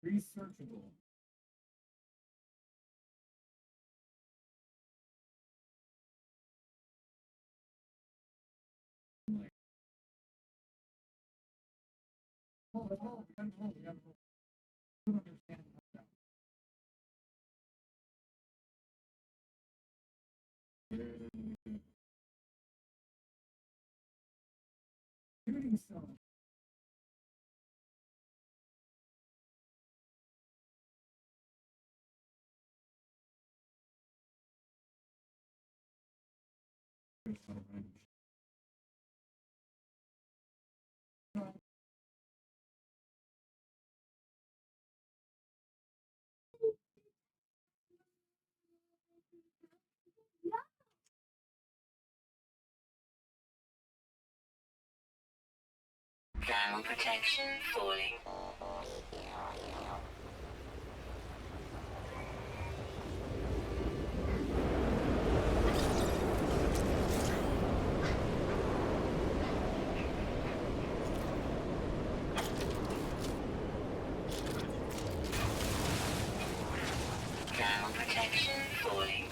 Researchable. Shooting star. Thermal protection falling. Thermal protection falling.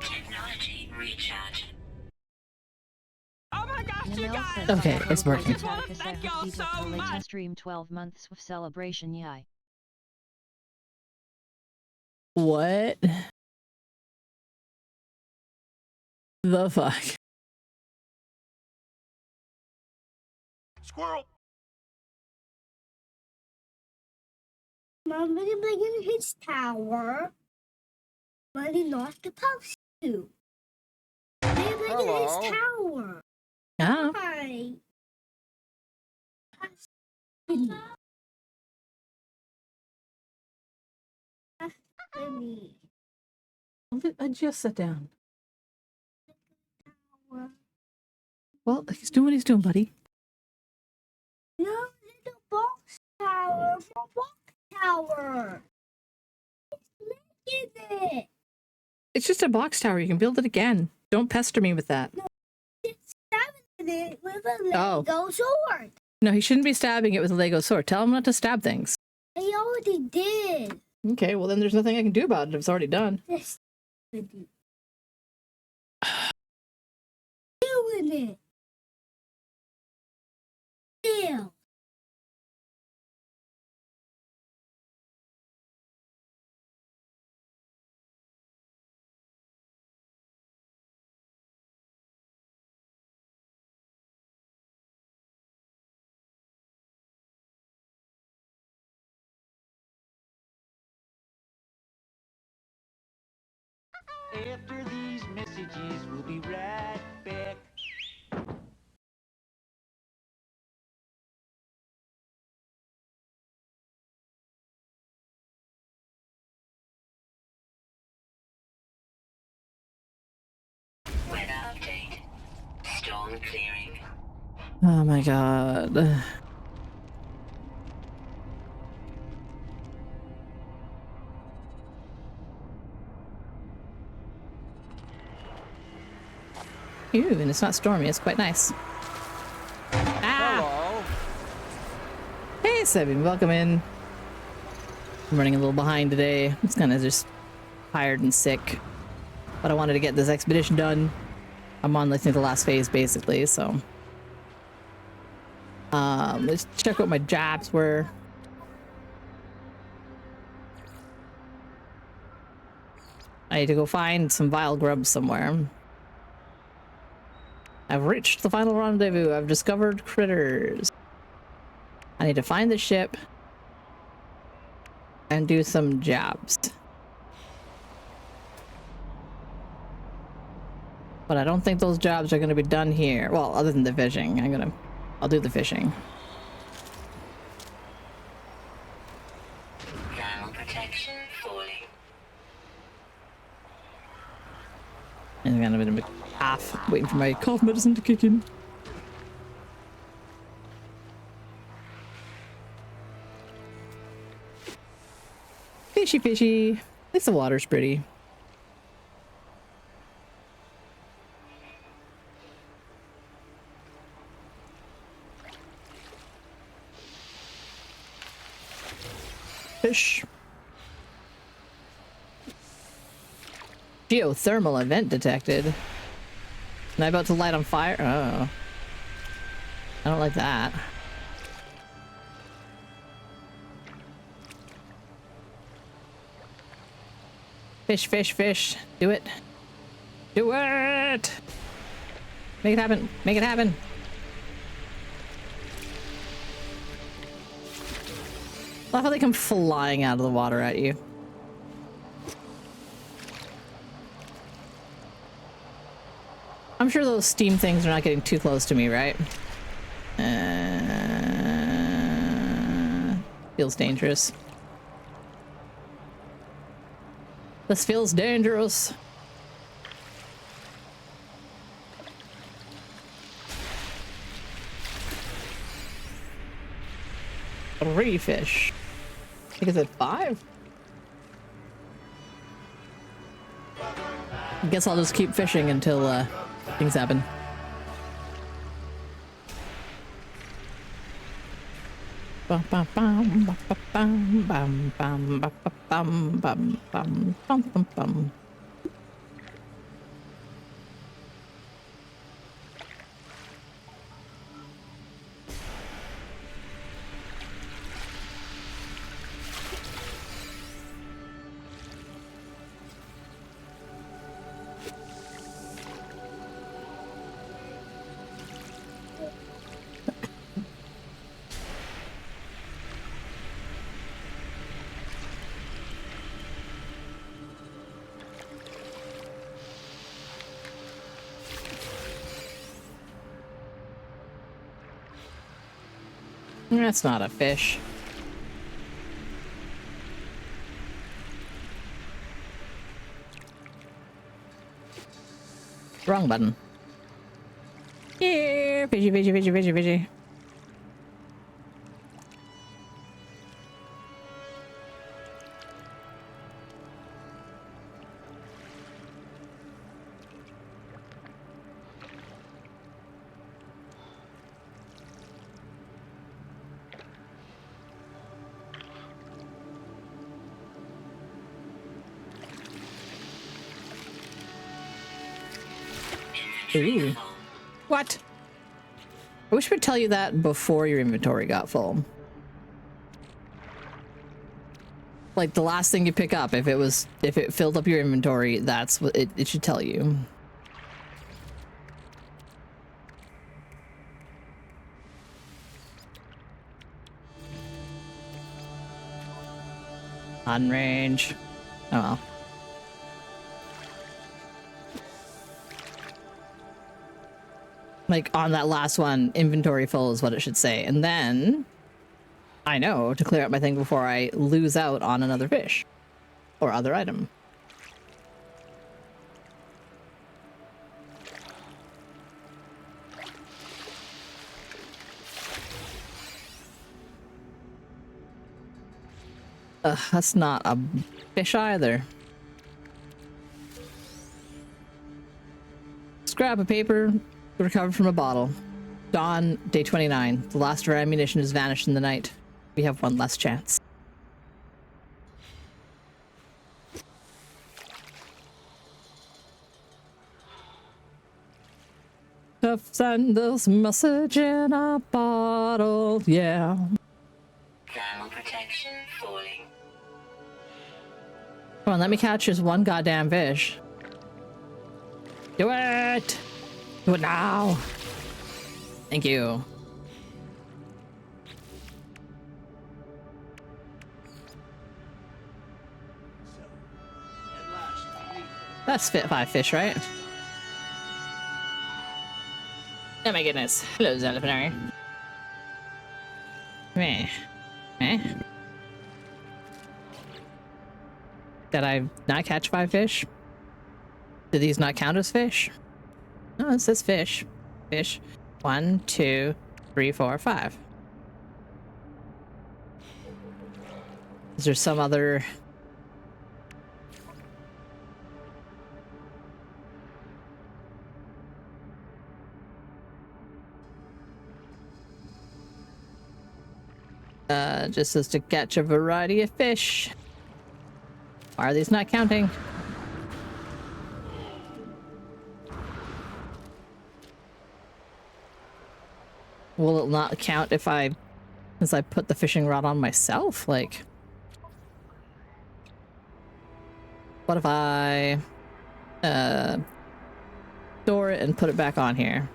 Technology recharge. Oh my gosh, you guys! Okay, it's working. I just want to thank y'all so much. Stream 12 months of celebration, yay. What the fuck? Squirrel! Mom, look at his tower, but he's not supposed to. Look at his tower. Yeah. Why? I just sat down. Well, he's doing what he's doing, buddy. No, little box tower for box tower. Look at it. It's just a box tower. You can build it again. Don't pester me with that. Stabbing it with a Oh. Lego sword. No, he shouldn't be stabbing it with a Lego sword. Tell him not to stab things. He already did. Okay, well then there's nothing I can do about it if it's already done. Just doing it. Still. After these messages, we'll be right back. Weather update. Storm clearing. Oh my god. Ew, and it's not stormy. It's quite nice. Ah! Hey, Sebby, welcome in. I'm running a little behind today. I'm just kind of just tired and sick. But I wanted to get this expedition done. I'm on, I think, the last phase, basically, so... let's check what my jobs were. I need to go find some vile grubs somewhere. I've reached the final rendezvous. I've discovered critters. I need to find the ship and do some jobs. But I don't think those jobs are going to be done here. Well, other than the fishing. I'll do the fishing. Thermal protection falling. And I'm gonna be a bit half waiting for my cough medicine to kick in. Fishy, fishy. At least the water's pretty. Fish. Geothermal event detected. Am I about to light on fire? Oh. I don't like that. Fish, fish, fish. Do it. Do it! Make it happen. Make it happen. I love how they come flying out of the water at you. I'm sure those steam things are not getting too close to me, right? Feels dangerous. This feels dangerous. Three fish. I think it's at 5. I guess I'll just keep fishing until things happen. Bum bum bum bum bum bum bum bum bum bum bum bum bum. That's not a fish. Wrong button. Here, fishy, fishy, fishy, fishy, fishy. Ooh. What? I wish we'd tell you that before your inventory got full. Like the last thing you pick up, if it filled up your inventory, that's what it should tell you. On range. Oh well. Like on that last one, inventory full is what it should say. And then I know to clear up my thing before I lose out on another fish or other item. That's not a fish either. Scrap of paper recovered from a bottle. Dawn, day 29. The last of our ammunition has vanished in the night. We have one last chance. To send this message in a bottle, yeah. Thermal protection falling. Come on, let me catch this one goddamn fish. Do it! Do it now! Thank you. That's fit 5 fish, right? Oh my goodness. Hello, Zalafinari. Meh. Eh? Did I not catch 5 fish? Do these not count as fish? No, it says fish. Fish. 1, 2, 3, 4, 5. Is there some other Just as to catch a variety of fish. Why are these not counting? Will it not count if since I put the fishing rod on myself? Like, what if I store it and put it back on here?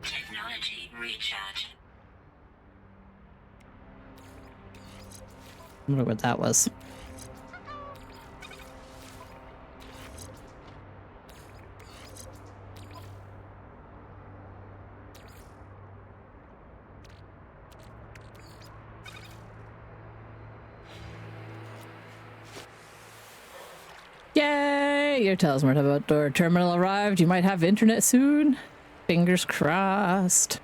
Technology recharge. I wonder what that was. Yay! Your Telsmart outdoor terminal arrived. You might have internet soon. Fingers crossed.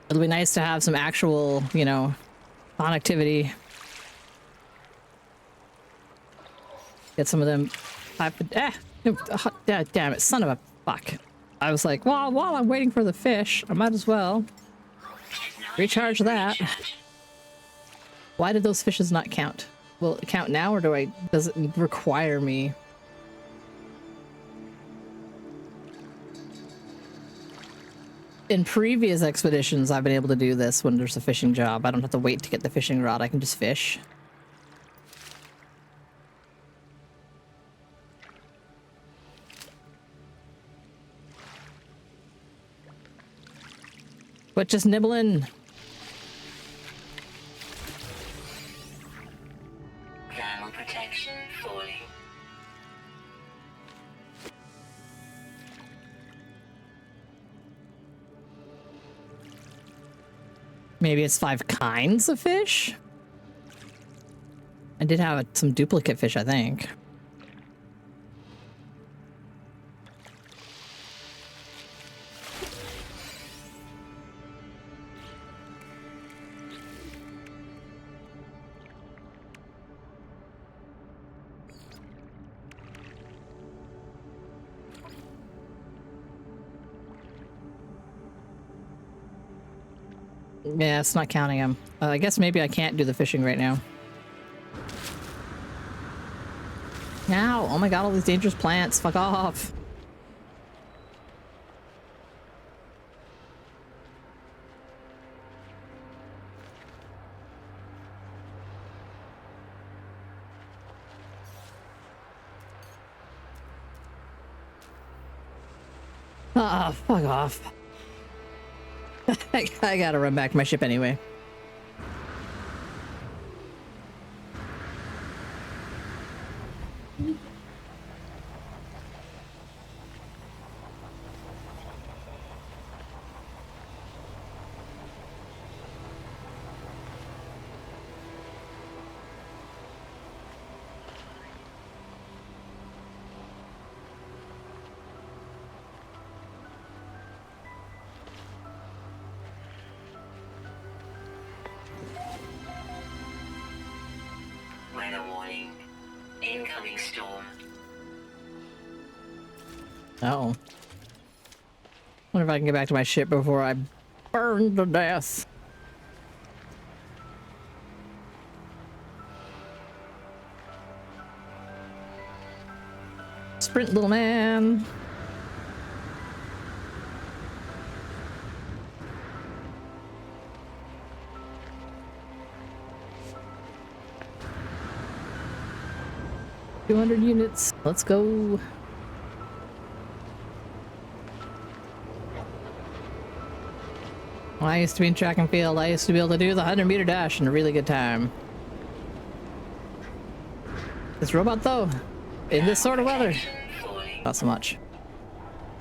It'll be nice to have some actual, you know, connectivity. Get some of them. Damn it, son of a fuck. I was like, well, while I'm waiting for the fish, I might as well recharge that. Why did those fishes not count? Will it count now, or does it require me? In previous expeditions, I've been able to do this when there's a fishing job. I don't have to wait to get the fishing rod. I can just fish. But just nibbling. Thermal protection falling. Maybe it's 5 kinds of fish? I did have some duplicate fish, I think. Yeah, it's not counting them. I guess maybe I can't do the fishing right now. Now, oh my god, all these dangerous plants. Fuck off. Ah, fuck off. I gotta run back to my ship anyway. Weather warning. Incoming storm. Uh-oh. Wonder if I can get back to my ship before I burn to death. Sprint, little man. $200 units. Let's go. When I used to be in track and field, I used to be able to do the 100-meter dash in a really good time. This robot, though, in this sort of weather, not so much.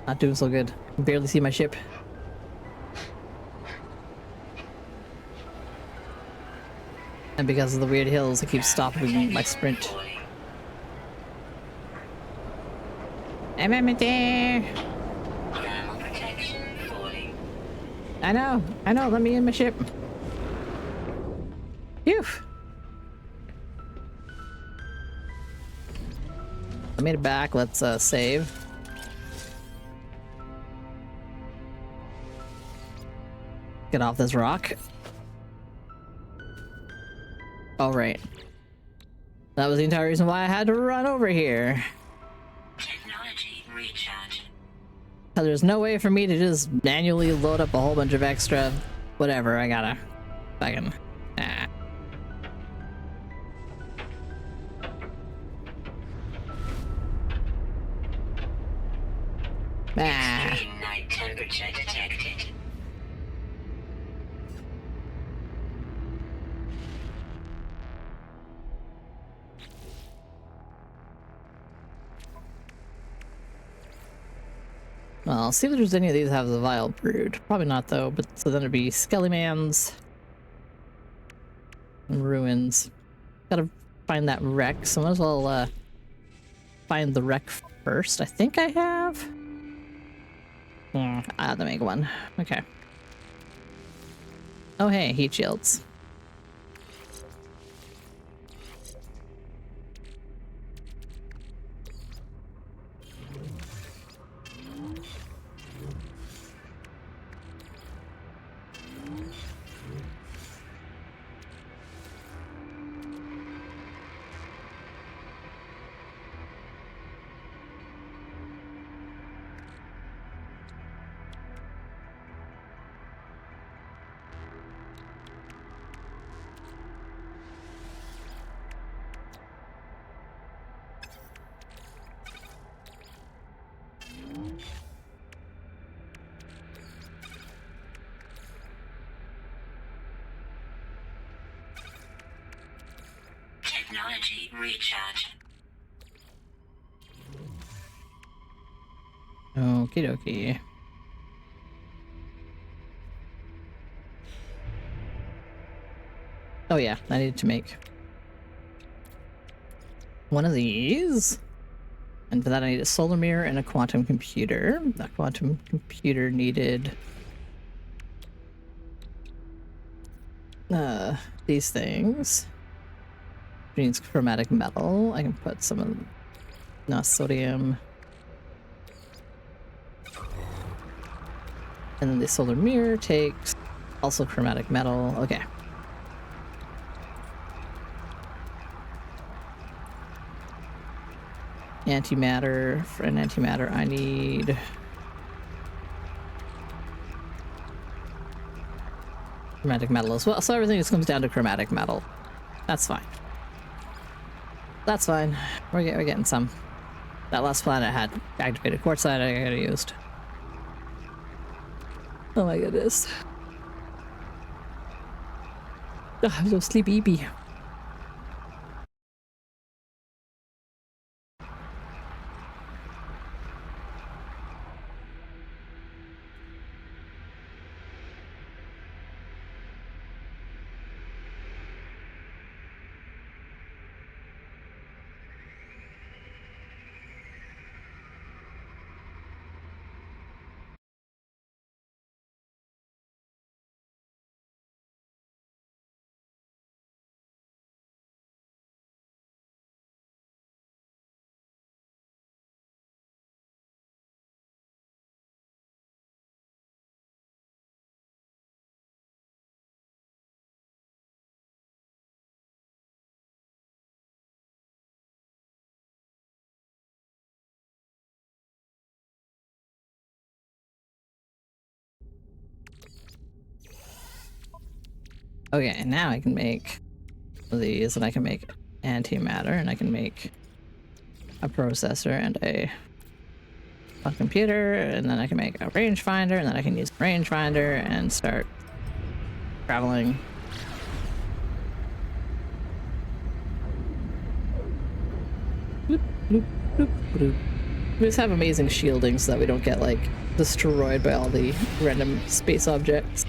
Not doing so good. I can barely see my ship. And because of the weird hills, it keeps stopping my sprint. I'm empty. Thermal protection falling. I know. Let me in my ship. Phew. I made it back. Let's save. Get off this rock. All right. That was the entire reason why I had to run over here. Technology recharge. There's no way for me to just manually load up a whole bunch of extra whatever. I gotta fucking Extreme night temperature detected. Well, I'll see if there's any of these that have the Vile Brood. Probably not though, but so then it'd be Skellyman's and Ruins. Gotta find that wreck, so might as well find the wreck first. I think I have. I have to make one. Okay. Oh hey, heat shields. Technology recharge. Okie dokie. Oh yeah, I need to make one of these. And for that I need a solar mirror and a quantum computer. That quantum computer needed these things. It needs chromatic metal. I can put some of no sodium. And then the solar mirror takes also chromatic metal. Okay. Antimatter. For an antimatter, I need chromatic metal as well. So everything just comes down to chromatic metal. That's fine. That's fine. We're getting some. That last planet had activated quartzite I could have used. Oh my goodness. Oh, I'm so sleepy. Okay, now I can make these, and I can make antimatter, and I can make a processor and a computer, and then I can make a rangefinder, and then I can use the rangefinder and start traveling. Bloop, bloop, bloop, bloop. We just have amazing shielding so that we don't get like destroyed by all the random space objects.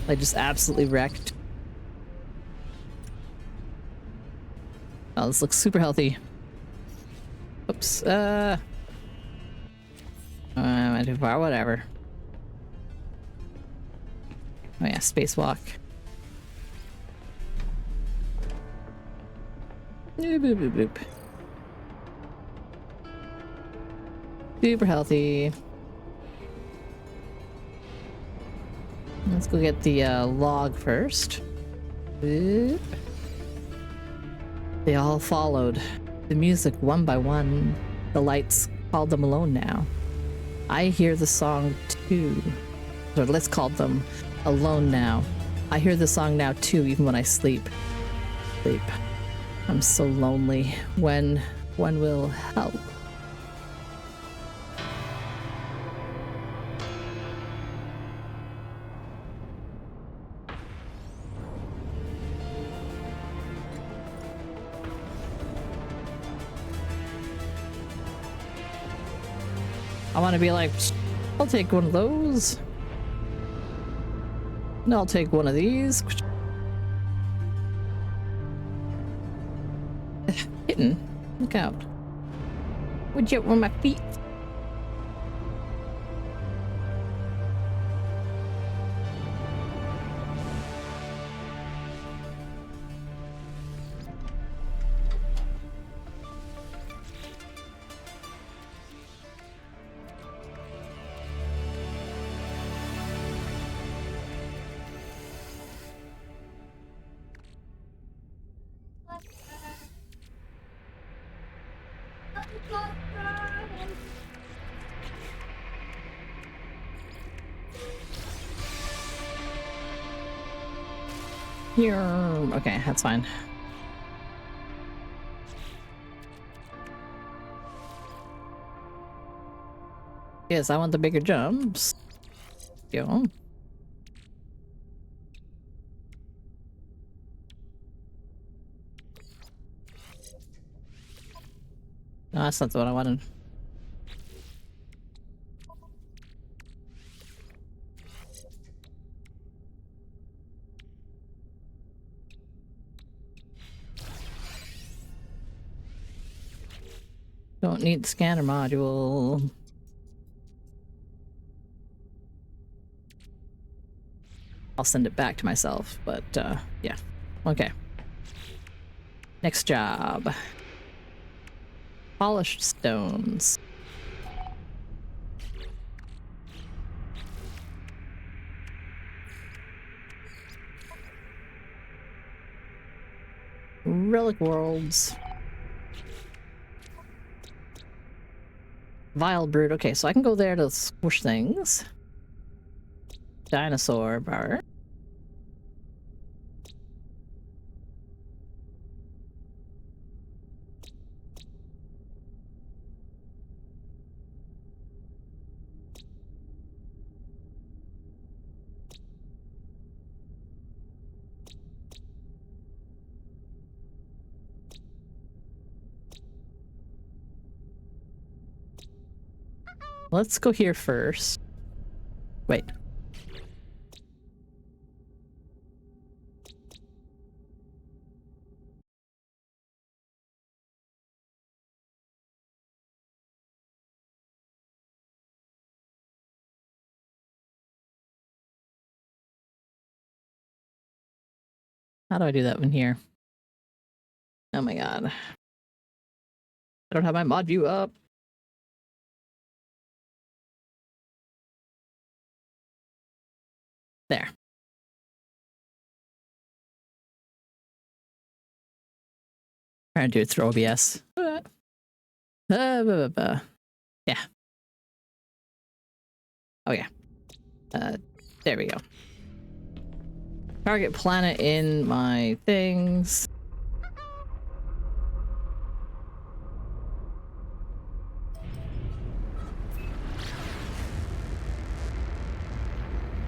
Like just absolutely wrecked. Oh, this looks super healthy. Oops. went too far, whatever. Oh yeah, spacewalk. Boop, boop, boop, boop. Super healthy. Let's go get the log first. Boop. They all followed. The music one by one. The lights called them alone now. I hear the song too. Or let's call them alone now. I hear the song now too, even when I sleep. Sleep. I'm so lonely. When will help? I want to be like, I'll take one of those. No, I'll take one of these. Kitten, look out. Would you with my feet? Here. Okay, that's fine. Yes, I want the bigger jumps. Yo. No, that's not what I wanted. Don't need the scanner module. I'll send it back to myself, but yeah. Okay. Next job. Polished stones. Relic worlds. Vile brood. Okay, so I can go there to squish things. Dinosaur bar. Let's go here first. Wait. How do I do that one here? Oh my god. I don't have my mod view up. There. Trying to do it through OBS. Yeah. Oh yeah. There we go. Target planet in my things.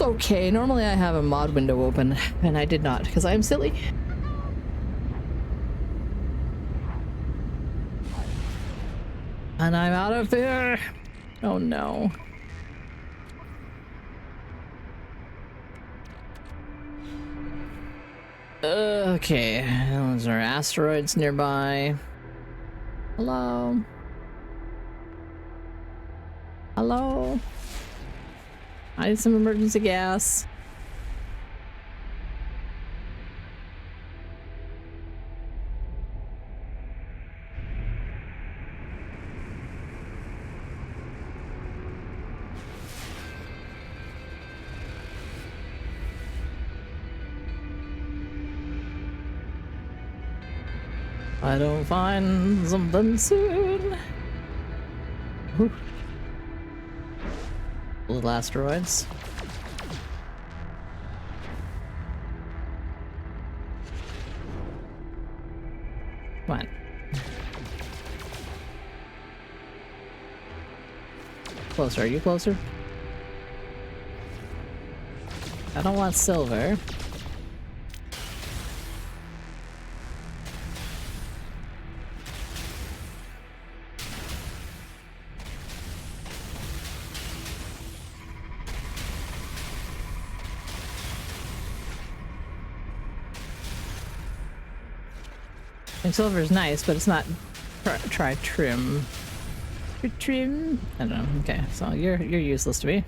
Okay, normally I have a mod window open, and I did not, because I am silly. And I'm out of there! Oh no. Okay, those are asteroids nearby. Hello? Hello? I need some emergency gas. I don't find something soon. Whew. Little asteroids. Come on. Closer, are you closer? I don't want silver. And silver is nice, but it's not try trim. Trim? I don't know. Okay, so you're useless to me.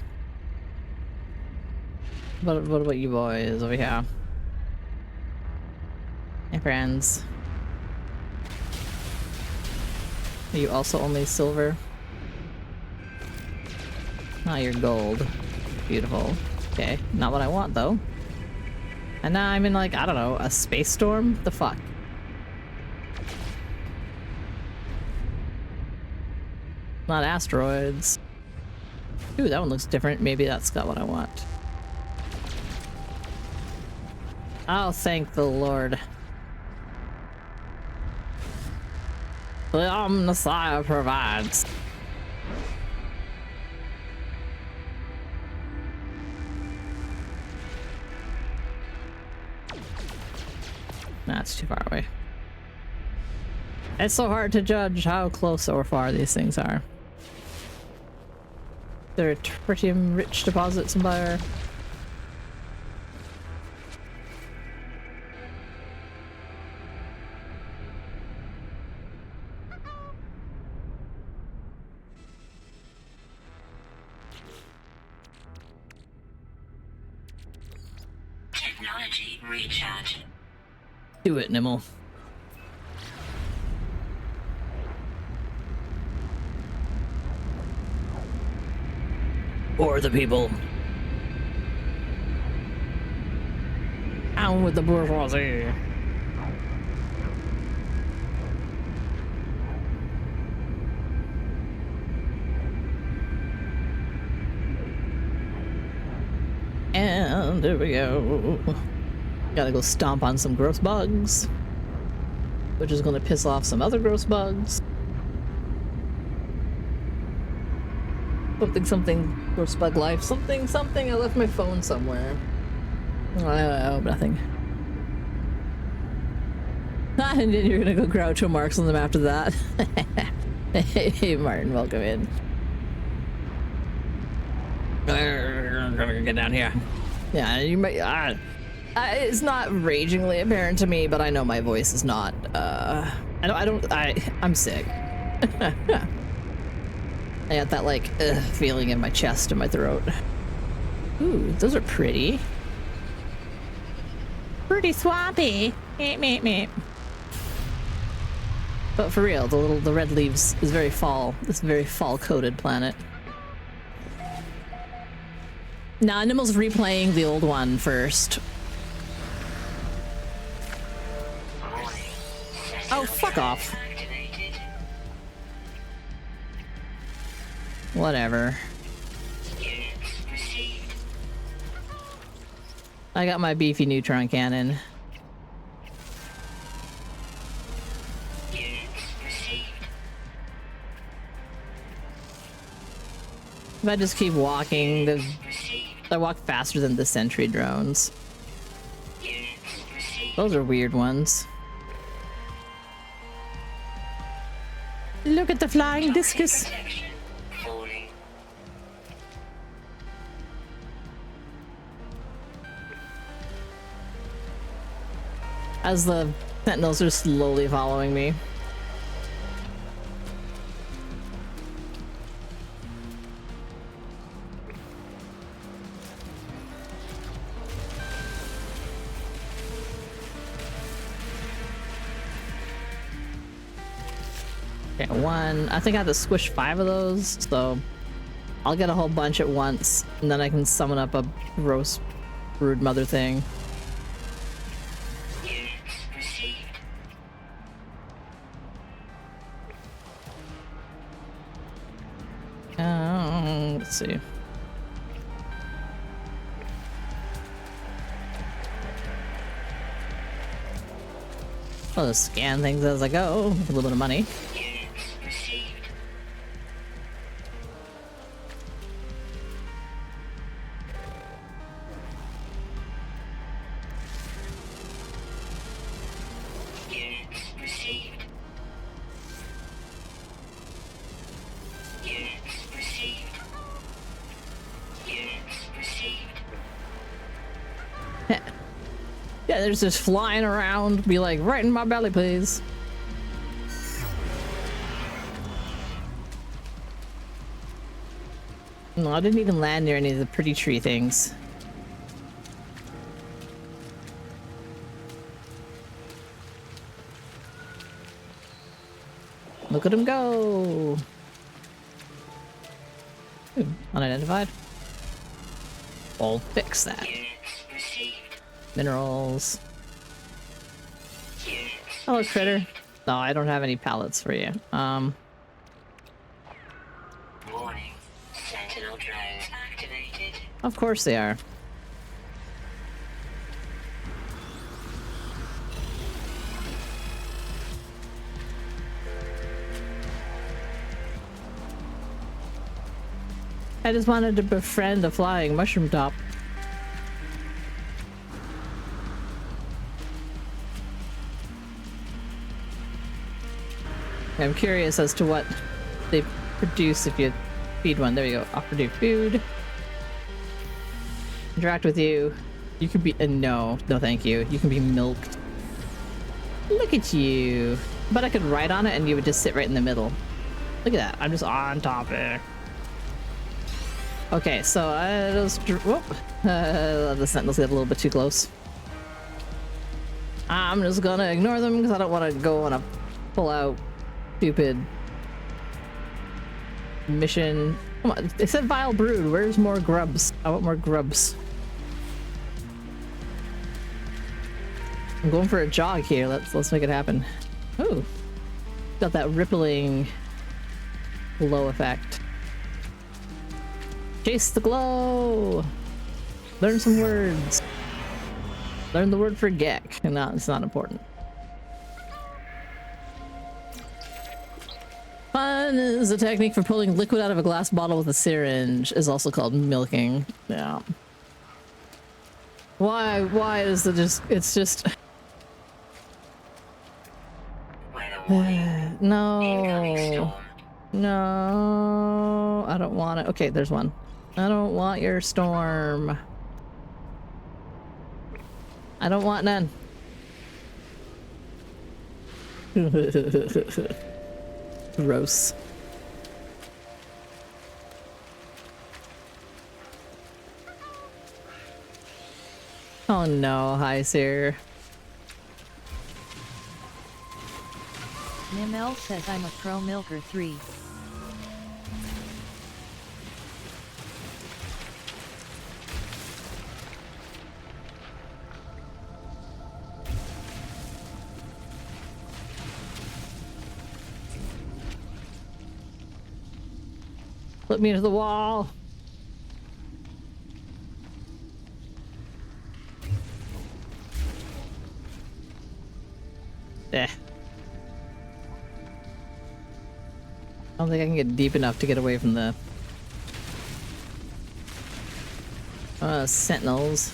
What about you boys over here? Hey friends. Are you also only silver? Ah, you're gold. Beautiful. Okay, not what I want though. And now I'm in like, I don't know, a space storm? The fuck? Not asteroids. Ooh, that one looks different. Maybe that's got what I want. Oh, thank the Lord. The Messiah provides. That's too far away. It's so hard to judge how close or far these things are. They're tritium-rich deposits in fire. Technology recharge. Do it, Nimble. Or the people. Down with the bourgeoisie. And there we go. Gotta go stomp on some gross bugs, which is gonna piss off some other gross bugs. Something gross bug life. Something. I left my phone somewhere. Oh, nothing. And then you're gonna go Groucho Marx on them after that. Hey, Martin, welcome in. Get down here. Yeah, you might. It's not ragingly apparent to me, but I know my voice is not. I'm sick. I got that like feeling in my chest and my throat. Ooh, those are pretty. Pretty swampy. Meep, meep, meep. But for real, the red leaves is very fall. This very fall-coated planet. Nah, Nimble's replaying the old one first. Oh, fuck off. Whatever. I got my beefy neutron cannon. If I just keep walking, I walk faster than the sentry drones. Those are weird ones. Look at the flying discus. As the sentinels are slowly following me. Okay, one. I think I have to squish 5 of those, so I'll get a whole bunch at once, and then I can summon up a gross brood mother thing. Units received. Let's see. I'll just scan things as I go with a little bit of money. Units received. Units received. Units received. Units received. Yeah, they're just flying around. Be like, right in my belly, please. No, I didn't even land near any of the pretty tree things. Look at him go. Ooh, unidentified. I'll fix that. Units received. Minerals. Units Hello, critter. No, I don't have any pallets for you. warning. Sentinel drones activated. Of course they are. I just wanted to befriend a flying mushroom top. I'm curious as to what they produce if you feed one. There you go. Offer new food. Interact with you. You can be no thank you. You can be milked. Look at you. But I could ride on it and you would just sit right in the middle. Look at that. I'm just on top there. Okay, so I just whoop. The sentinels get a little bit too close. I'm just gonna ignore them because I don't want to go on a pull-out stupid mission. Come on, it said vile brood. Where's more grubs? I want more grubs. I'm going for a jog here. Let's make it happen. Ooh, got that rippling glow effect. Chase the glow. Learn some words. Learn the word for geck. No, it's not important. Fun is a technique for pulling liquid out of a glass bottle with a syringe. Is also called milking. Yeah. Why is it just? It's just. Weather warning. Incoming No. storm. No. I don't want it. Okay, there's one. I don't want your storm. I don't want none. Gross. Oh no, hi sir. Nimel says I'm a pro milker 3. Put me to the wall. Eh. I don't think I can get deep enough to get away from the sentinels.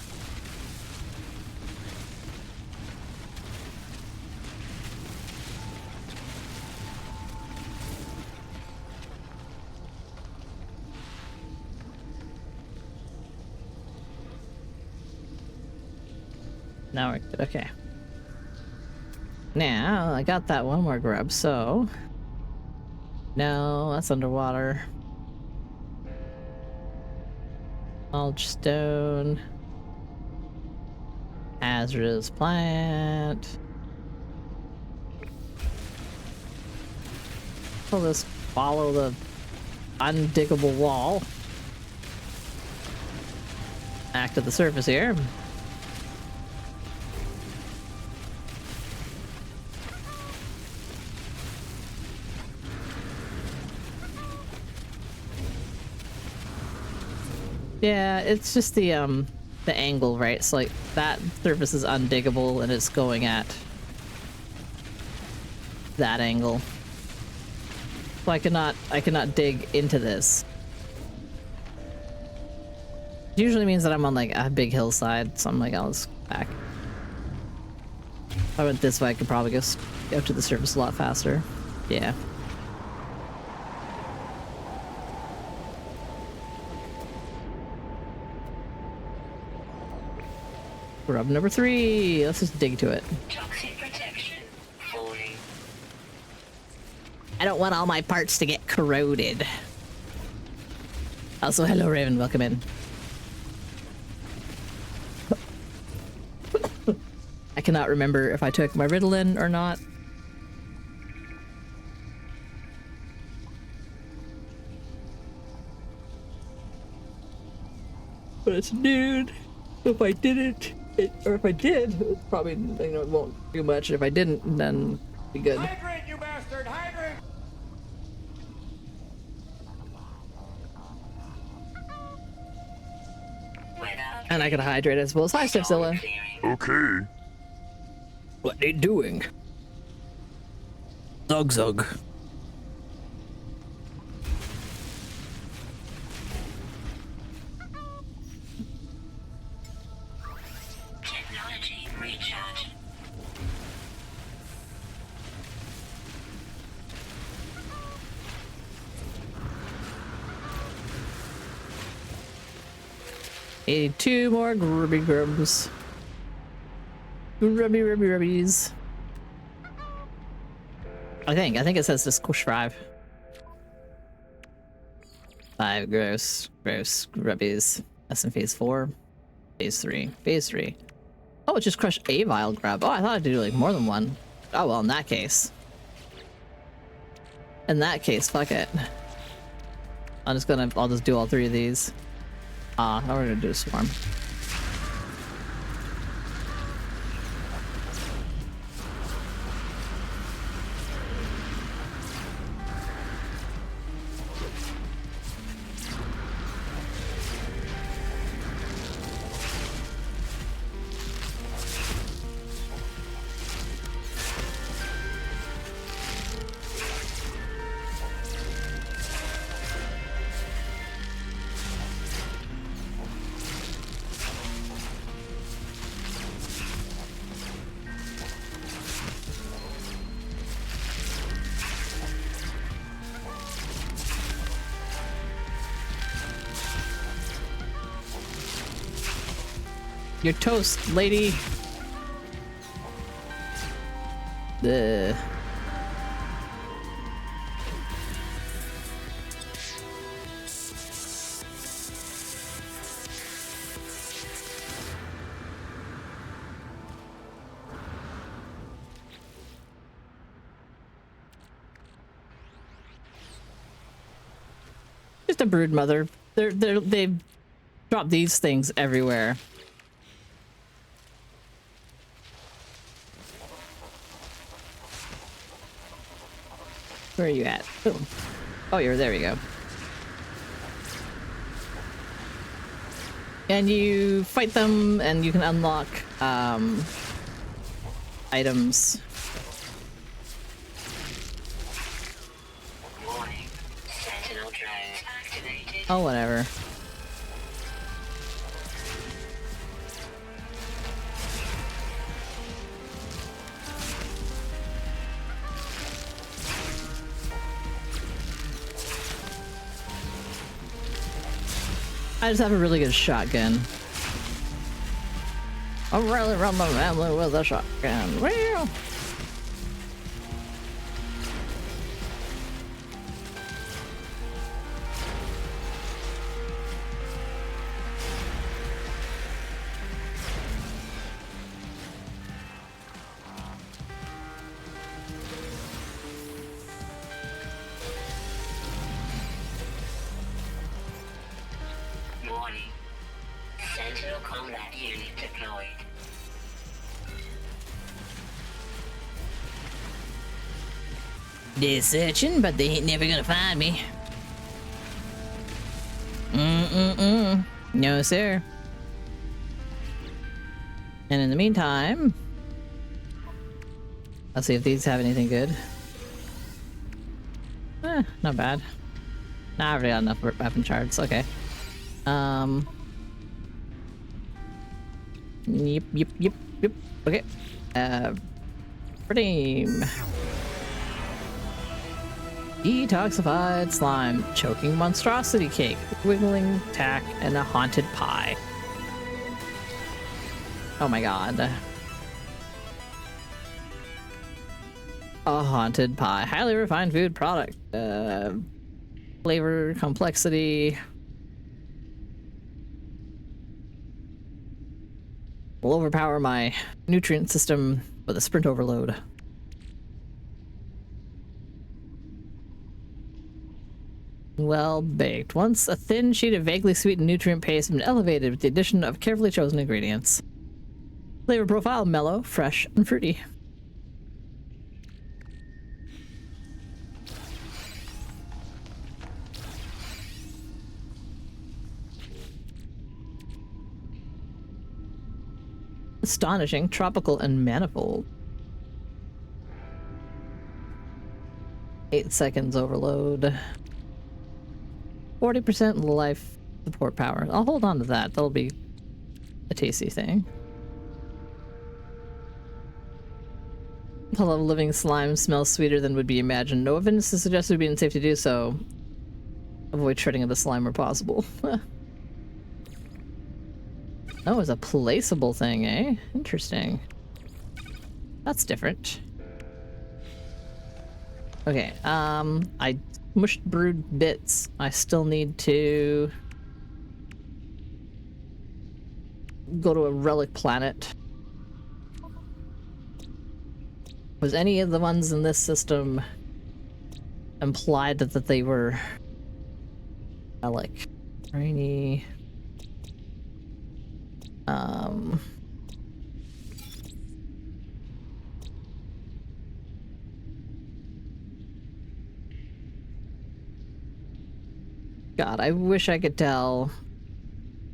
Now we're good. Okay. Now I got that one more grub, so no, that's underwater. Mulch stone. Hazardous plant. We'll just follow the undiggable wall. Back to the surface here. Yeah, it's just the angle, right? So like that surface is undiggable and it's going at that angle. So I cannot dig into this. It usually means that I'm on like a big hillside, so I'm like, I'll just back. If I went this way, I could probably just go to the surface a lot faster. Yeah. Rub number 3. Let's just dig to it. Toxic protection falling. I don't want all my parts to get corroded. Also, hello Raven, welcome in. I cannot remember if I took my Ritalin or not. But it's noon. If I didn't, or if I did, it's probably, you know, it won't do much. If I didn't, then be good. Hydrate, you bastard! Hydrate! Without And I can hydrate as well as hi, Stepzilla. clearing. Okay. What they doing? Zug zug. Technology recharge. Need 2 more grubby grubs. Grubby rubbies. I think it says to squish 5. 5 gross grubbies. That's in phase 4. Phase 3. Phase 3. Oh, it just crushed a vile grub. Oh, I thought I'd do like more than one. Oh well, in that case. In that case, fuck it. I'll just do all 3 of these. Now we're gonna do a swarm. You're toast, lady. Ugh. Just a brood mother. They've dropped these things everywhere. Where are you at? Oh, you're there. You go. And you fight them, and you can unlock items. Warning. Sentinel drones activated. Oh, whatever. I just have a really good shotgun. I'm really run the family with a shotgun. Well. Warning. Sentinel combat unit deployed. They're searching, but they ain't never gonna find me. Mm-mm-mm. No, sir. And in the meantime, let's see if these have anything good. Not bad. Nah, I already got enough weapon shards. Okay. Yep. Okay. Pretty. Detoxified slime, choking monstrosity cake, wiggling tack, and a haunted pie. Oh my god. A haunted pie. Highly refined food product. Flavor, complexity. Will overpower my nutrient system with a sprint overload. Well baked. Once a thin sheet of vaguely sweetened nutrient paste has been elevated with the addition of carefully chosen ingredients. Flavor profile mellow, fresh, and fruity. Astonishing, tropical, and manifold. 8 seconds overload. 40% life support power. I'll hold on to that. That'll be a tasty thing. Hello, living slime smells sweeter than would be imagined. No evidence to suggest it would be unsafe to do so. Avoid shredding of the slime where possible. Oh, it's a placeable thing, eh? Interesting. That's different. Okay, I mushed brewed bits. I still need to go to a relic planet. Was any of the ones in this system implied that they were relic? Rainy. God, I wish I could tell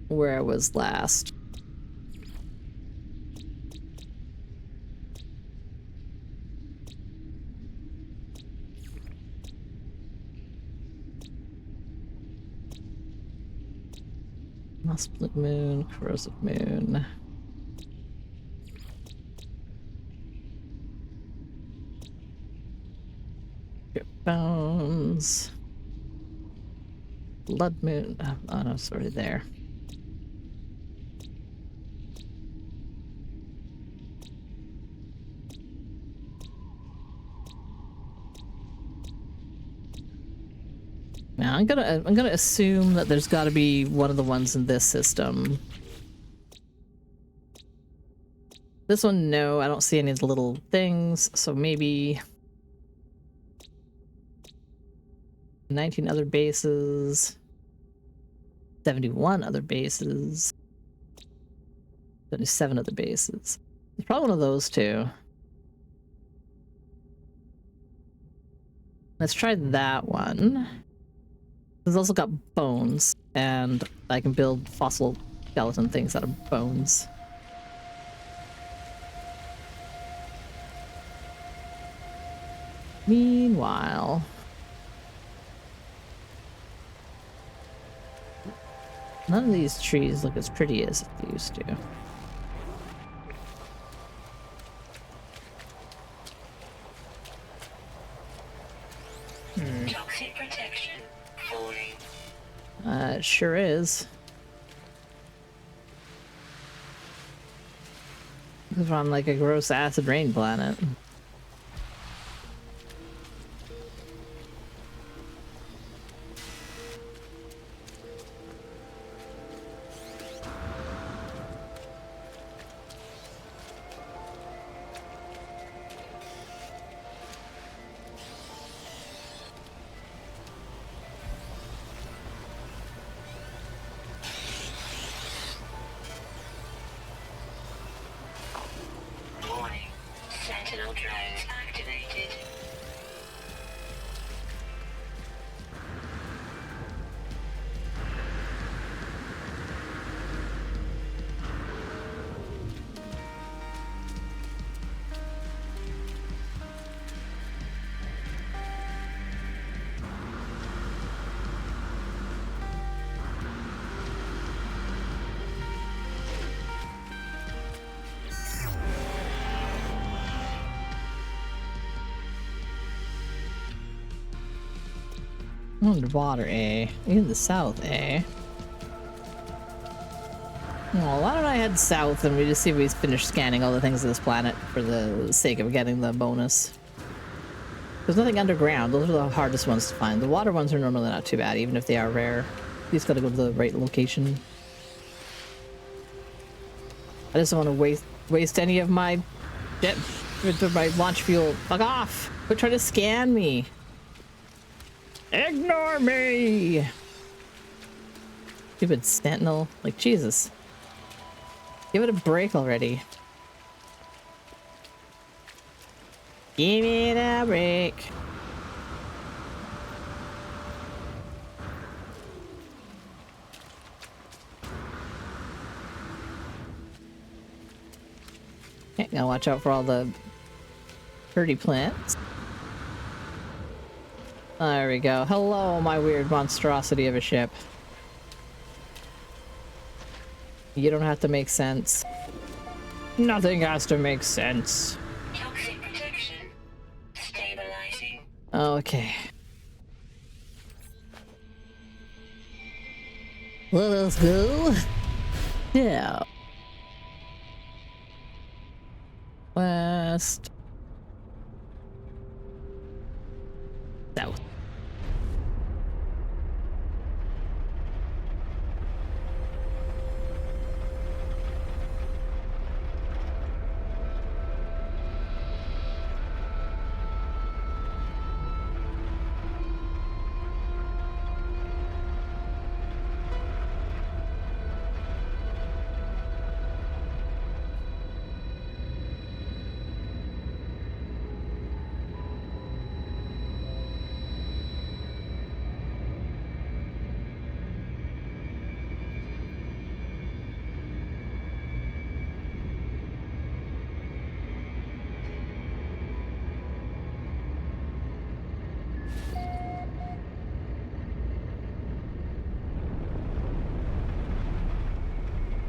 where I was last. Split moon, corrosive moon. Bones. Blood moon. Oh no, it's already there. Now I'm gonna assume that there's got to be one of the ones in this system. This one, no, I don't see any of the little things, so maybe 19 other bases, 71 other bases, 77 other bases. It's probably one of those two. Let's try that one. It's also got bones, and I can build fossil skeleton things out of bones. Meanwhile, none of these trees look as pretty as they used to. Toxic protection falling. It sure is. Because we're on like a gross acid rain planet. Underwater, eh? In the south, eh? Well, why don't I head south and we just see if we finish scanning all the things of this planet for the sake of getting the bonus. There's nothing underground. Those are the hardest ones to find. The water ones are normally not too bad, even if they are rare. You just gotta go to the right location. I just don't want to waste any of my my launch fuel. Fuck off! Quit trying to scan me! Ignore me! Stupid sentinel. Like, Jesus. Give it a break already. Give it a break. Okay, gotta watch out for all the pretty plants. There we go. Hello, my weird monstrosity of a ship. You don't have to make sense. Nothing has to make sense. Toxic protection. Stabilizing. Okay. Let us go. Yeah. West. South.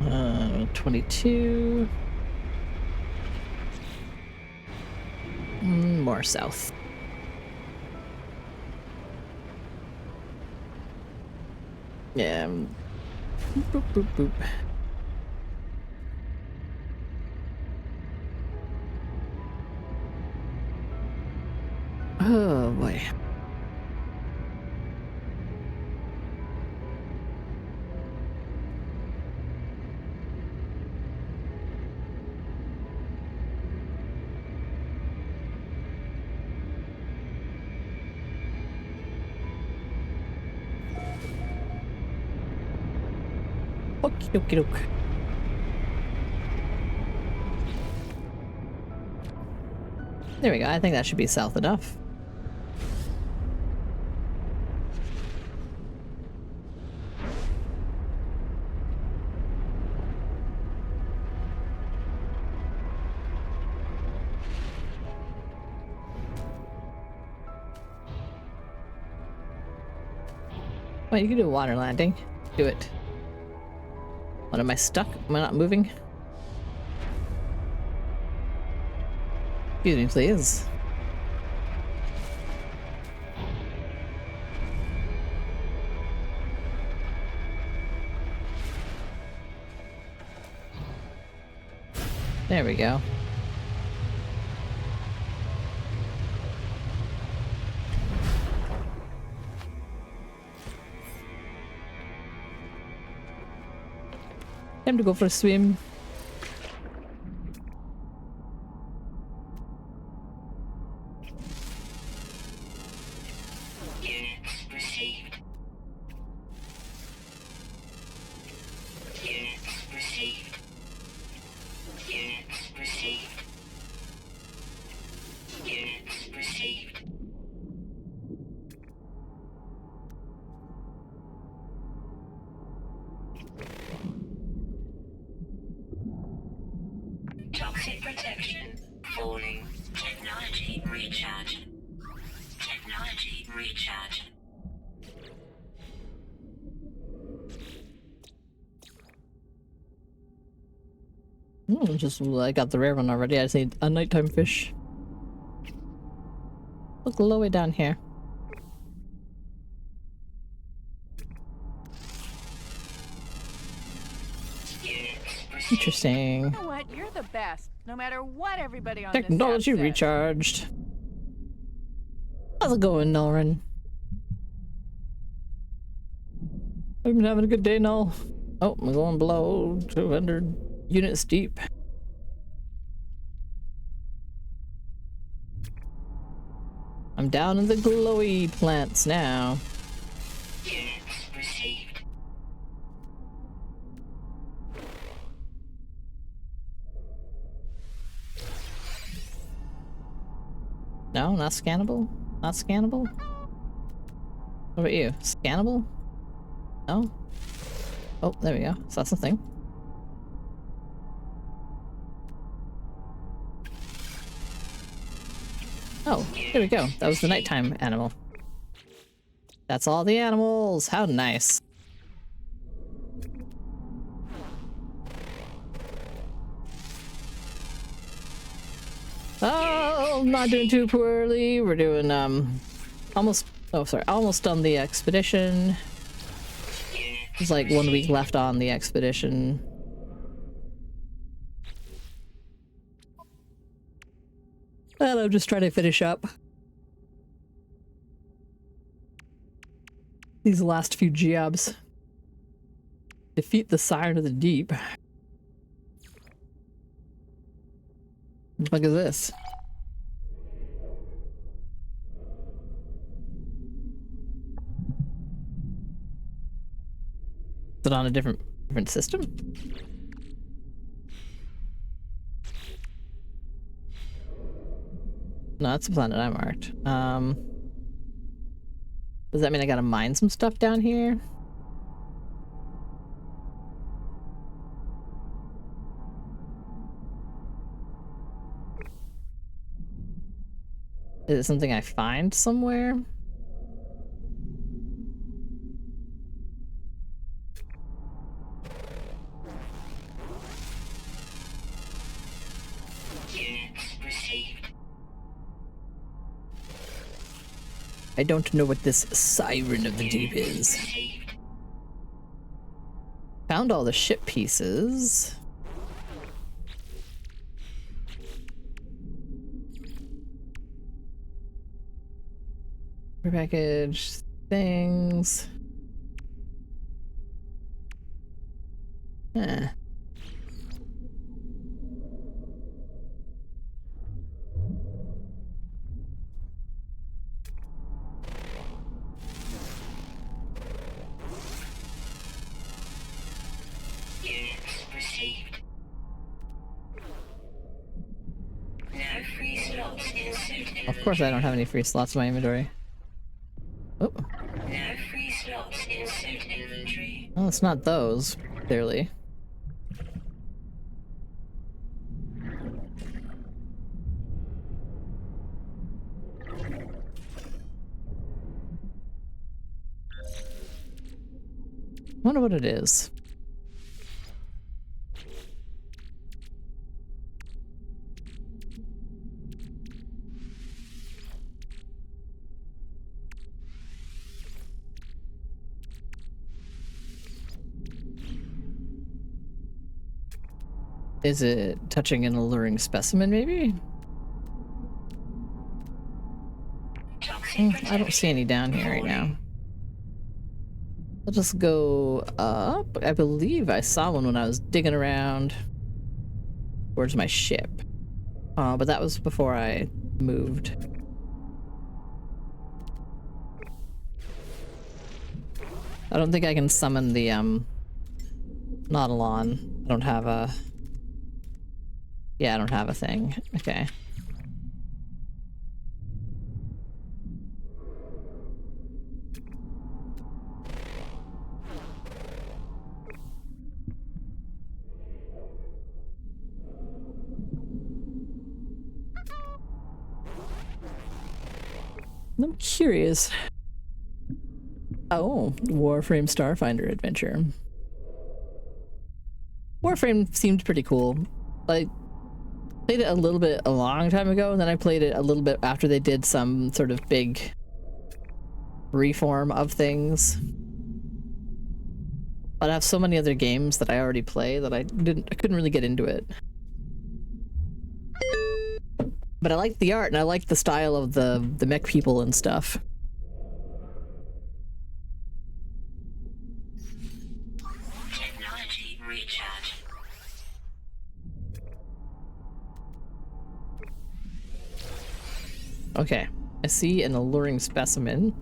Uh, 22. More south. Yeah. Boop, boop, boop. Oh boy. Okie dokie doke. There we go. I think that should be south enough. Wait, you can do a water landing. Do it. What, am I stuck? Am I not moving? Excuse me, please. There we go. Time to go for a swim. Units received. Units received. Units received. Units received. Toxic protection falling. Technology recharge. Technology recharge. I got the rare one already. I just need a nighttime fish. Look low way down here. Interesting. You know what? You're the best. No matter what everybody on this Technology app says. recharged. How's it going, Nolrin? I've been having a good day, Null. Oh, I'm going below 200 units deep. I'm down in the glowy plants now. Units received. No, not scannable? Not scannable? What about you? Scannable? No? Oh, there we go. So that's the thing. Oh, here we go. That was the nighttime animal. That's all the animals. How nice. Oh, not doing too poorly. We're doing almost done the expedition. There's like 1 week left on the expedition. And I'm just trying to finish up these last few jobs. Defeat the Siren of the Deep. What the fuck is this? Is it on a different system? No, that's the planet I marked. Does that mean I gotta mine some stuff down here? Is it something I find somewhere? Units received. I don't know what this Siren of the Deep is. Received. Found all the ship pieces. Repackage things. Huh. Units received. No free slots in suit inventory. Of course I don't have any free slots in my inventory. Oh, No free slots in suit inventory. well, it's not those, clearly. Wonder what it is. Is it touching an alluring specimen, maybe? I don't see any down here right now. I'll just go up. I believe I saw one when I was digging around towards my ship. But that was before I moved. I don't think I can summon the Nautilon. I don't have a... Yeah, I don't have a thing. Okay. I'm curious. Oh, Warframe Starfinder adventure. Warframe seemed pretty cool. Like, played it a little bit a long time ago, and then I played it a little bit after they did some sort of big reform of things. But I have so many other games that I already play that I couldn't really get into it. But I like the art and I like the style of the mech people and stuff. Technology recharge. Okay, I see an alluring specimen.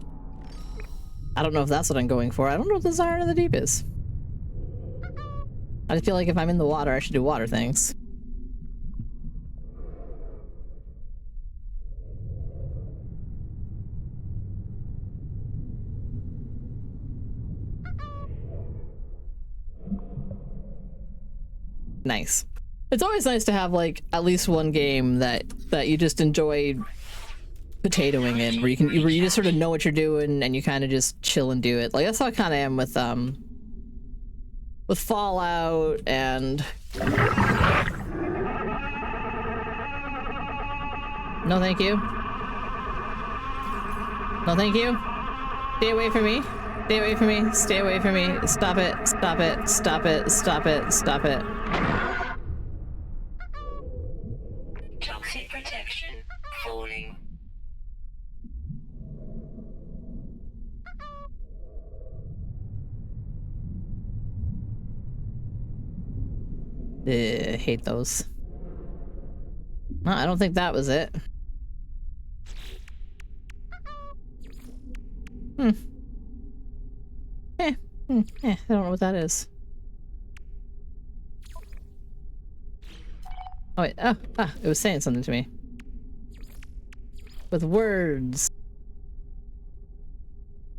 I don't know if that's what I'm going for. I don't know what the Siren of the Deep is. I just feel like if I'm in the water, I should do water things. Nice. It's always nice to have like at least one game that you just enjoy potatoing in, where you just sort of know what you're doing and you kind of just chill and do it. Like that's how I kind of am with Fallout and no thank you. No thank you. Stay away from me. Stay away from me. Stay away from me. Stop it. Stop it. Stop it. Stop it. Stop it. Toxic protection falling. Hate those. No, I don't think that was it. I don't know what that is. Oh wait, it was saying something to me. With words.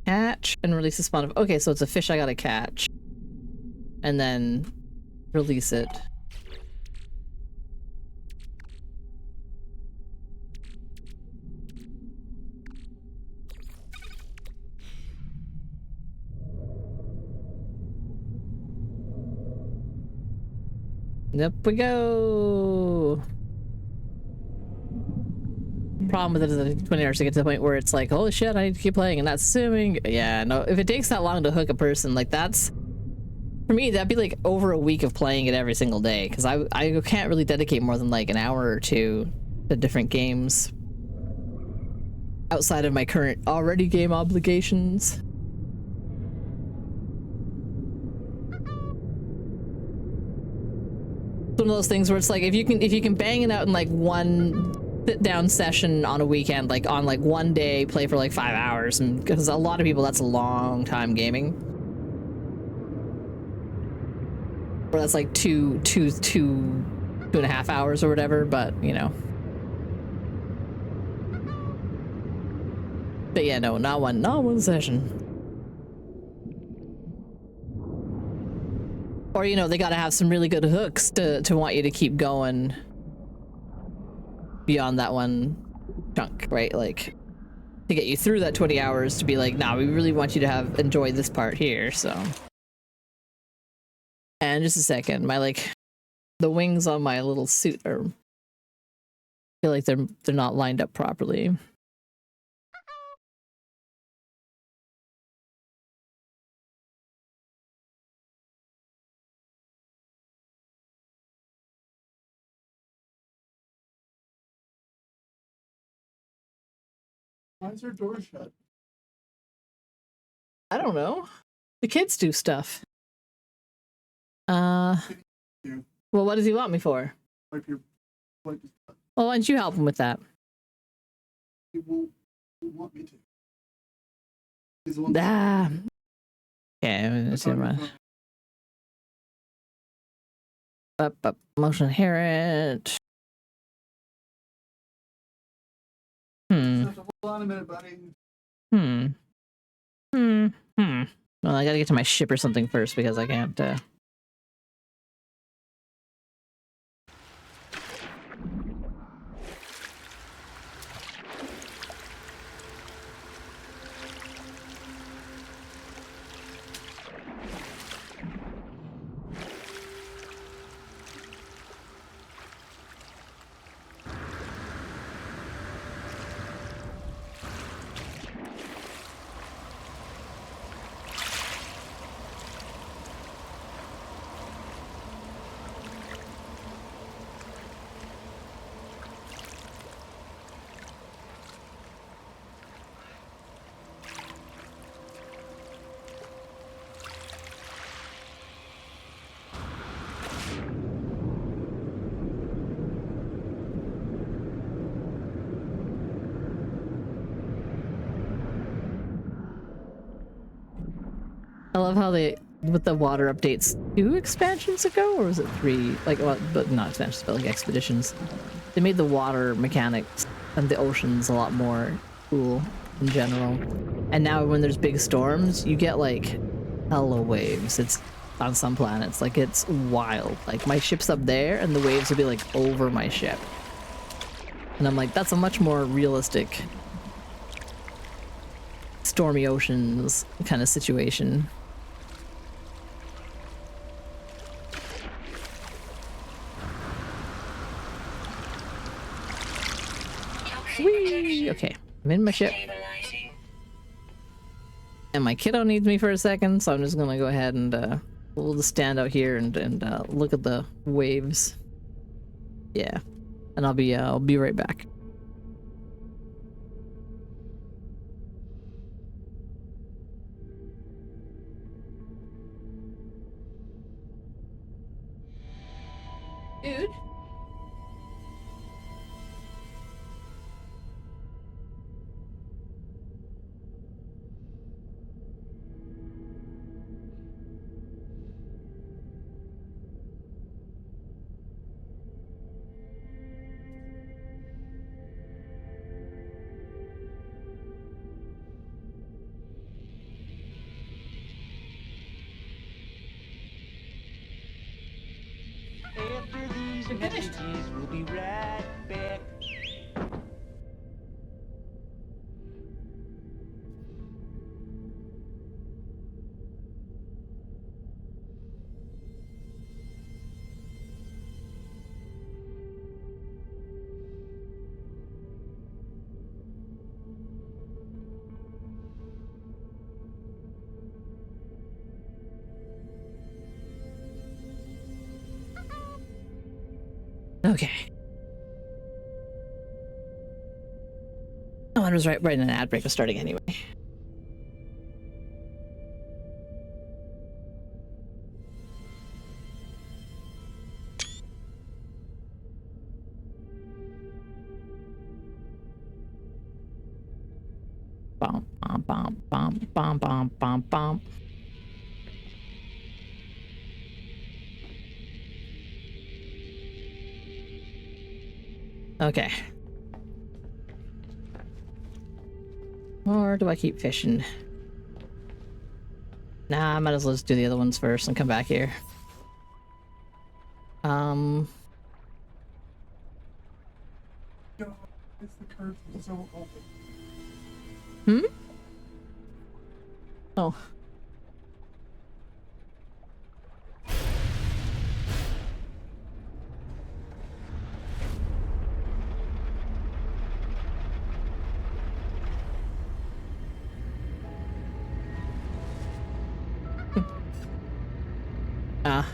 Catch and release a spawn of— okay, so it's a fish I gotta catch. And then release it. Up we go. Problem with it is that it's 20 hours to get to the point where it's like, holy shit, I need to keep playing, and that's assuming— yeah, no, if it takes that long to hook a person, like that's— for me, that'd be like over a week of playing it every single day, because I can't really dedicate more than like an hour or two to different games outside of my current already game obligations. One of those things where it's like if you can bang it out in like one sit down session on a weekend, like on like one day, play for like 5 hours, and because a lot of people that's a long time gaming, or that's like two and a half hours or whatever, but you know. But yeah, no, not one session. Or, you know, they gotta have some really good hooks to want you to keep going beyond that one chunk, right? Like, to get you through that 20 hours to be like, nah, we really want you to have enjoyed this part here, so. And just a second, the wings on my little suit are— I feel like they're not lined up properly. Why is her door shut? I don't know. The kids do stuff. Yeah. Well, what does he want me for? Wipe your wipe his butt. Well, why don't you help him with that? He won't want me to. He's the one Ah. Okay, let's see. Up, motion inherent. Hold on a minute, buddy. Well, I gotta get to my ship or something first because I can't, I love how they, with the water updates 2 expansions ago, or was it 3? Like, well, but not expansions, but like expeditions. They made the water mechanics and the oceans a lot more cool in general. And now when there's big storms, you get like hella waves. It's on some planets, like it's wild. Like my ship's up there and the waves will be like over my ship. And I'm like, that's a much more realistic stormy oceans kind of situation. Whee! Okay, I'm in my ship. Stabilizing. And my kiddo needs me for a second, so I'm just gonna go ahead and we'll just stand out here and look at the waves. Yeah, and I'll be right back. Dude. After these messages, we'll be right back. Okay. Oh, I was right when an ad break was starting anyway. Bum, bum, bum, bum, bum, bum, bum, bum. Okay. Or do I keep fishing? Nah, I might as well just do the other ones first and come back here. God, it's the curse is so open. Hmm? Oh. Ah.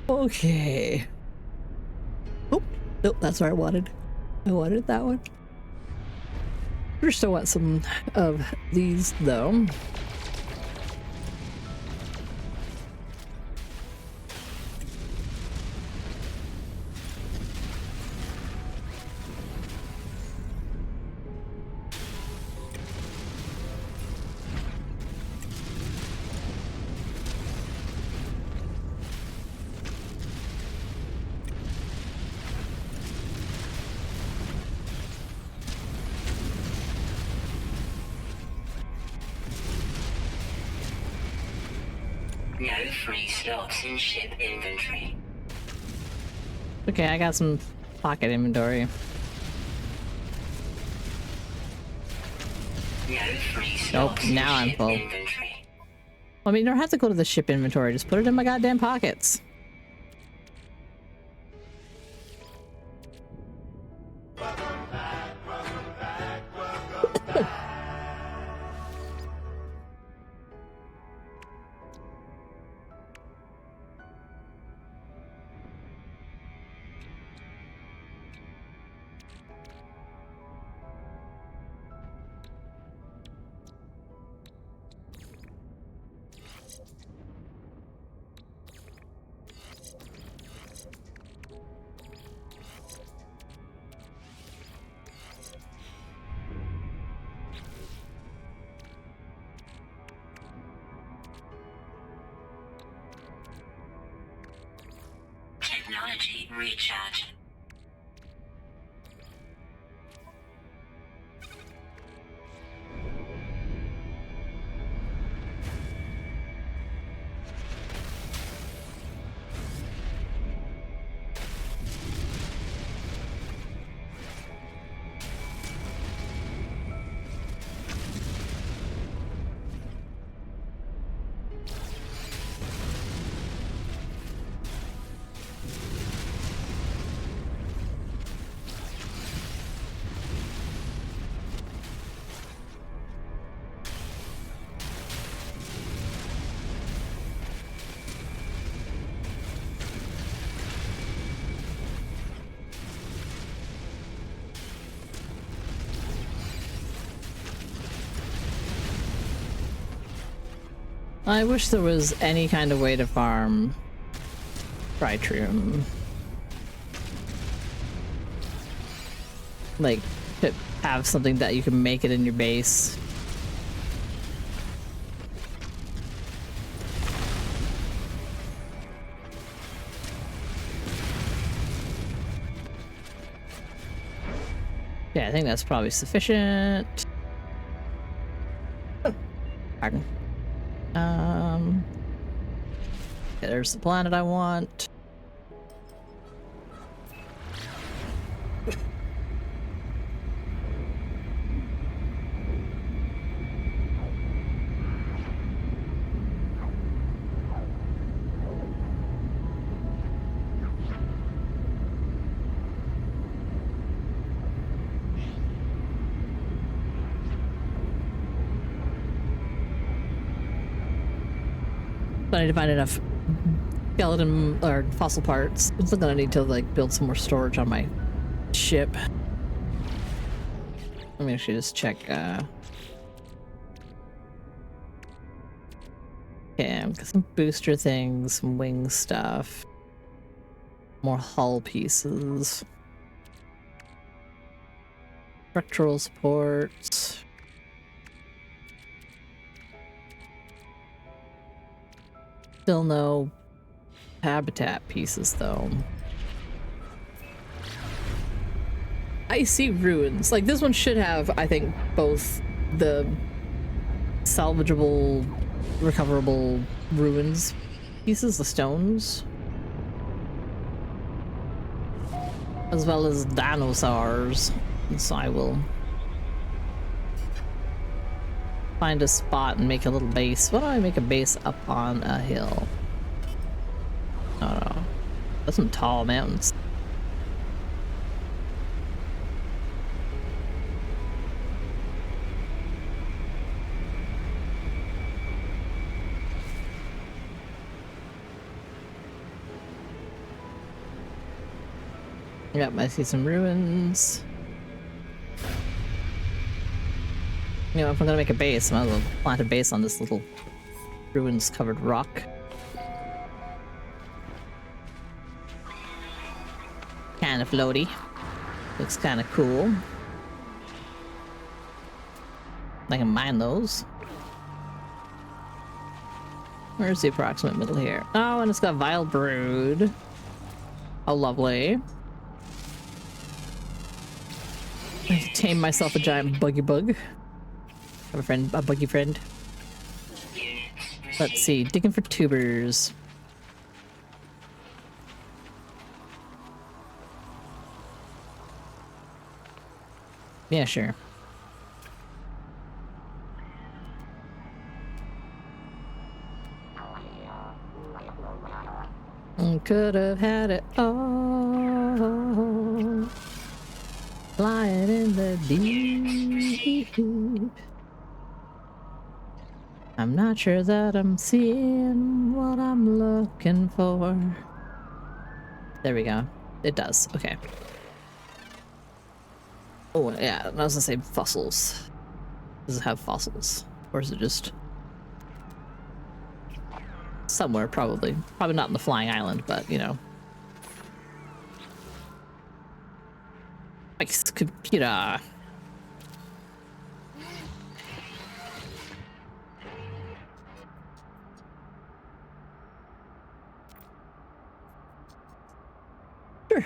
Okay. Oh, nope, that's what I wanted. I wanted that one. First, I want some of these, though. No free slots in ship inventory. Okay, I got some pocket inventory. No free Nope, slots in now I'm ship full. inventory. I mean, you don't have to go to the ship inventory. Just put it in my goddamn pockets. Energy recharge. I wish there was any kind of way to farm Tritrium. Like, to have something that you can make it in your base. Yeah, I think that's probably sufficient. Pardon. Okay, there's the planet I want. I need to find enough skeleton or fossil parts. I'm still gonna need to like build some more storage on my ship. Let me actually just check. Okay, I've got some booster things, some wing stuff, more hull pieces, structural supports. Still no habitat pieces though. Icy ruins. Like this one should have, I think, both the salvageable, recoverable ruins pieces, the stones, as well as dinosaurs. And so I will find a spot and make a little base. Why don't I make a base up on a hill? I don't know. That's some tall mountains. Yep, I see some ruins. You know, if I'm gonna make a base, I might as well plant a base on this little ruins-covered rock. Kind of floaty. Looks kind of cool. I can mine those. Where's the approximate middle here? Oh, and it's got Vile Brood. Oh, lovely. I have to tame myself a giant buggy bug. I have a friend, a buggy friend. Let's see, digging for tubers. Yeah, sure. Could have had it all. Flying in the deep. I'm not sure that I'm seeing what I'm looking for. There we go. It does. Okay. Oh, yeah. I was gonna say fossils. Does it have fossils? Or is it just somewhere, probably? Probably not in the flying island, but, you know. Nice computer.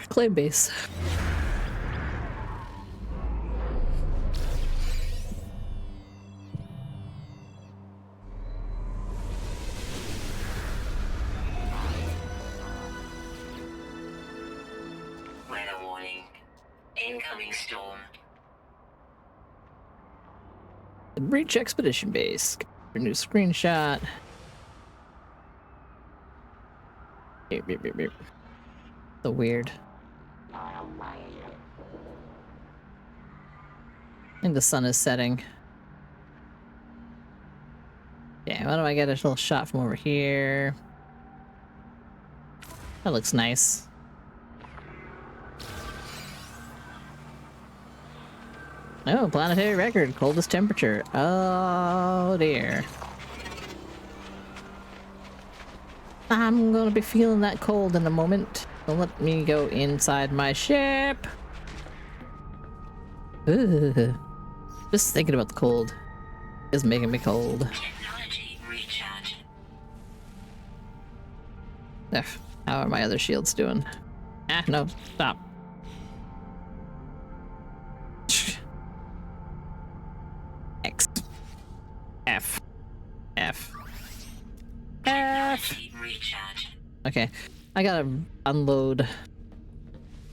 claim base. Weather warning. Incoming storm. Breach expedition base. A new screenshot. Beep, beep, beep, beep. So weird. I think the sun is setting. Yeah, why don't I get a little shot from over here? That looks nice. Oh, planetary record, coldest temperature. Oh dear. I'm gonna be feeling that cold in a moment. So let me go inside my ship. Ugh. Just thinking about the cold is making me cold. Technology recharge. F. How are my other shields doing? Ah, no, stop. X. F. F. F. Technology recharge. Okay, I gotta unload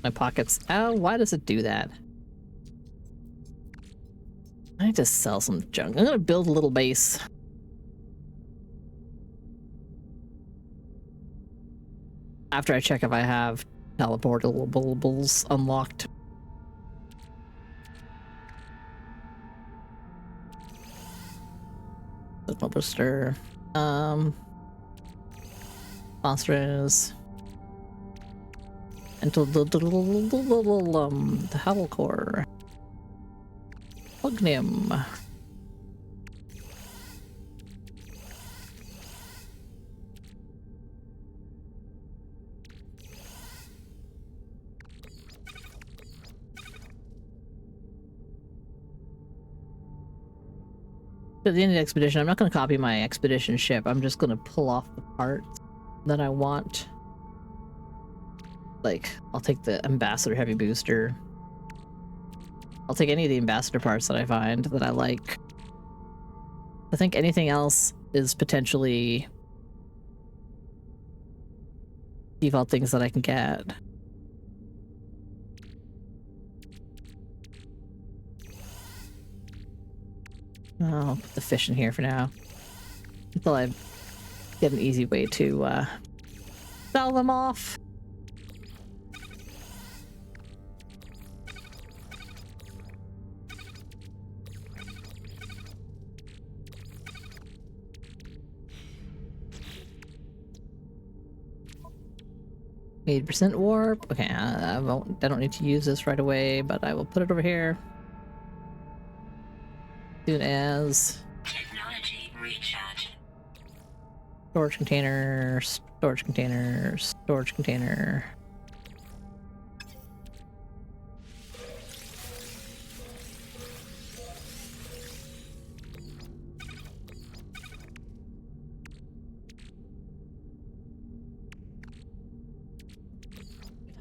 my pockets. Oh, why does it do that? I need to sell some junk. I'm gonna build a little base. After I check if I have teleportables unlocked. Booster. Monsters. Until the Howl Core. Ognium. At the end of the expedition, I'm not going to copy my expedition ship. I'm just going to pull off the parts that I want. Like, I'll take the Ambassador Heavy Booster. I'll take any of the Ambassador parts that I find that I like. I think anything else is potentially default things that I can get. I'll put the fish in here for now. Until I get an easy way to sell them off. %, warp. Okay, I don't need to use this right away, but I will put it over here. Soon as Technology recharge. storage container, storage container, storage container.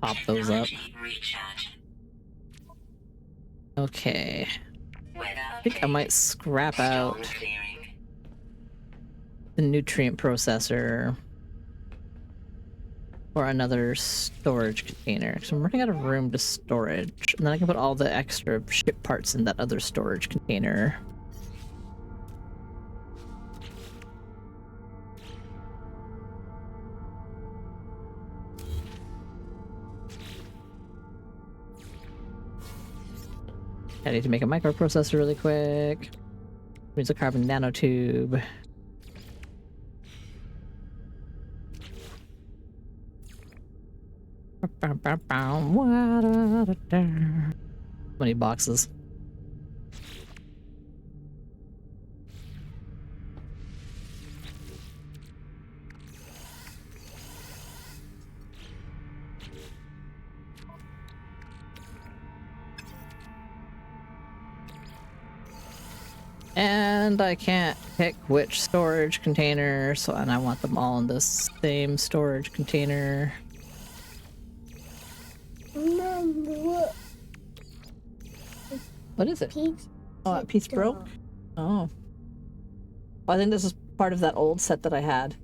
Pop those up. Technology recharge. Okay. Weather I think I might scrap storm out clearing. the nutrient processor for another storage container. So I'm running out of room to storage. And then I can put all the extra ship parts in that other storage container. I need to make a microprocessor really quick. Needs a carbon nanotube. How many boxes? And I can't pick which storage container, so and I want them all in the same storage container. What is it? Piece. Oh, that piece broke? Oh. Well, I think this is part of that old set that I had.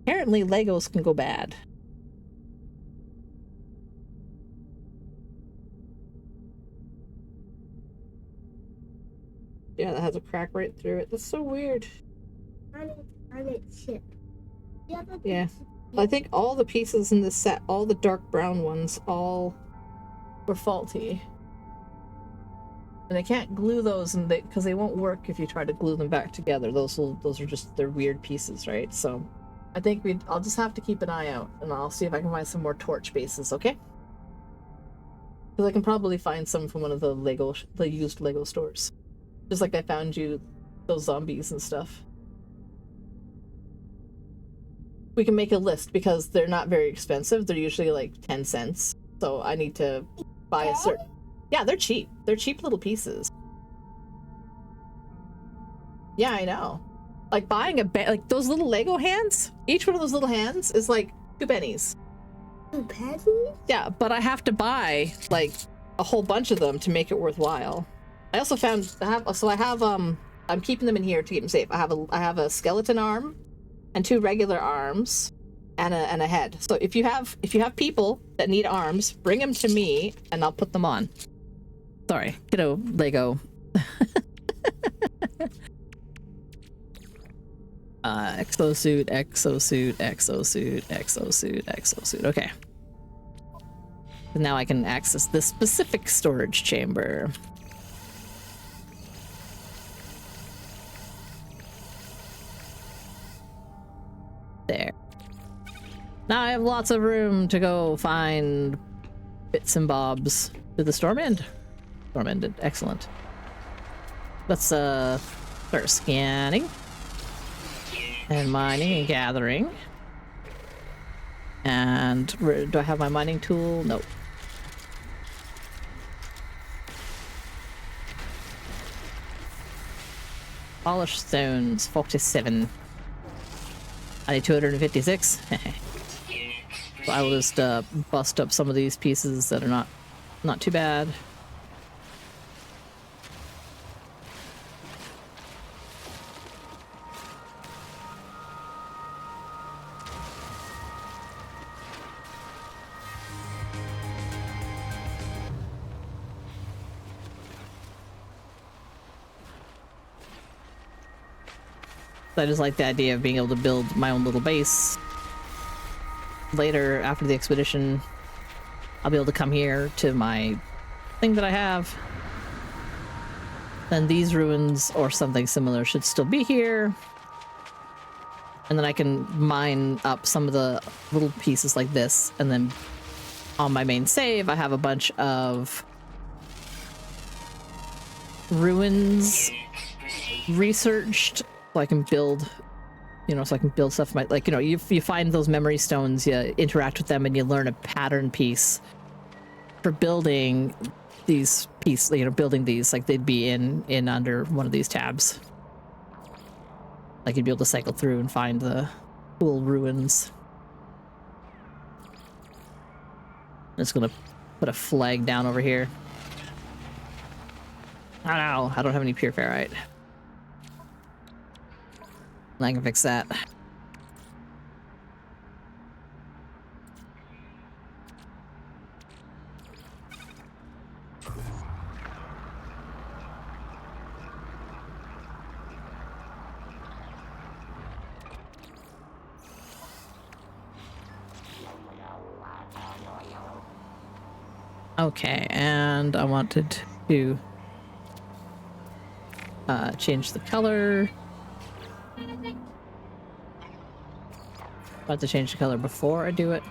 Apparently, Legos can go bad. Yeah, that has a crack right through it. That's so weird. On its chip. Yeah. I think all the pieces in this set, all the dark brown ones, all were faulty. And they can't glue those, and because they won't work if you try to glue them back together. Those are just, they're weird pieces, right? So I think I'll just have to keep an eye out, and I'll see if I can find some more torch bases, okay? Because I can probably find some from one of the used Lego stores. Just like I found you those zombies and stuff. We can make a list because they're not very expensive. They're usually like 10 cents. So I need to buy a certain... Yeah, they're cheap. They're cheap little pieces. Yeah, I know. Like buying like those little Lego hands, each one of those little hands is like 2 pennies. 2 pennies? Yeah, but I have to buy like a whole bunch of them to make it worthwhile. I also found I'm keeping them in here to keep them safe. I have a skeleton arm and 2 regular arms and a head. So if you have people that need arms, bring them to me and I'll put them on. Sorry, kiddo Lego. Exosuit, exosuit, exosuit, exosuit, exosuit. Okay. So now I can access this specific storage chamber. There. Now I have lots of room to go find bits and bobs to the storm end. Storm ended. Excellent. Let's start scanning and mining and gathering. And do I have my mining tool? Nope. Polished stones, 47. I need 256. So I will just bust up some of these pieces that are not too bad. I just like the idea of being able to build my own little base. Later, after the expedition, I'll be able to come here to my thing that I have. Then these ruins or something similar should still be here. And then I can mine up some of the little pieces like this. And then on my main save, I have a bunch of ruins researched. So I can build, so I can build stuff. Like, you find those memory stones, you interact with them, and you learn a pattern piece for building these pieces. Building these, like they'd be in under one of these tabs. Like you'd be able to cycle through and find the cool ruins. I'm just gonna put a flag down over here. Oh no, I don't have any pure ferrite. I can fix that. Okay, and I wanted to change the color. About to change the color before I do it.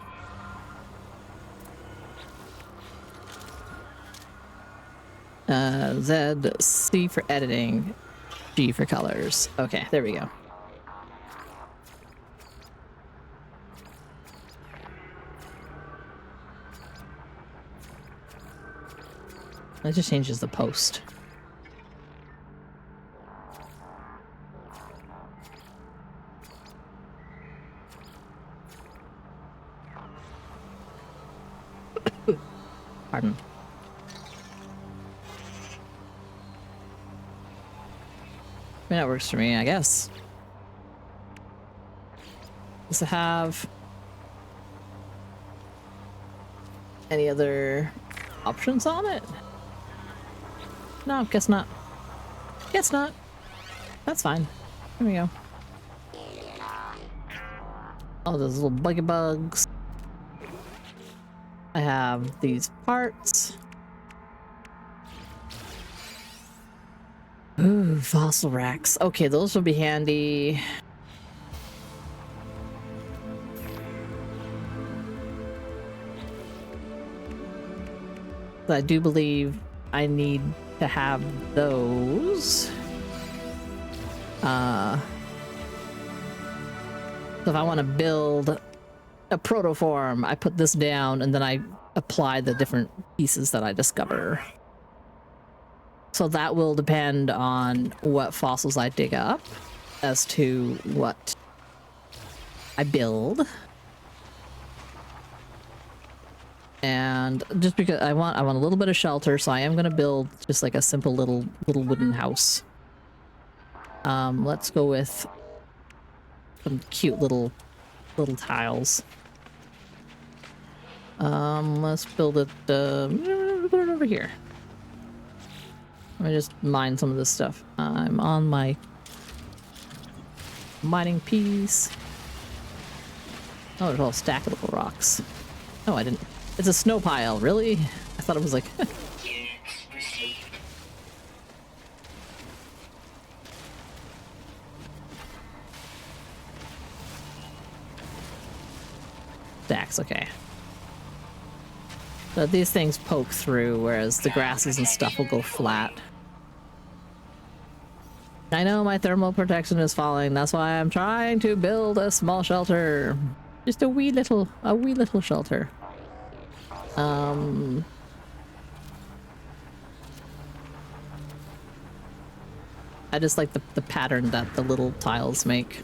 Z, C for editing, G for colors. Okay, there we go. That just changes the post. Pardon. mean, that works for me, I guess. Does it have any other options on it? No, guess not. Guess not. That's fine. Here we go. Oh, those little buggy bugs. I have these parts. Ooh, fossil racks. Okay, those will be handy. I do believe I need to have those. So if I want to build a protoform, I put this down and then I apply the different pieces that I discover. So that will depend on what fossils I dig up as to what I build. And just because I want a little bit of shelter, so I am gonna build just like a simple little wooden house. Let's go with some cute little tiles. Let's build it. Put it over here. Let me just mine some of this stuff. I'm on my mining piece. Oh, there's all stackable rocks. No, I didn't. It's a snow pile, really? I thought it was like... Units received. stacks, okay. So these things poke through, whereas the grasses and stuff will go flat. I know my thermal protection is falling, that's why I'm trying to build a small shelter. Just a wee little shelter. I just like the pattern that the little tiles make.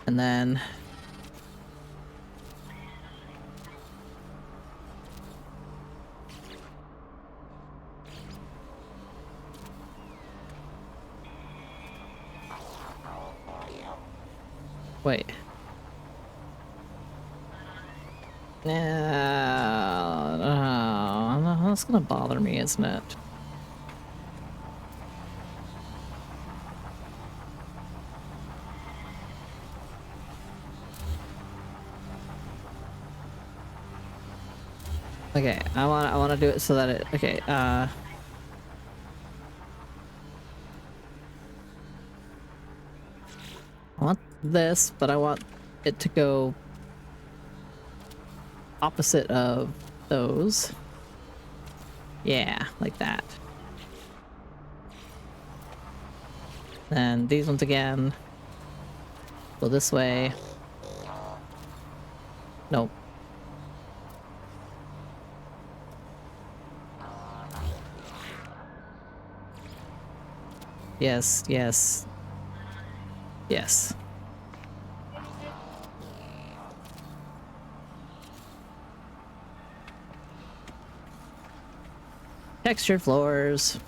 And then... Wait. No, that's gonna bother me, isn't it? Okay, I wanna do it so that it, okay, I want this, but I want it to go opposite of those. Yeah, like that. And these ones again go this way. Nope. Yes, yes. Yes. Textured floors.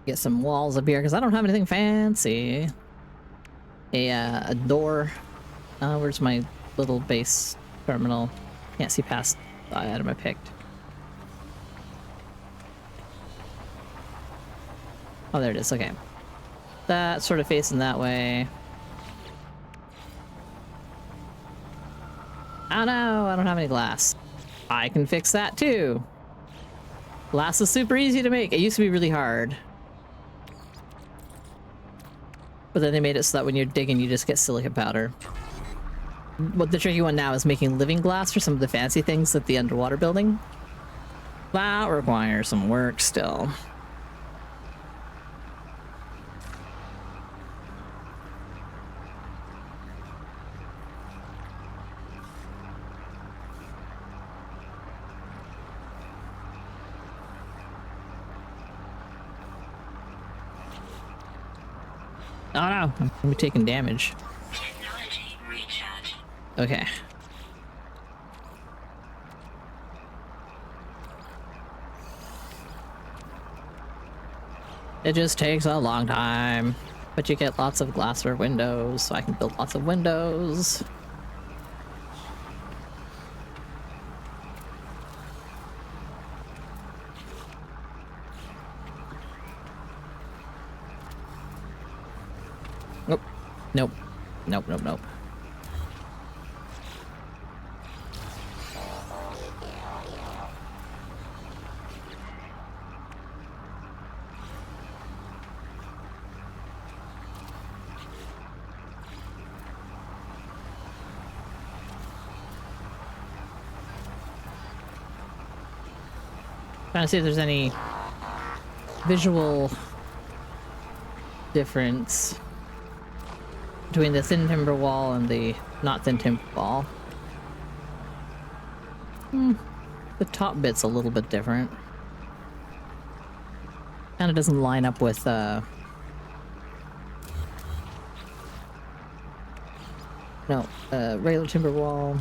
Get some walls up here because I don't have anything fancy. A door. Where's my little base terminal? Can't see past the item I picked. Oh, there it is. Okay. That sort of facing that way. Oh no, I don't have any glass. I can fix that too. Glass is super easy to make. It used to be really hard. But then they made it so that when you're digging, you just get silica powder. What the tricky one now is making living glass for some of the fancy things at the underwater building. That requires some work still. Oh no, I'm gonna be taking damage. Technology recharge. Okay. It just takes a long time. But you get lots of glassware windows, so I can build lots of windows. Nope. Nope. Nope, nope, nope. Trying to see if there's any visual difference between the thin timber wall and the not thin timber wall. The top bit's a little bit different. Kind of doesn't line up with regular timber wall.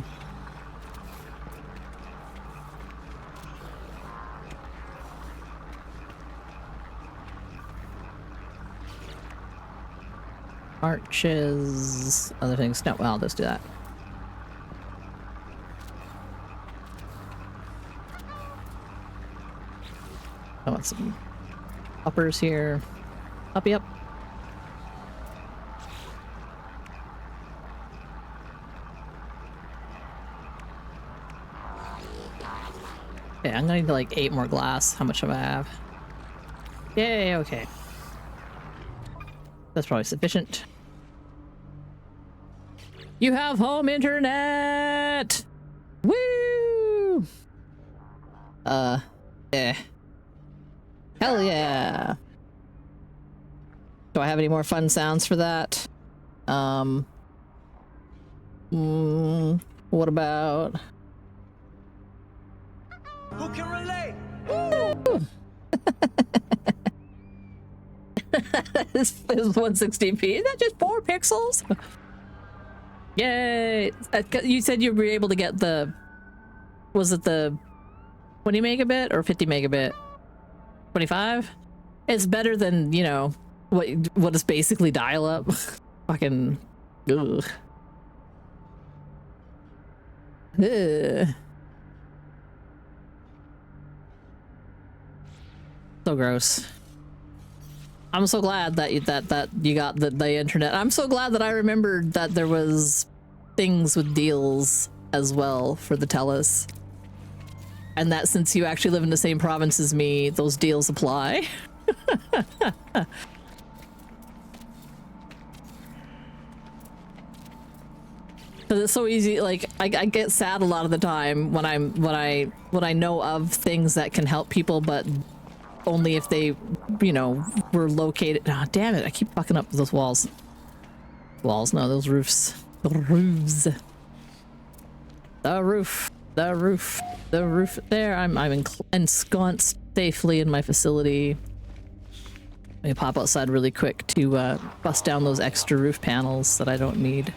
Arches, other things. No, well, I'll just do that. I want some uppers here. Uppy up. Okay, I'm gonna need like 8 more glass. How much do I have? Yay, okay. That's probably sufficient. You have home internet! Woo! Yeah. Hell yeah! Do I have any more fun sounds for that? What about... Who can relate? This is 160p. Is that just 4 pixels? Yay! You said you'd be able to get the... Was it the 20 megabit or 50 megabit? 25? It's better than, you know, what is basically dial-up. Fucking... Ugh. Ugh. So gross. I'm so glad that you got the internet. I'm so glad that I remembered that there was things with deals as well for the Telus. And that since you actually live in the same province as me, those deals apply. Because it's so easy, like I get sad a lot of the time when I know of things that can help people, but only if they, you know, were located. Ah, oh, damn it! I keep fucking up those walls. Walls? No, those roofs. The roofs. The roof. The roof. The roof. There. I'm ensconced safely in my facility. Let me pop outside really quick to bust down those extra roof panels that I don't need.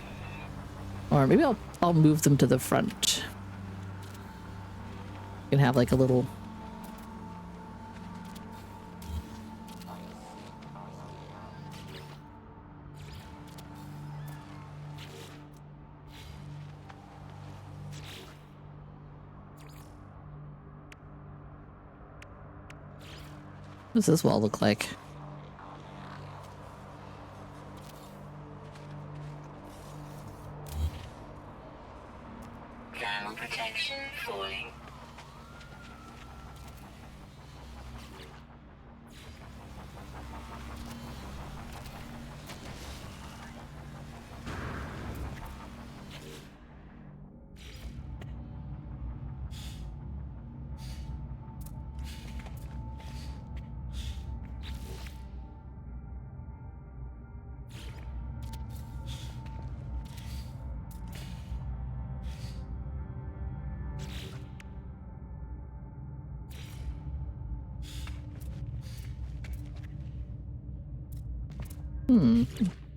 Or maybe I'll move them to the front. You can have like a little. What does this wall look like? Thermal protection falling. I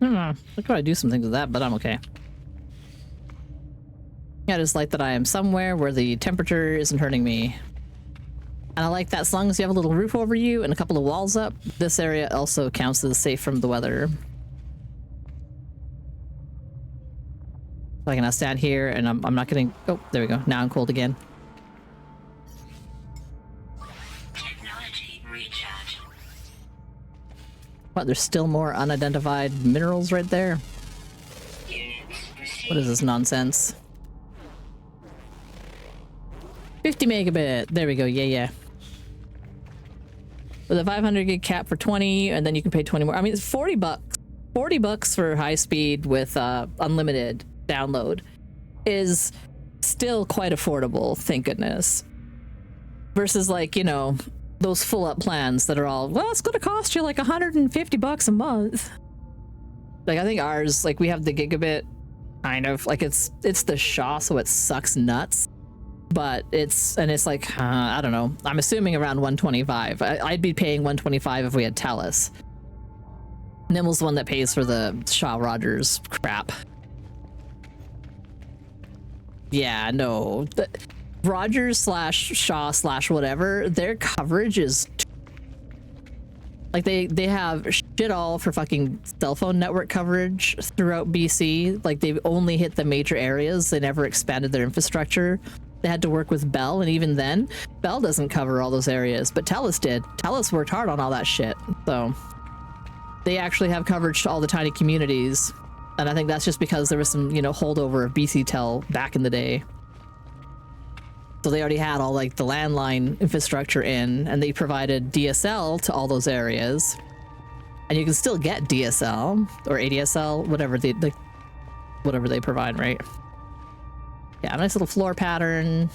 don't know. I could probably do some things with that, but I'm okay. Yeah, I just like that I am somewhere where the temperature isn't hurting me. And I like that as long as you have a little roof over you and a couple of walls up, this area also counts as safe from the weather. So I can now stand here and I'm not getting... Oh, there we go. Now I'm cold again. Technology recharge. What, there's still more unidentified minerals right there? Units received. What is this nonsense? 50 megabit. There we go. Yeah. With a 500 gig cap for 20, and then you can pay 20 more. I mean, it's 40 bucks. 40 bucks for high speed with unlimited download is still quite affordable, thank goodness. Versus, like, you know, those full up plans that are all, well, it's gonna cost you like 150 bucks a month. Like, I think ours, like, we have the gigabit kind of like it's the Shaw, so it sucks nuts. But it's like, I don't know. I'm assuming around 125. I'd be paying 125 if we had Telus. Nimble's the one that pays for the Shaw Rogers crap. Yeah, no. Rogers / Shaw / whatever, their coverage is... Like, they have shit all for fucking cell phone network coverage throughout BC. Like, they've only hit the major areas. They never expanded their infrastructure. They had to work with Bell, and even then, Bell doesn't cover all those areas, but Telus did. Telus worked hard on all that shit, so they actually have coverage to all the tiny communities, and I think that's just because there was some, you know, holdover of BC Tel back in the day. So they already had all, like, the landline infrastructure in, and they provided DSL to all those areas, and you can still get DSL or ADSL, whatever they provide, right? Yeah, a nice little floor pattern.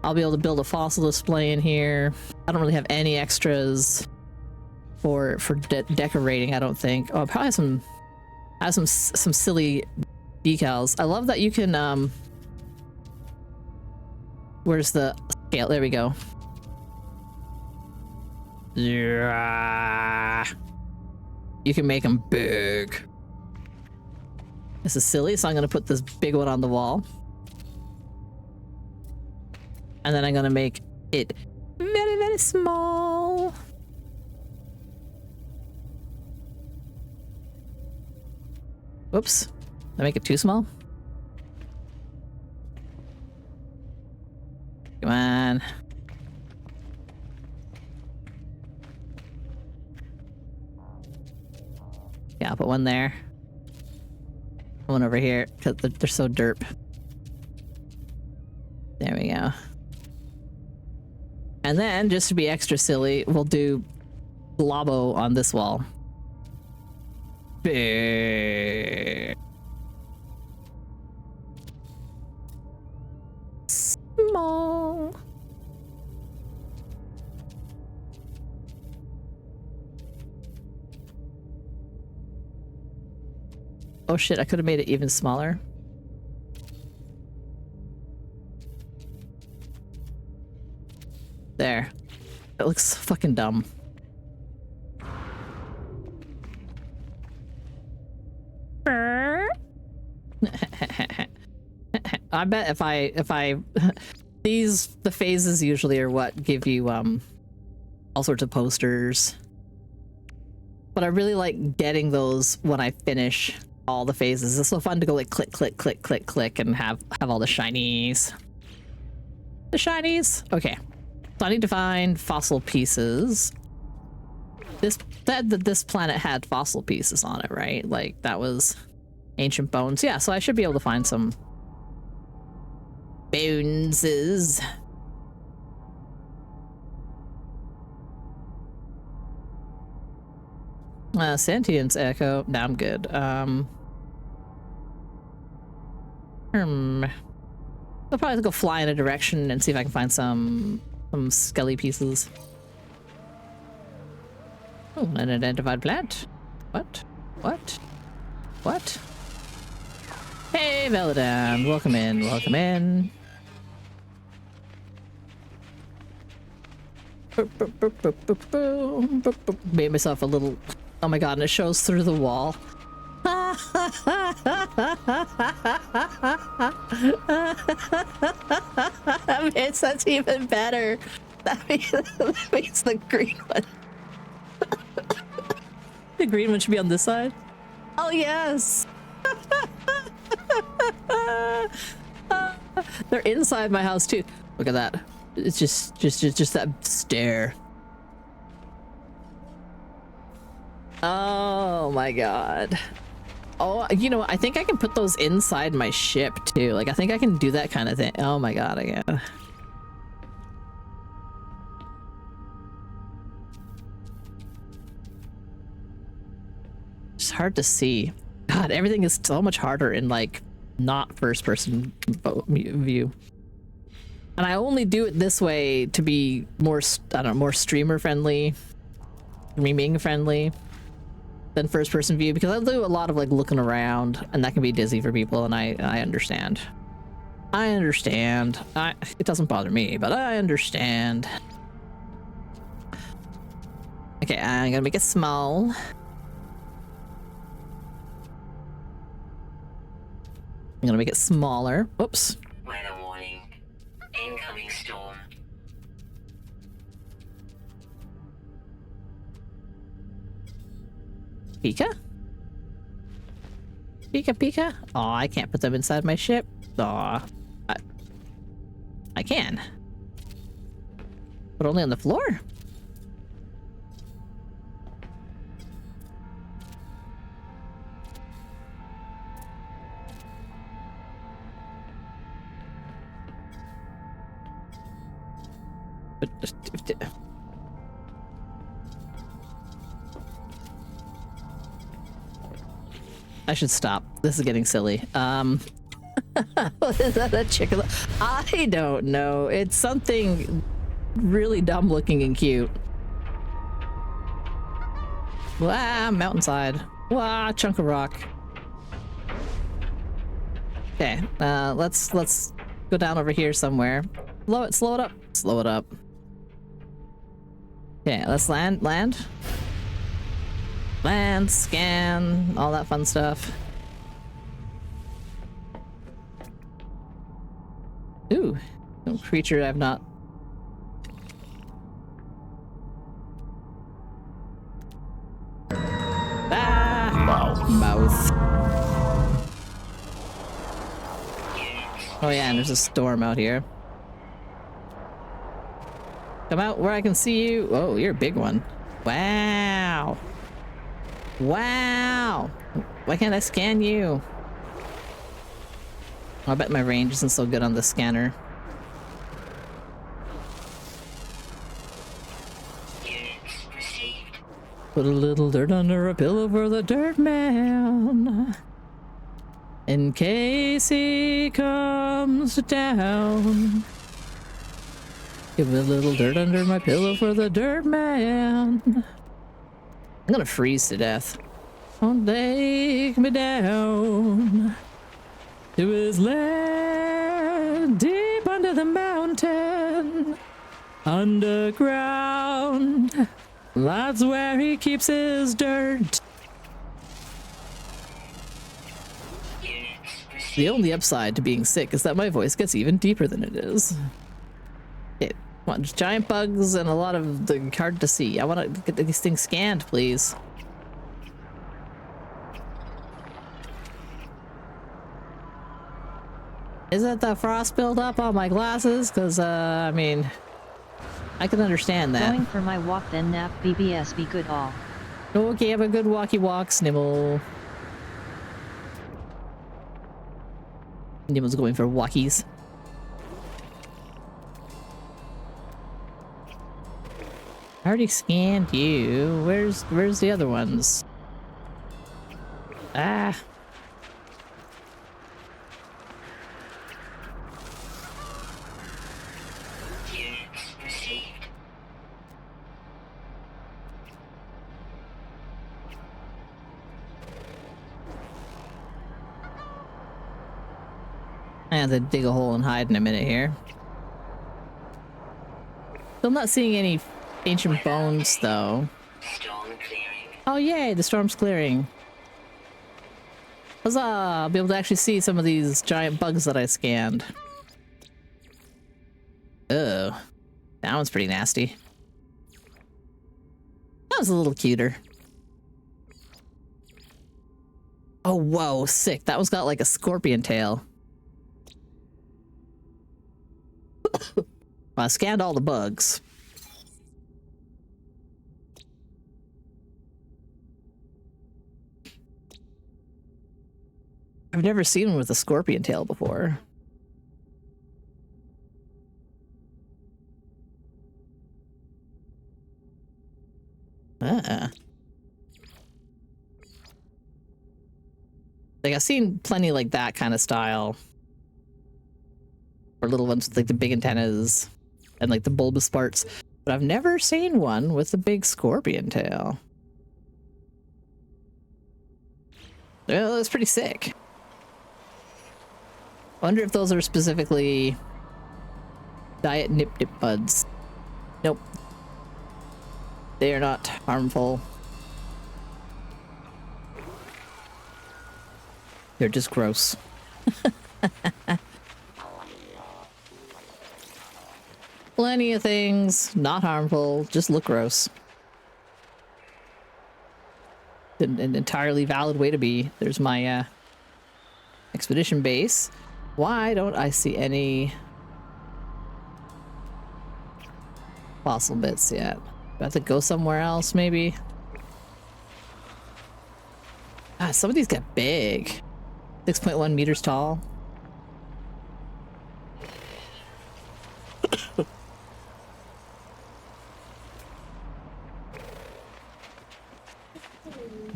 I'll be able to build a fossil display in here. I don't really have any extras for decorating, I don't think. Oh, I probably have some silly decals. I love that you can where's the scale? There we go. Yeah. You can make them big. This is silly, so I'm gonna put this big one on the wall. And then I'm gonna make it very, very small. Whoops. Did I make it too small? Come on. Yeah, I'll put one there. One over here, because they're so derp. There we go. And then, just to be extra silly, we'll do Blobo on this wall. Big. Small. Oh shit, I could have made it even smaller. There. It looks fucking dumb. I bet if I the phases usually are what give you all sorts of posters. But I really like getting those when I finish all the phases. It's so fun to go like click, click, click, click, click and have all the shinies. The shinies? Okay. So I need to find fossil pieces. This planet had fossil pieces on it, right? Like that was ancient bones. Yeah, so I should be able to find some boneses. Sentience echo. Nah, I'm good. I'll probably go fly in a direction and see if I can find some skelly pieces. Oh, an unidentified plant. What? What? What? Hey, Veladam. Welcome in. Welcome in. Made myself a little... Oh my god, and it shows through the wall. It's that's even better. That means the green one. The green one should be on this side. Oh yes. They're inside my house too. Look at that. It's just that stare. Oh my god. Oh, you know, I think I can put those inside my ship too. Like, I think I can do that kind of thing. Oh my god, again. It's hard to see. God, everything is so much harder in like not first person view. And I only do it this way to be more, I don't know, more streamer friendly, streaming friendly than first person view, because I do a lot of like looking around and that can be dizzy for people, and I understand. I understand. It doesn't bother me, but I understand. Okay, I'm gonna make it small. I'm gonna make it smaller. Oops. Weather warning. Incoming storm. Pika? Pika Pika? Oh, I can't put them inside my ship. Aw. I can. But only on the floor? But I should stop. This is getting silly. What is that? A chicken? I don't know. It's something really dumb looking and cute. Wow, mountainside. Wow, chunk of rock. Okay, let's go down over here somewhere. Slow it up. Slow it up. Okay, let's land, scan, all that fun stuff. Ooh, no creature I've not. Ah! Mouth. Oh yeah, and there's a storm out here. Come out where I can see you. Oh, you're a big one. Wow. Wow. Why can't I scan you? Oh, I bet my range isn't so good on the scanner. Put a little dirt under a pillow for the dirt man, in case he comes down. Give a little dirt under my pillow for the dirt man. I'm gonna freeze to death. Don't take me down to his land deep under the mountain, underground. That's where he keeps his dirt. The only upside to being sick is that my voice gets even deeper than it is. Okay, come on, giant bugs and a lot of the hard to see. I want to get these things scanned, please. Is it the frost buildup on my glasses? Because, I mean, I can understand that. Going for my walk then nap BBS be good all. Okay, have a good walkie walk, Snibble. Nibble's going for walkies. I already scanned you. Where's the other ones? Ah. I have to dig a hole and hide in a minute here. So I'm not seeing any ancient bones, though. Storm clearing. Oh, yay! The storm's clearing. Huzzah! I'll be able to actually see some of these giant bugs that I scanned. Ugh. That one's pretty nasty. That was a little cuter. Oh, whoa, sick. That one's got like a scorpion tail. I scanned all the bugs. I've never seen one with a scorpion tail before. Like, I've seen plenty like that kind of style. Or little ones with like the big antennas and like the bulbous parts. But I've never seen one with a big scorpion tail. Well, that's pretty sick. Wonder if those are specifically diet nip buds. Nope. They are not harmful. They're just gross. Plenty of things, not harmful, just look gross. An entirely valid way to be. There's my expedition base. Why don't I see any fossil bits yet? Do I have to go somewhere else, maybe? Ah, some of these get big. 6.1 meters tall.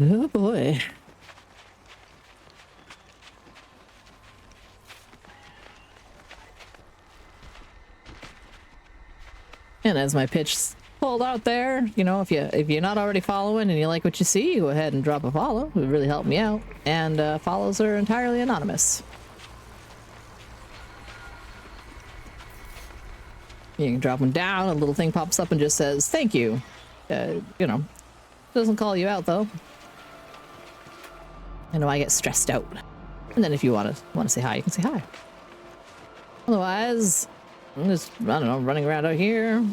Oh boy. And as my pitch pulled out there, you know, if you're not already following and you like what you see, go ahead and drop a follow. It would really help me out. And follows are entirely anonymous. You can drop one down, a little thing pops up and just says, thank you. You know, doesn't call you out though. I know I get stressed out. And then if you want to say hi, you can say hi. Otherwise, I'm just, I don't know, running around out here.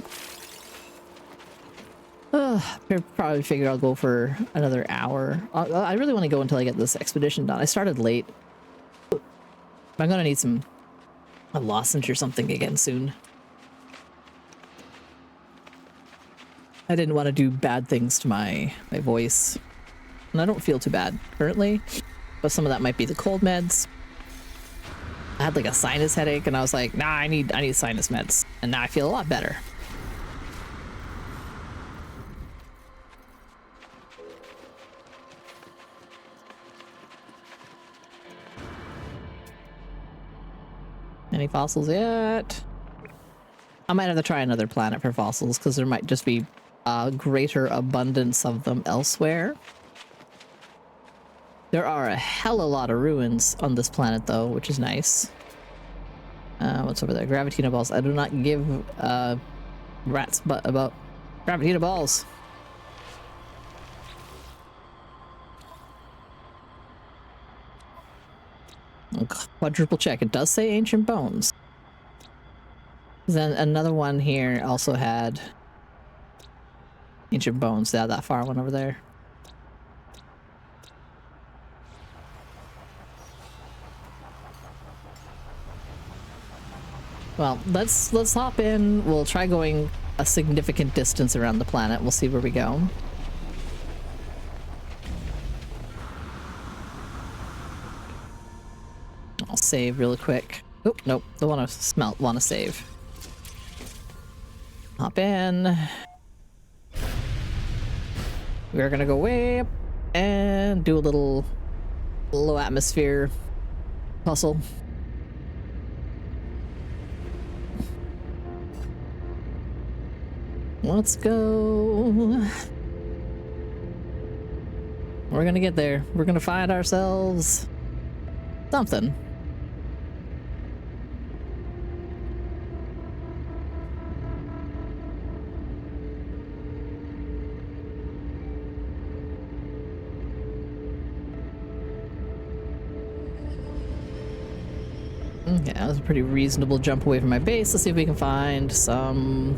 Probably figure I'll go for another hour. I really want to go until I get this expedition done. I started late. I'm gonna need a lozenge or something again soon. I didn't want to do bad things to my voice. And I don't feel too bad currently, but some of that might be the cold meds. I had like a sinus headache and I was like, nah, I need sinus meds. And now I feel a lot better. Any fossils yet? I might have to try another planet for fossils because there might just be a greater abundance of them elsewhere. There are a hell of a lot of ruins on this planet though, which is nice. What's over there? Gravitino balls. I do not give rats but about Gravitino balls. I'll quadruple check. It does say ancient bones. Then another one here also had ancient bones. Yeah, that far one over there. Well, let's hop in. We'll try going a significant distance around the planet. We'll see where we go. I'll save really quick. Oh, nope. Don't want to want to save. Hop in. We're gonna go way up and do a little low atmosphere puzzle. Let's go. We're gonna get there. We're gonna find ourselves something. Okay, that was a pretty reasonable jump away from my base. Let's see if we can find some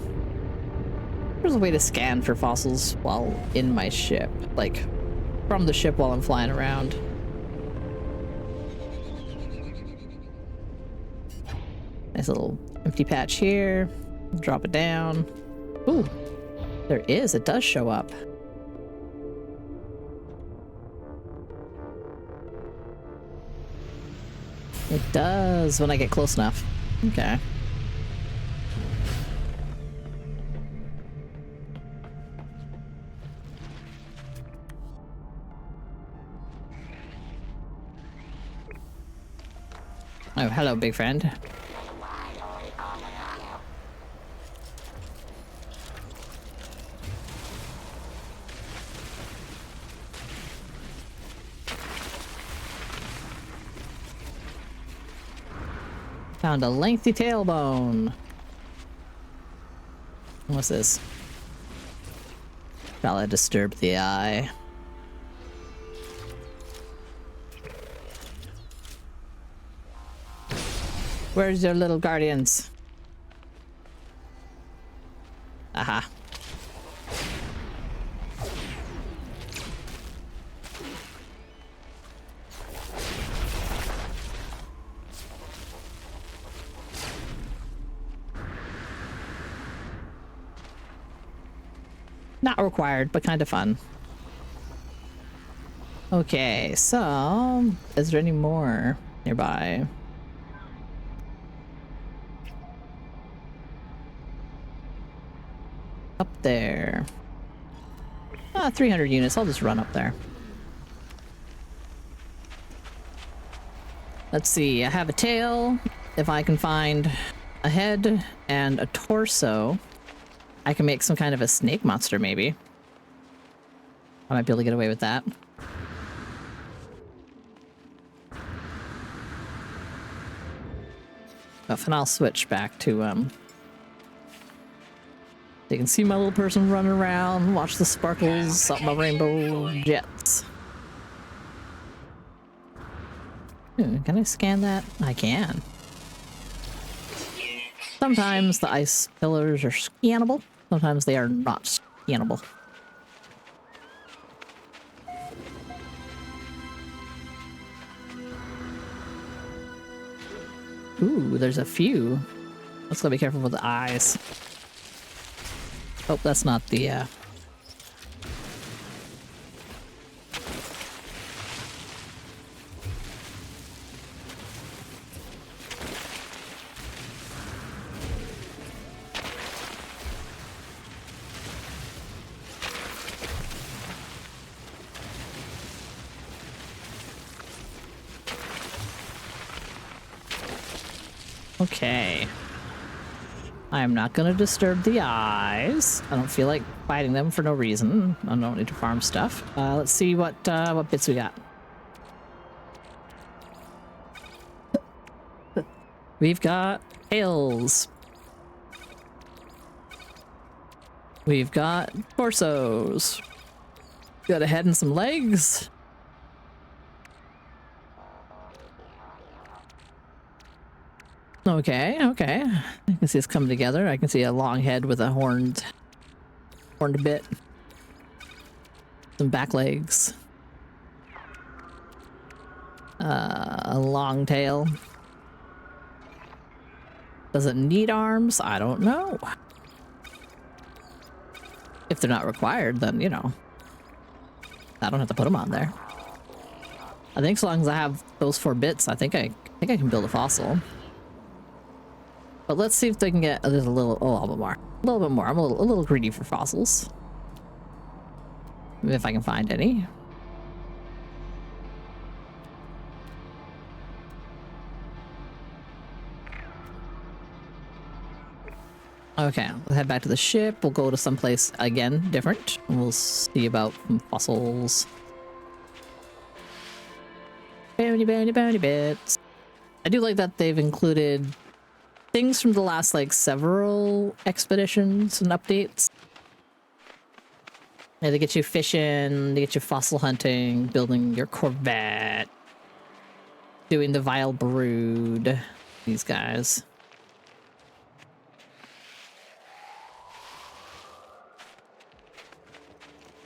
There's a way to scan for fossils while in my ship, like from the ship while I'm flying around. Nice little empty patch here. Drop it down. Ooh, there is. It does show up. It does when I get close enough. Okay. Oh, hello, big friend. Found a lengthy tailbone. What's this? Probably disturb the eye. Where's your little guardians? Aha. Not required, but kind of fun. Okay, so is there any more nearby? Up there. 300 units. I'll just run up there. Let's see. I have a tail. If I can find a head and a torso, I can make some kind of a snake monster, maybe. I might be able to get away with that. Oh, and I'll switch back to, you can see my little person running around, watch the sparkles up my rainbow jets. Ooh, can I scan that? I can. Sometimes the ice pillars are scannable, sometimes they are not scannable. Ooh, there's a few. Let's go be careful with the eyes. Oh, that's not the, Okay. I am not going to disturb the eyes. I don't feel like fighting them for no reason. I don't need to farm stuff. Let's see what bits we got. We've got tails. We've got torsos. Got a head and some legs. Okay, okay. I can see it's coming together. I can see a long head with a horned bit. Some back legs. A long tail. Does it need arms? I don't know. If they're not required, then, you know, I don't have to put them on there. I think as long as I have those 4 bits, I think I can build a fossil. But let's see if they can get there's a little bit more. A little bit more. I'm a little greedy for fossils. If I can find any. Okay, we'll head back to the ship. We'll go to someplace again different. And we'll see about some fossils. Bounty bits. I do like that they've included things from the last, like, several expeditions and updates. Yeah, they get you fishing, they get you fossil hunting, building your Corvette, doing the Vile Brood, these guys.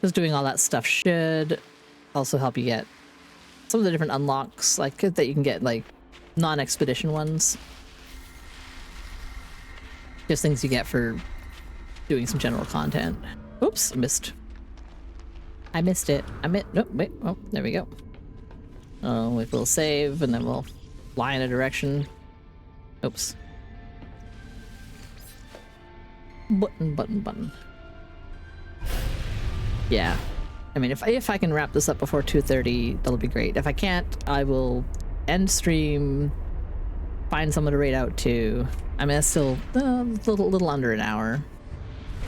because doing all that stuff should also help you get some of the different unlocks, like that you can get, like non-expedition ones. Just things you get for doing some general content. Oops, I missed it. Nope, wait, oh, there we go. Oh, we'll save and then we'll fly in a direction. Oops. Button. Yeah. I mean, if I can wrap this up before 2:30, that'll be great. If I can't, I will end stream, find someone to raid out to. I mean, that's still a little under an hour.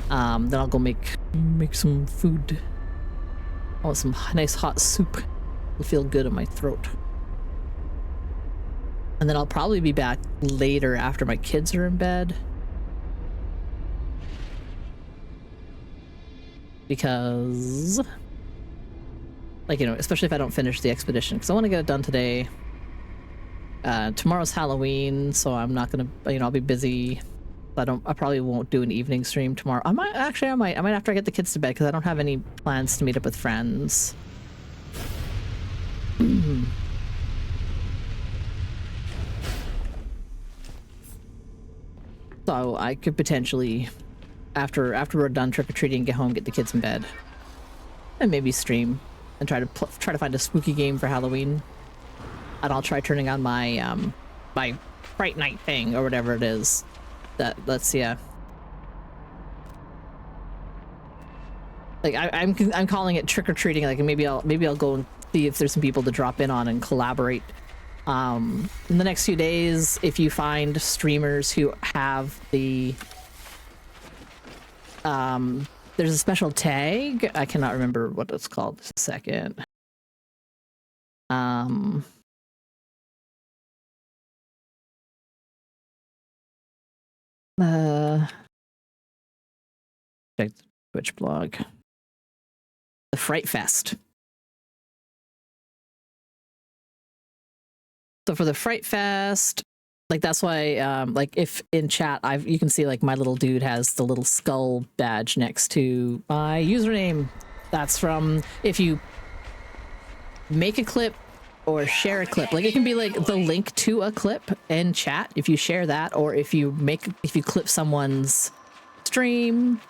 Then I'll go make some food. I want some nice hot soup. It'll feel good in my throat. And then I'll probably be back later after my kids are in bed. Because, like, you know, especially if I don't finish the expedition, because I want to get it done today. Tomorrow's Halloween, so I'm not gonna, you know, I'll be busy. I probably won't do an evening stream tomorrow. I might after I get the kids to bed, because I don't have any plans to meet up with friends. So I could potentially, after we're done trick-or-treating, get home, get the kids in bed, and maybe stream and try to find a spooky game for Halloween. And I'll try turning on my my Fright Night thing or whatever it is. Let's yeah. Like I'm calling it trick-or-treating. Like maybe I'll go and see if there's some people to drop in on and collaborate. In the next few days, if you find streamers who have the there's a special tag. I cannot remember what it's called. Just a second. Check the Twitch blog. The Fright Fest. So for the Fright Fest, like that's why, like if in chat, you can see like my little dude has the little skull badge next to my username. That's from if you make a clip or share a clip. Like it can be like the link to a clip in chat if you share that, or if you clip someone's stream,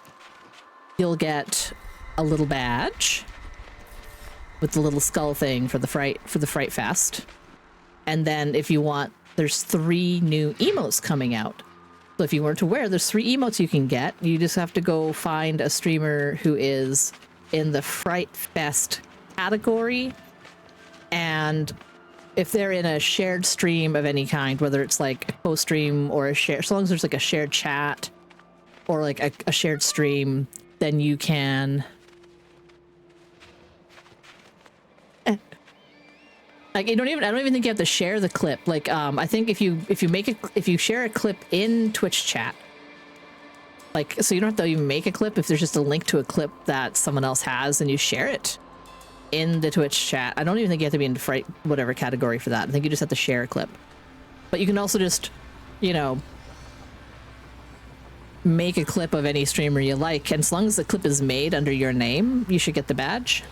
you'll get a little badge with the little skull thing for the Fright Fest. And then if you want, there's 3 new emotes coming out. So if you weren't aware, there's 3 emotes you can get. You just have to go find a streamer who is in the Fright Fest category. And if they're in a shared stream of any kind, whether it's like a co-stream or a share, as long as there's like a shared chat or like a shared stream, then you can like I don't even think you have to share the clip. Like I think if you share a clip in Twitch chat, like so you don't have to even make a clip. If there's just a link to a clip that someone else has and you share it in the Twitch chat, I don't even think you have to be in Fright whatever category for that. I think you just have to share a clip. But you can also just, you know, make a clip of any streamer you like, and as long as the clip is made under your name, you should get the badge.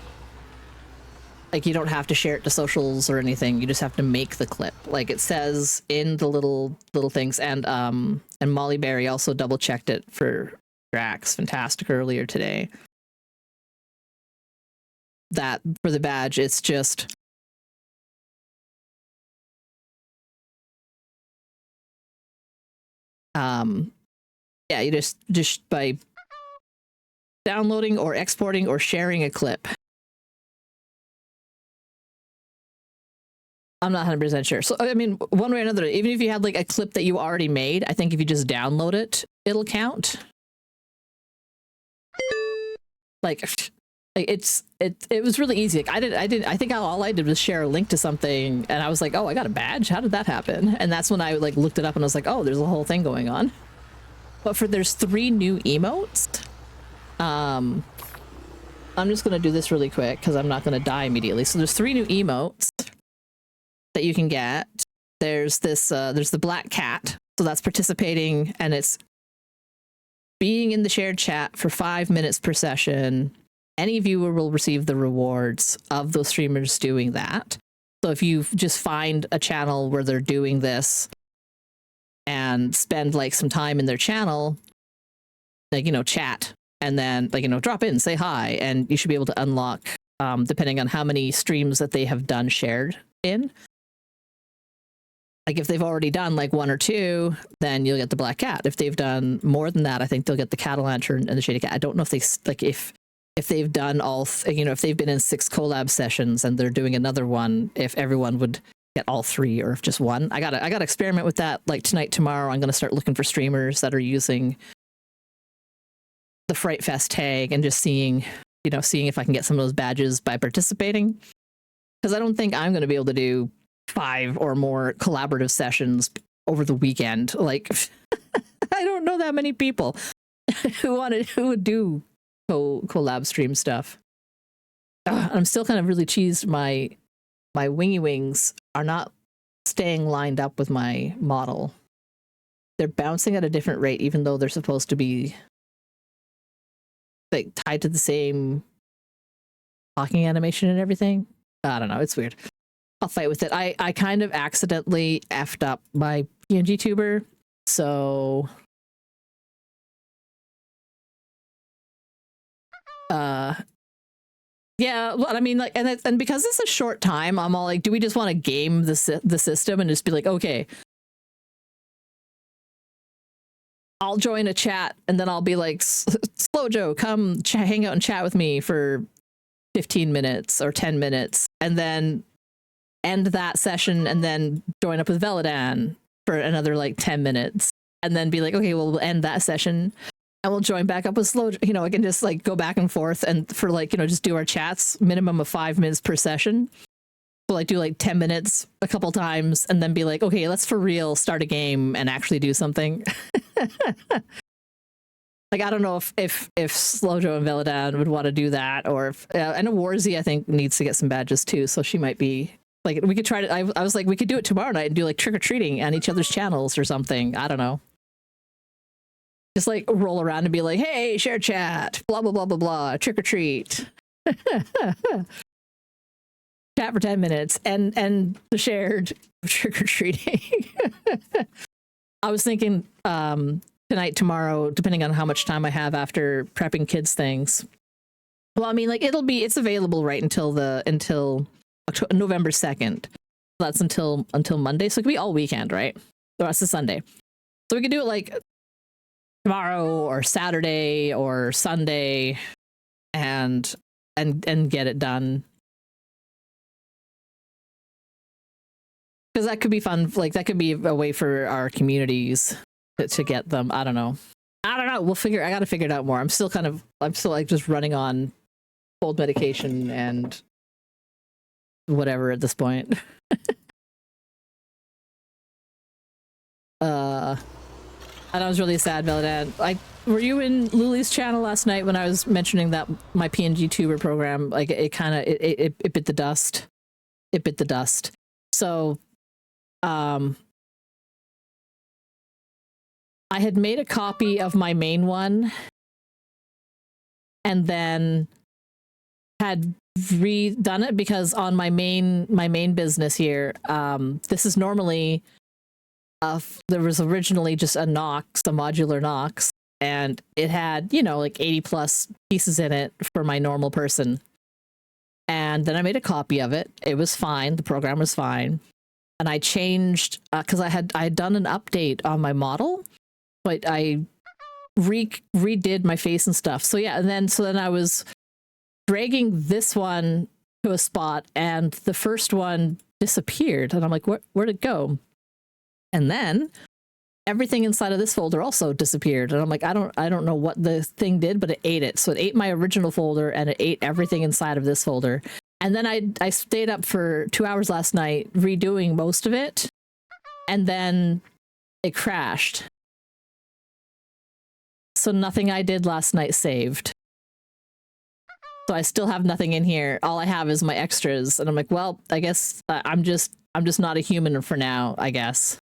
Like you don't have to share it to socials or anything. You just have to make the clip. Like it says in the little things. And Molly Berry also double checked it for Drax Fantastic earlier today. That for the badge, it's just yeah, you just by downloading or exporting or sharing a clip. I'm not 100% sure. So I mean, one way or another, even if you had like a clip that you already made, I think if you just download it, it'll count. Like it was really easy. Like I think all I did was share a link to something, and I was like, oh, I got a badge. How did that happen? And that's when I like looked it up and I was like, oh, there's a whole thing going on. But there's 3 new emotes. I'm just gonna do this really quick because I'm not gonna die immediately. So there's 3 new emotes that you can get. There's this there's the black cat, so that's participating, and it's being in the shared chat for 5 minutes per session any viewer will receive the rewards of those streamers doing that. So if you just find a channel where they're doing this and spend like some time in their channel, like, you know, chat and then like, you know, drop in, say hi, and you should be able to unlock, depending on how many streams that they have done shared in. Like if they've already done like 1 or 2, then you'll get the black cat. If they've done more than that, I think they'll get the cattle lantern and the shady cat. I don't know if they like if they've done all, you know, if they've been in 6 collab sessions and they're doing another one, if everyone would get all 3 or if just one. I gotta experiment with that. Like tonight, tomorrow, I'm gonna start looking for streamers that are using the Fright Fest tag and just seeing if I can get some of those badges by participating. Because I don't think I'm gonna be able to do 5 or more collaborative sessions over the weekend. Like, I don't know that many people who would do collab stream stuff. I'm still kind of really cheesed. My wingy wings are not staying lined up with my model. They're bouncing at a different rate, even though they're supposed to be like tied to the same talking animation and everything. I don't know. It's weird. I'll fight with it. I kind of accidentally effed up my PNG tuber, so yeah. Well, I mean, like, and because it's a short time, I'm all like, do we just want to game the system and just be like, okay, I'll join a chat and then I'll be like, Slow Joe, come hang out and chat with me for 15 minutes or 10 minutes, and then end that session and then join up with Veladan for another like 10 minutes and then be like, okay, well, we'll end that session and we'll join back up with Slow, you know, I can just like go back and forth and for like, you know, just do our chats, minimum of 5 minutes per session. We'll like do like 10 minutes a couple times and then be like, okay, let's for real start a game and actually do something. Like, I don't know if Slojo and Veladan would want to do that, or if, I know Warzy, I think, needs to get some badges too, so she might be like, we could try to, I was like, we could do it tomorrow night and do like trick-or-treating on each other's channels or something. I don't know. Just like roll around and be like, hey, share chat, blah, blah, blah, blah, blah, trick-or-treat. Chat for 10 minutes and the shared trick-or-treating. I was thinking tonight, tomorrow, depending on how much time I have after prepping kids things. Well, I mean, like it's available right until November 2nd. That's until Monday, so it could be all weekend, right? The rest of Sunday. So we could do it like tomorrow or Saturday or Sunday and get it done. Because that could be fun. Like that could be a way for our communities to get them. I don't know. I got to figure it out more. I'm still like just running on cold medication and whatever at this point. And I was really sad, Veladan. Were you in Luli's channel last night when I was mentioning that my PNG tuber program, like it bit the dust. It bit the dust. So, I had made a copy of my main one and then had redone it because on my main business here, this is normally there was originally just a Nox, a modular Nox, and it had, you know, like 80 plus pieces in it for my normal person. And then I made a copy of it. It was fine. The program was fine. And I changed because I had done an update on my model, but I redid my face and stuff. So yeah, and then I was dragging this one to a spot, and the first one disappeared, and I'm like, where'd it go? And then everything inside of this folder also disappeared, and I'm like, I don't know what the thing did, but it ate it. So it ate my original folder, and it ate everything inside of this folder. And then I stayed up for 2 hours last night redoing most of it, and then it crashed. So nothing I did last night saved. So I still have nothing in here. All I have is my extras, and I'm like, well, I guess I'm just not a human for now. I guess.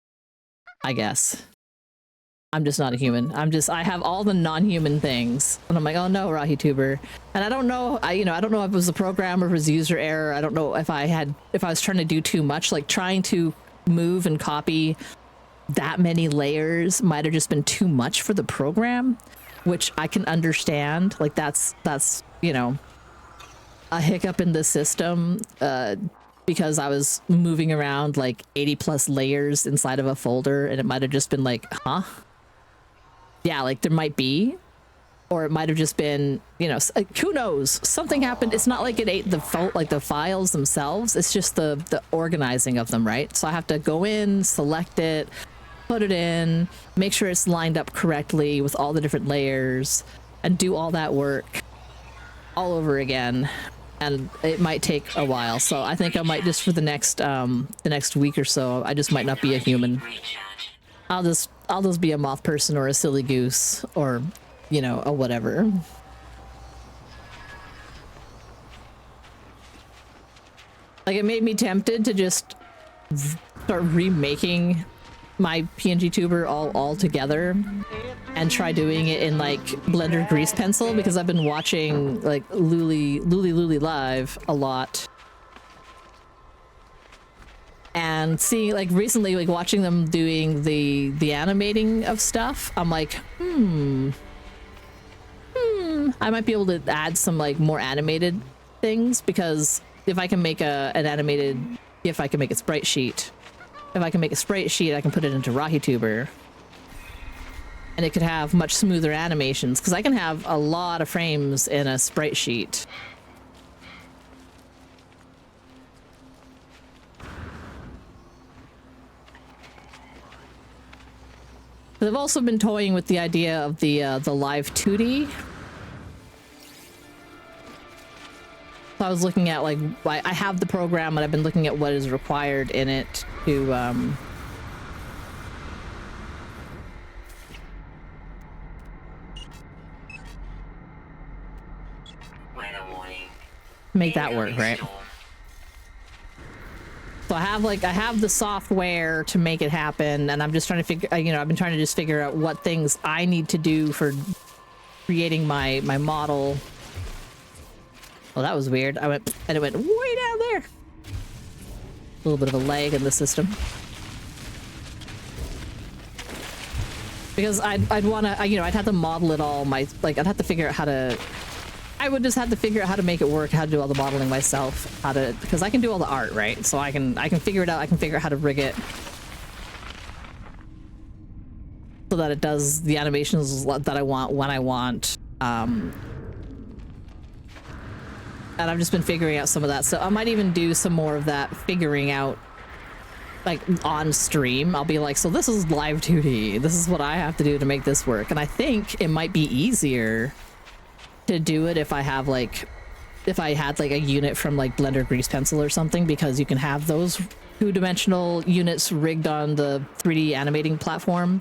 I'm just not a human. I have all the non-human things. And I'm like, oh no, RahiTuber. And I don't know, I don't know if it was the program or if it was user error. I don't know if I was trying to do too much, like trying to move and copy that many layers might have just been too much for the program, which I can understand. Like that's, a hiccup in the system, because I was moving around like 80 plus layers inside of a folder, and it might have just been like, huh? Yeah, like there might be, or it might have just been, who knows? Something happened. It's not like it ate the files themselves. It's just the organizing of them, right? So I have to go in, select it, put it in, make sure it's lined up correctly with all the different layers, and do all that work all over again. And it might take a while. So I think I might just for the next week or so, I just might not be a human. I'll just be a moth person or a silly goose or, a whatever. Like it made me tempted to just start remaking my PNG tuber all together and try doing it in like Blender grease pencil, because I've been watching like Luli Live a lot. And seeing like recently, like watching them doing the animating of stuff, I'm like, I might be able to add some like more animated things, because if I can make an animated, if I can make a sprite sheet, I can put it into RahiTuber, and it could have much smoother animations, because I can have a lot of frames in a sprite sheet. But I've also been toying with the idea of the live 2D. So I was looking at like, I have the program and I've been looking at what is required in it to make that work, right? So I have the software to make it happen, and I'm just trying to figure, I've been trying to just figure out what things I need to do for creating my model. Well, that was weird. It went way down there. A little bit of a lag in the system. Because I'd want to, I'd have to model it all I'd have to figure out how to, I would just have to figure out how to make it work, how to do all the modeling myself, because I can do all the art, right? So I can figure it out. I can figure out how to rig it so that it does the animations that I want when I want. And I've just been figuring out some of that. So I might even do some more of that figuring out, like on stream. I'll be like, so this is live 2D. This is what I have to do to make this work. And I think it might be easier to do it if I have if I had like a unit from like Blender Grease Pencil or something, because you can have those two-dimensional units rigged on the 3D animating platform,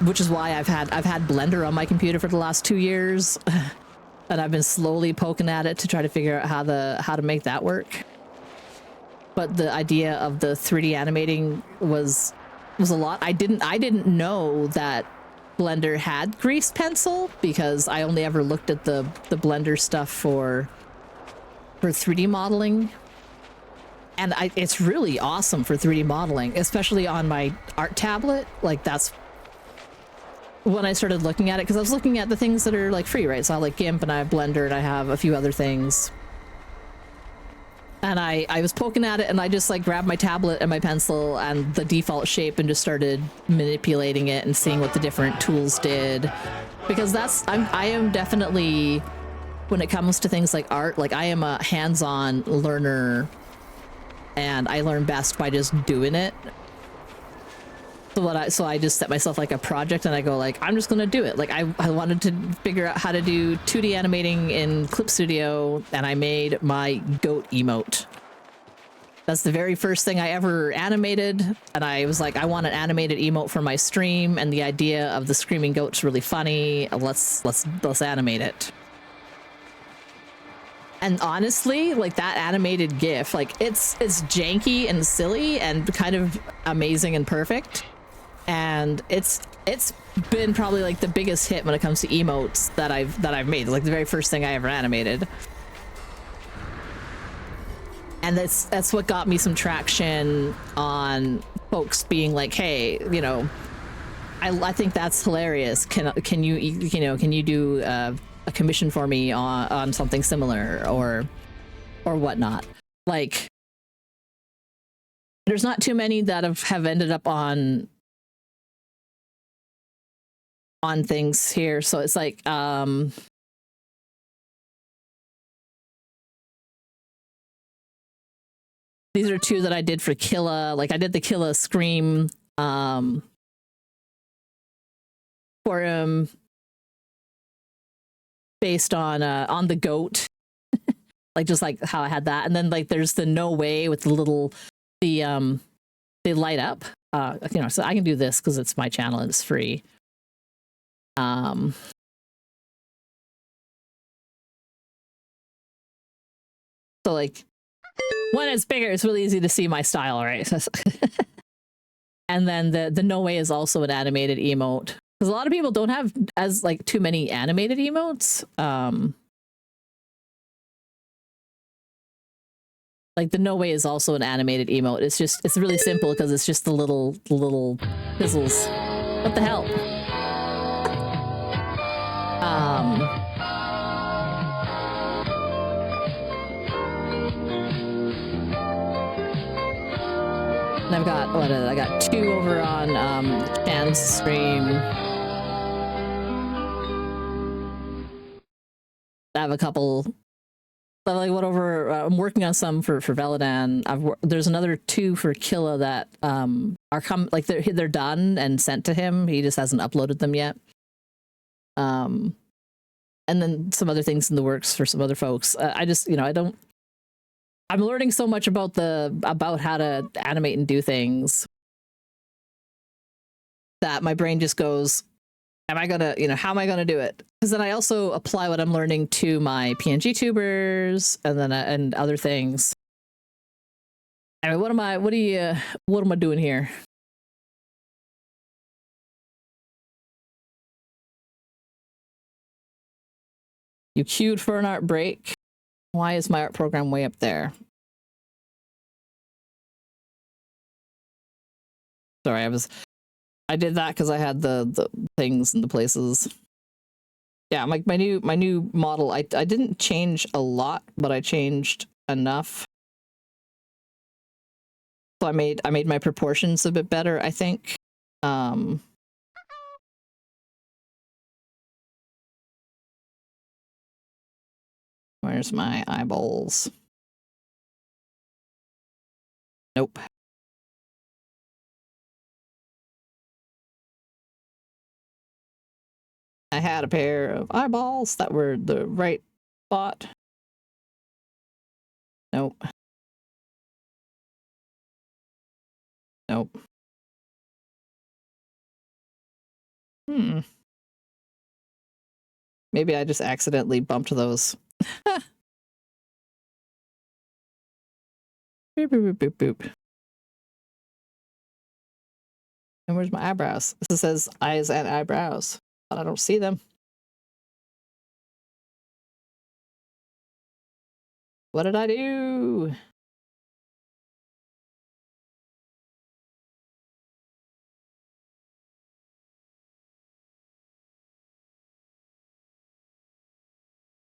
which is why I've had Blender on my computer for the last 2 years, and I've been slowly poking at it to try to figure out how to make that work. But the idea of the 3D animating was a lot. I didn't know that Blender had Grease Pencil, because I only ever looked at the Blender stuff for 3D modeling, and it's really awesome for 3D modeling, especially on my art tablet. Like that's when I started looking at it, because I was looking at the things that are like free, right? So I have like GIMP and I have Blender and I have a few other things. And I was poking at it, and I just like grabbed my tablet and my pencil and the default shape and just started manipulating it and seeing what the different tools did. Because I am definitely, when it comes to things like art, like I am a hands-on learner, and I learn best by just doing it. So I just set myself like a project, and I go like, I'm just gonna do it. Like I wanted to figure out how to do 2D animating in Clip Studio, and I made my goat emote. That's the very first thing I ever animated, and I was like, I want an animated emote for my stream, and the idea of the screaming goat's really funny. Let's animate it. And honestly, like that animated GIF, like it's janky and silly and kind of amazing and perfect. and it's been probably like the biggest hit when it comes to emotes that I've made. Like the very first thing I ever animated. And that's what got me some traction on folks being like, hey, you know, I think that's hilarious. Can you do a commission for me on something similar or whatnot? Like, there's not too many that have ended up on things here. So it's like, these are two that I did for Killa. Like I did the Killa Scream for him based on the goat. Like just like how I had that. And then like there's the No Way with the little they light up. You know, so I can do this because it's my channel and it's free. So like when it's bigger, it's really easy to see my style, right? And then the No Way is also an animated emote because a lot of people don't have as like too many animated emotes. Like the No Way is also an animated emote. It's really simple because it's just the little fizzles. What the hell? And I've got I got two over on Chan's stream. I have a couple. Like what over? I'm working on some for Veladan. There's another two for Killa that are like they're done and sent to him. He just hasn't uploaded them yet. And then some other things in the works for some other folks. I just I'm learning so much about how to animate and do things that my brain just goes, how am I gonna do it? Because then I also apply what I'm learning to my PNG tubers and then and other things. I mean, what am I doing here? You queued for an art break. Why is my art program way up there? Sorry, I did that because I had the things and the places. Yeah, like my new model. I didn't change a lot, but I changed enough. So I made my proportions a bit better, I think. Where's my eyeballs? Nope. I had a pair of eyeballs that were the right spot. Nope. Nope. Maybe I just accidentally bumped those. Boop, boop, boop, boop, boop. And where's my eyebrows? This says eyes and eyebrows, but I don't see them. What did I do?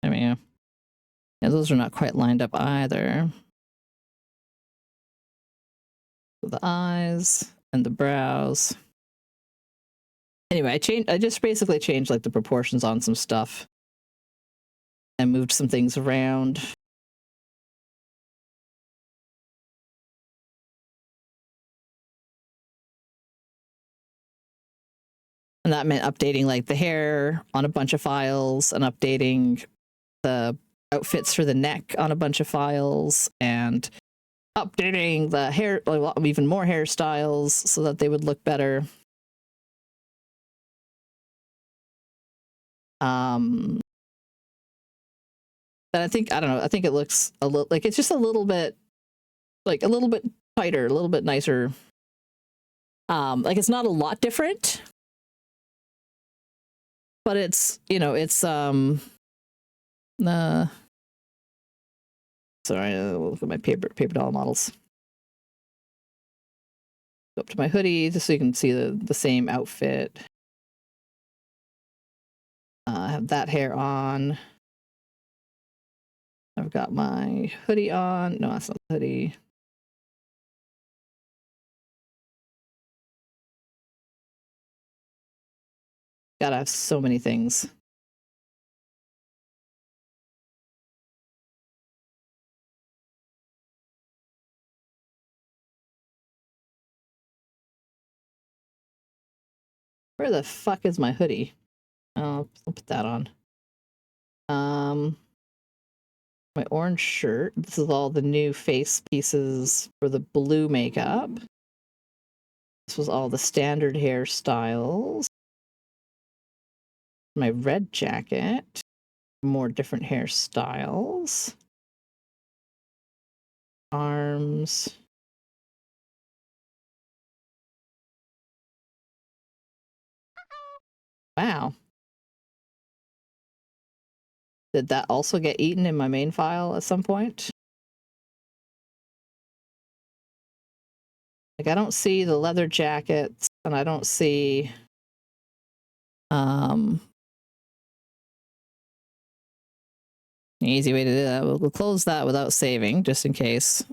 I mean, yeah, those are not quite lined up either. The eyes and the brows. Anyway, I just basically changed like the proportions on some stuff and moved some things around. And that meant updating like the hair on a bunch of files and updating the outfits for the neck on a bunch of files and updating the hair, like, even more hairstyles so that they would look better. But I think it looks a little like it's just a little bit tighter, a little bit nicer. Like it's not a lot different, but it's, you know, it's sorry, look at my paper doll models. Go up to my hoodie just so you can see the same outfit. I have that hair on. I've got my hoodie on. No, that's not the hoodie. God, I have so many things. Where the fuck is my hoodie? Oh, I'll put that on. My orange shirt. This is all the new face pieces for the blue makeup. This was all the standard hairstyles. My red jacket. More different hairstyles. Arms. Wow. Did that also get eaten in my main file at some point? Like, I don't see the leather jackets, and I don't see... An easy way to do that. We'll close that without saving, just in case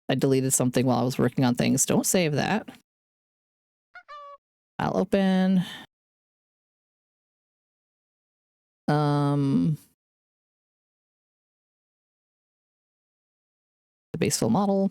I deleted something while I was working on things. Don't save that. I'll open. The base fill model.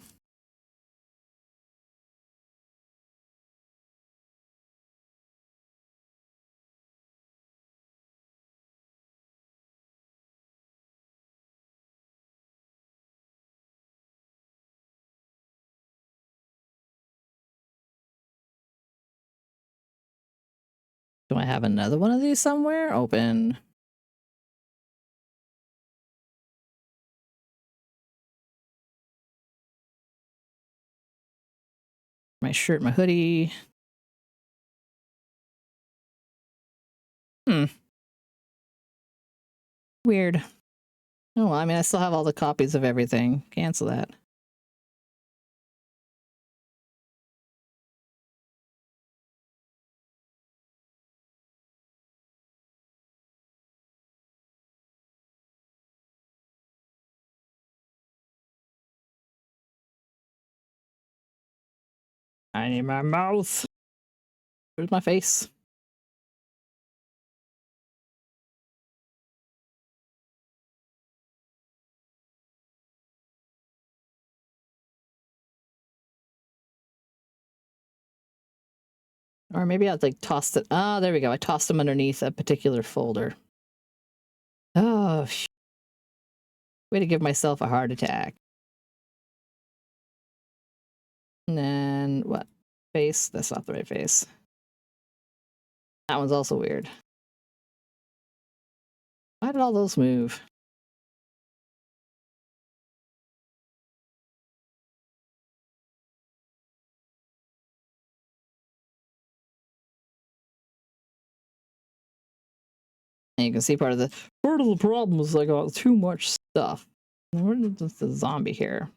Do I have another one of these somewhere? Open. My shirt, my hoodie. Weird. Oh, well, I mean, I still have all the copies of everything. Cancel that. I need my mouth. Where's my face? Or maybe I'd like tossed it. Ah, there we go. I tossed them underneath a particular folder. Oh, way to give myself a heart attack. And then what? Face? That's not the right face. That one's also weird. Why did all those move? And you can see part of the problem is I got too much stuff. Where's the zombie here?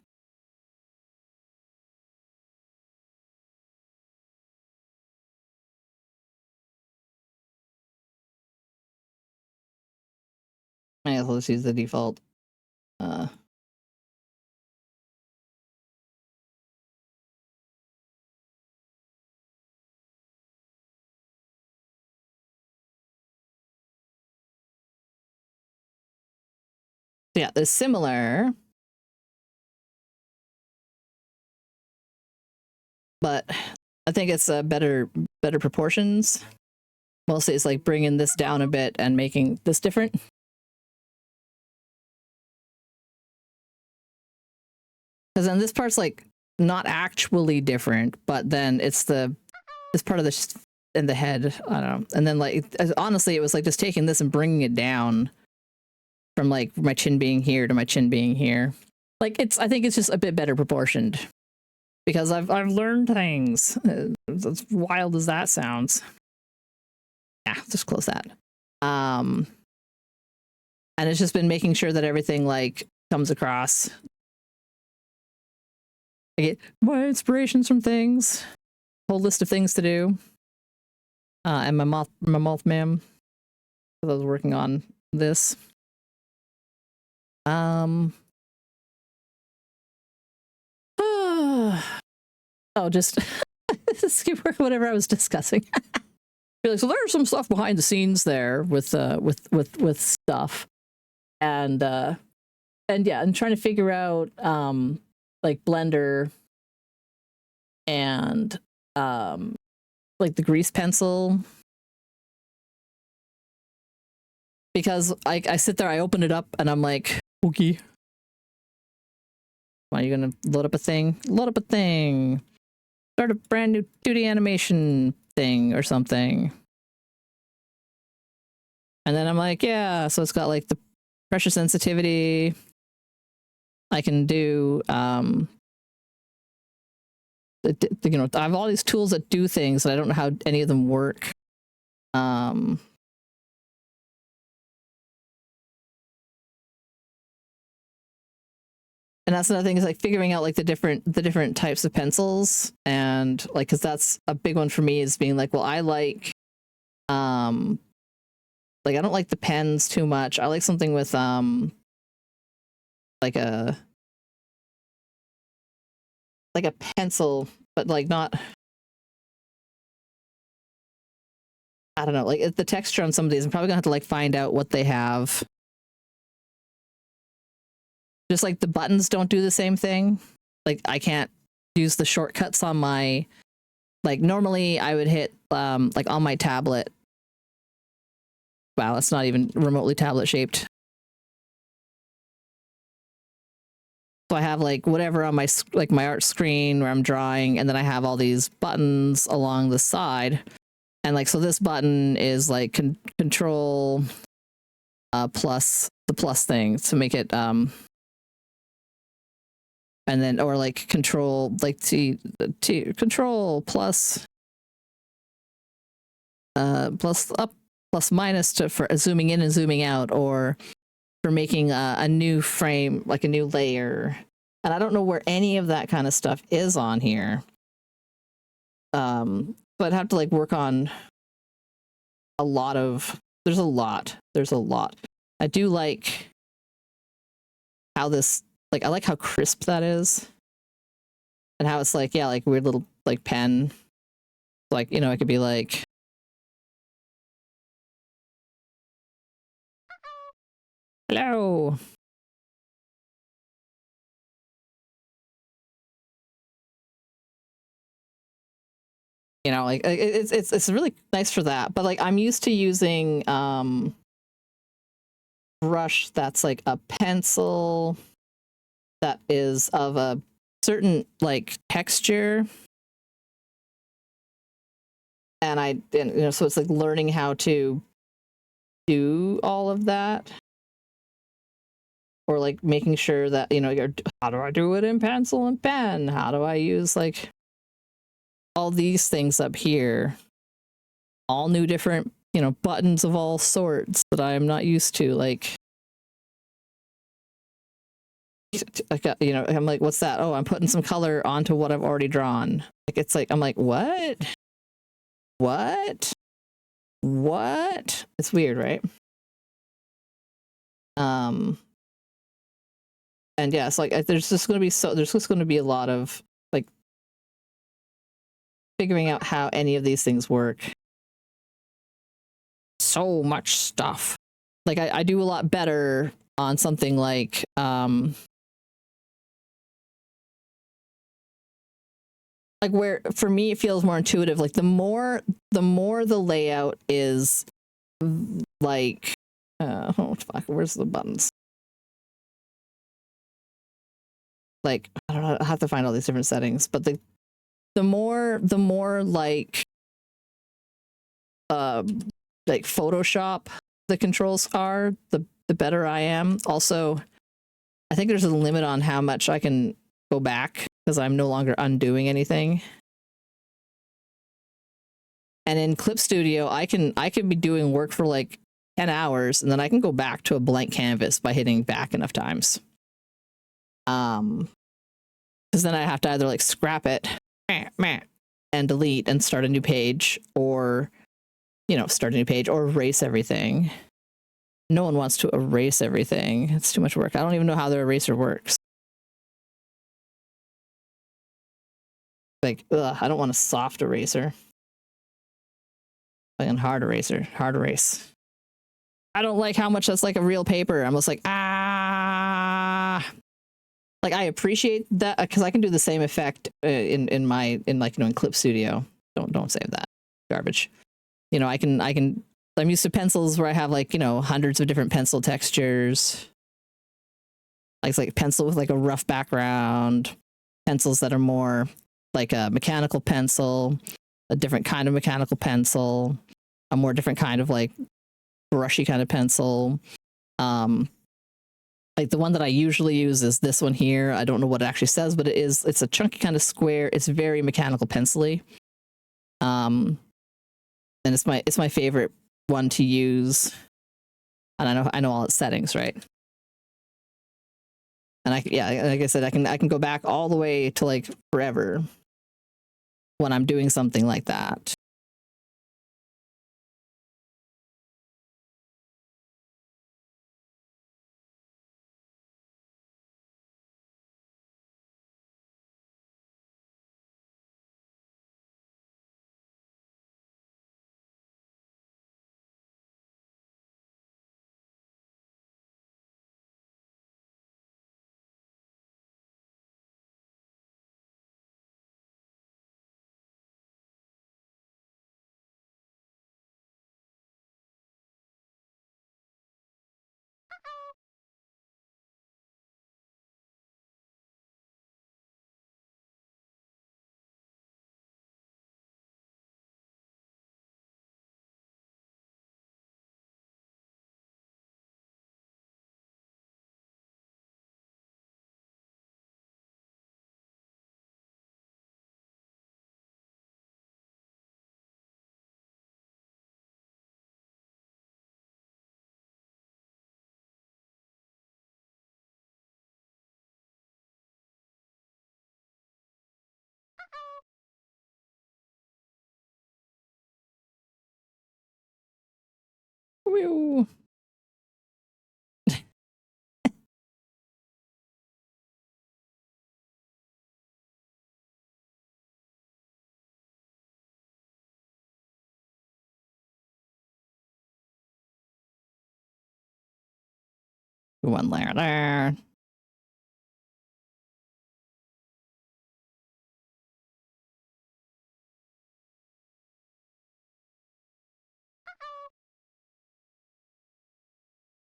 Yeah, let's use the default. Yeah, they're similar, but I think it's better proportions. Mostly it's like bringing this down a bit and making this different. Because then this part's like not actually different, but then it's part of the in the head. I don't know. And then like honestly, it was like just taking this and bringing it down from like my chin being here to my chin being here. Like I think it's just a bit better proportioned. because I've learned things. As wild as that sounds. Yeah, just close that. And it's just been making sure that everything like comes across. I get my inspirations from things, whole list of things to do, and my mouth ma'am, I was working on this. Oh, just skip whatever I was discussing. Like, so there's some stuff behind the scenes there with stuff, and yeah, and trying to figure out like Blender and like the grease pencil, because I sit there, I open it up, and I'm like, okay, why are you gonna load up a thing? Load up a thing. Start a brand new 2D animation thing or something. And then I'm like, yeah, so it's got like the pressure sensitivity. I can do, you know, I have all these tools that do things, and I don't know how any of them work. And that's another thing, is like figuring out like the different types of pencils, and like, because that's a big one for me, is being like, well, I like I don't like the pens too much. I like something with like a pencil, but like not, I don't know, like the texture on some of these, I'm probably gonna have to like find out what they have. Just like the buttons don't do the same thing. Like I can't use the shortcuts on my, like normally I would hit like on my tablet. Wow, that's not even remotely tablet shaped. So I have like whatever on my, like my art screen where I'm drawing, and then I have all these buttons along the side. And like, so this button is like control plus the plus thing to make it and then, or like control, like T control plus plus up plus minus to for zooming in and zooming out, or for making a new frame, like a new layer. And I don't know where any of that kind of stuff is on here. But I'd have to like work on a lot of, there's a lot. I do like how this, like, I like how crisp that is, and how it's like, yeah, like weird little like pen. Like, you know, it could be like, hello. You know, like it's really nice for that. But like I'm used to using brush that's like a pencil that is of a certain like texture, and you know, so it's like learning how to do all of that, or like making sure that, you know, how do I do it in pencil and pen? How do I use like all these things up here, all new different, you know, buttons of all sorts that I am not used to, like you know, I'm like, what's that? Oh, I'm putting some color onto what I've already drawn. Like, it's like, I'm like, what? It's weird, right? And yeah, it's like, there's just going to be a lot of like figuring out how any of these things work. So much stuff. Like I do a lot better on something like where for me it feels more intuitive. Like the more the layout is like oh fuck, where's the buttons? Like, I don't know, I have to find all these different settings, but the more like Photoshop the controls are, the better I am. Also, I think there's a limit on how much I can go back because I'm no longer undoing anything. And in Clip Studio, I can be doing work for like 10 hours and then I can go back to a blank canvas by hitting back enough times. Because then I have to either like scrap it and delete and start a new page, or, you know, start a new page or erase everything. No one wants to erase everything. It's too much work. I don't even know how the eraser works. Like, ugh, I don't want a soft eraser. Like a hard eraser, hard erase. I don't like how much that's like a real paper. I'm just like, ah. Like, I appreciate that because I can do the same effect in like, you know, in Clip Studio. Don't save that garbage. You know, I'm used to pencils where I have like, you know, hundreds of different pencil textures. Like, it's like pencil with like a rough background, pencils that are more like a mechanical pencil, a different kind of mechanical pencil, a more different kind of like brushy kind of pencil. Like the one that I usually use is this one here. I don't know what it actually says, but it's a chunky kind of square. It's very mechanical pencily. And it's my favorite one to use. And I know all its settings, right? And like I said, I can go back all the way to like forever when I'm doing something like that. Whew. One layer there.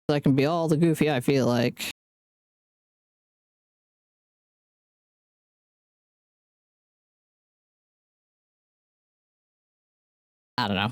So I can be all the goofy I feel like. I don't know.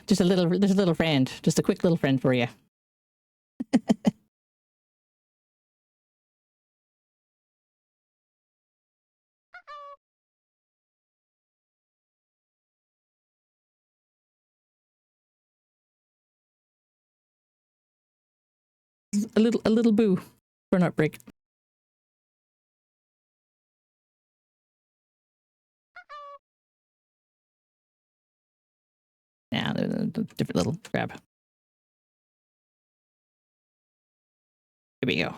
Just a little friend. Just a quick little friend for you. A little boo for an outbreak. Yeah, different little grab. Here we go.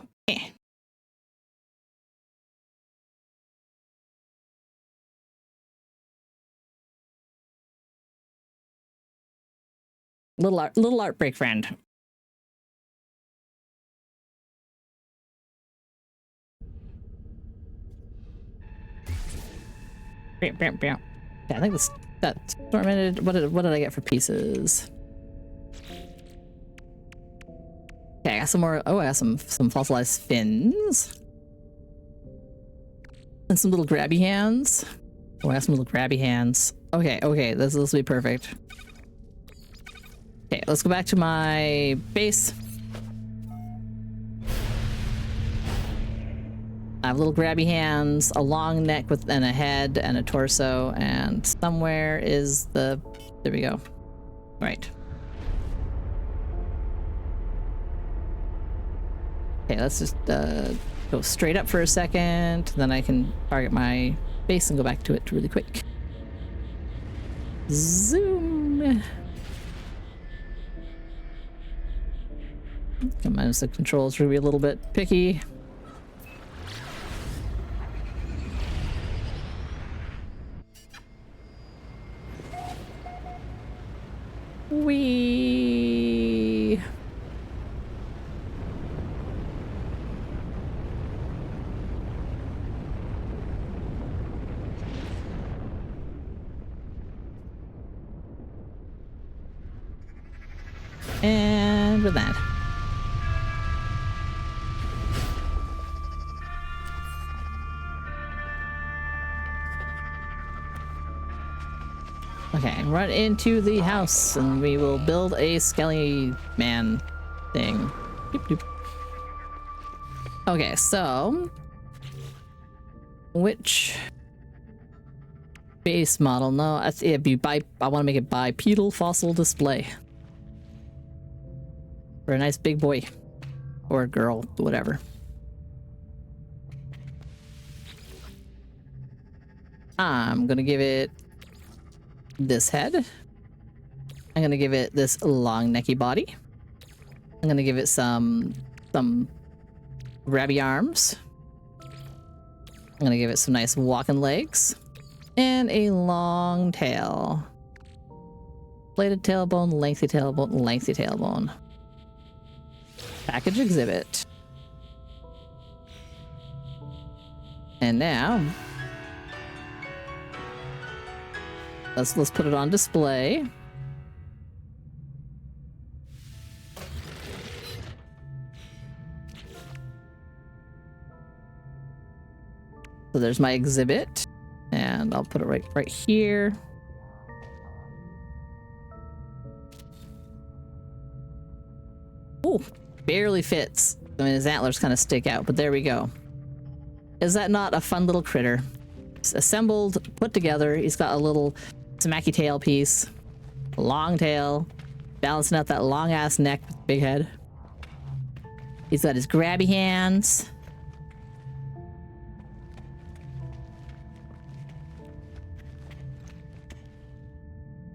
Little art break, friend. Yeah, I think that's tormented. What did I get for pieces? Okay, I got some more. Oh, I got some fossilized fins and some little grabby hands. Oh, I got some little grabby hands. Okay, this will be perfect. Okay, let's go back to my base. I have little grabby hands, a long neck and a head and a torso, and somewhere is the... There we go. Right. Okay, let's just go straight up for a second, then I can target my base and go back to it really quick. Zoom! Come on, the controls are gonna be a little bit picky. Wee. And with that. Okay, run into the house and we will build a skelly man thing. Doop, doop. Okay, so which base model? No, I want to make it bipedal fossil display for a nice big boy or girl, whatever. I'm gonna give it this head. I'm gonna give it this long necky body. I'm gonna give it some grabby arms. I'm gonna give it some nice walking legs and a long tail. Bladed tailbone, lengthy tailbone, lengthy tailbone. Package exhibit. And now let's put it on display. So there's my exhibit, and I'll put it right here. Ooh, barely fits. I mean, his antlers kind of stick out, but there we go. Is that not a fun little critter? It's assembled, put together. He's got a little smacky tail piece, a long tail, balancing out that long ass neck with big head. He's got his grabby hands.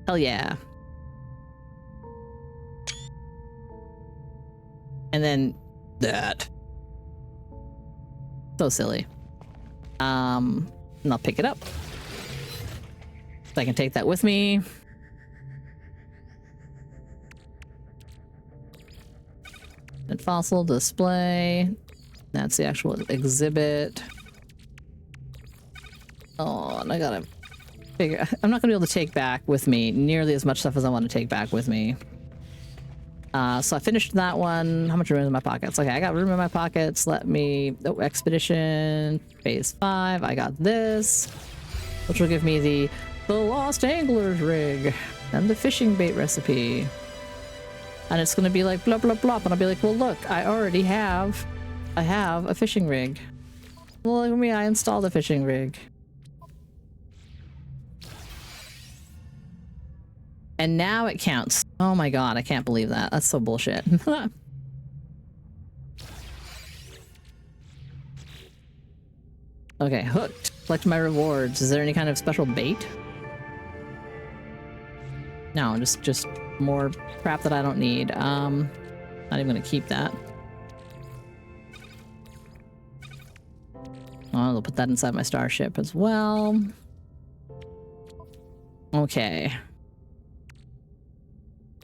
Hell yeah. And then that. So silly. And I'll pick it up. So I can take that with me. And fossil display. That's the actual exhibit. Oh, and I gotta figure... I'm not gonna be able to take back with me nearly as much stuff as I want to take back with me. So I finished that one. How much room in my pockets? Okay, I got room in my pockets. Let me... Oh, Expedition Phase 5. I got this, which will give me the Lost Angler's Rig and the fishing bait recipe. And it's gonna be like blah blah blah, and I'll be like, well look, I have a fishing rig. Well, look at me, I installed a fishing rig. And now it counts. Oh my god, I can't believe that. That's so bullshit. Okay, hooked. Collect my rewards. Is there any kind of special bait? No, just more crap that I don't need. Not even gonna keep that. Oh, I'll put that inside my starship as well. Okay.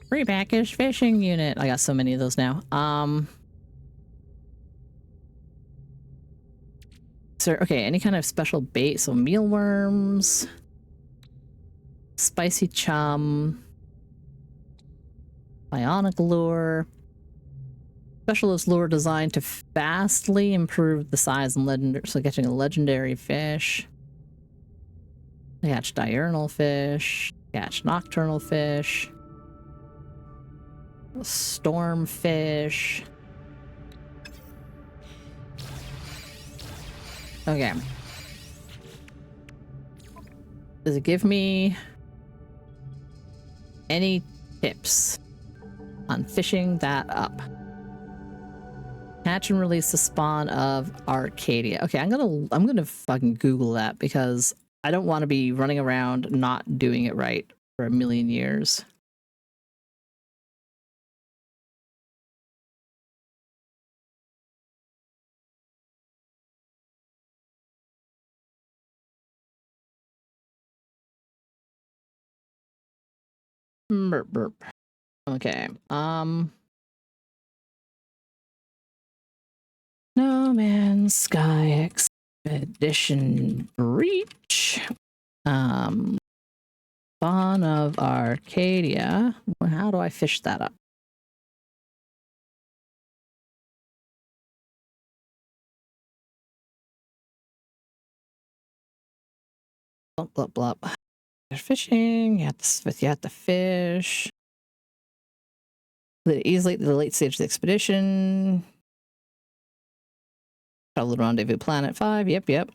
Prepackaged fishing unit. I got so many of those now. So, okay, any kind of special bait. So mealworms, spicy chum, bionic lure, specialist lure designed to vastly improve the size and legendary, so catching a legendary fish. Catch diurnal fish, catch nocturnal fish, storm fish. Okay. Does it give me any tips on fishing that up? Catch and release the spawn of Arcadia. Okay, I'm gonna fucking Google that because I don't want to be running around not doing it right for a million years. Burp, burp. Okay. No Man's Sky Expedition Breach. Spawn of Arcadia. Well, how do I fish that up? Blop, blop, blop. Fishing. You have to fish. Easily the late stage of the expedition. Travel to Rendezvous Planet 5. Yep.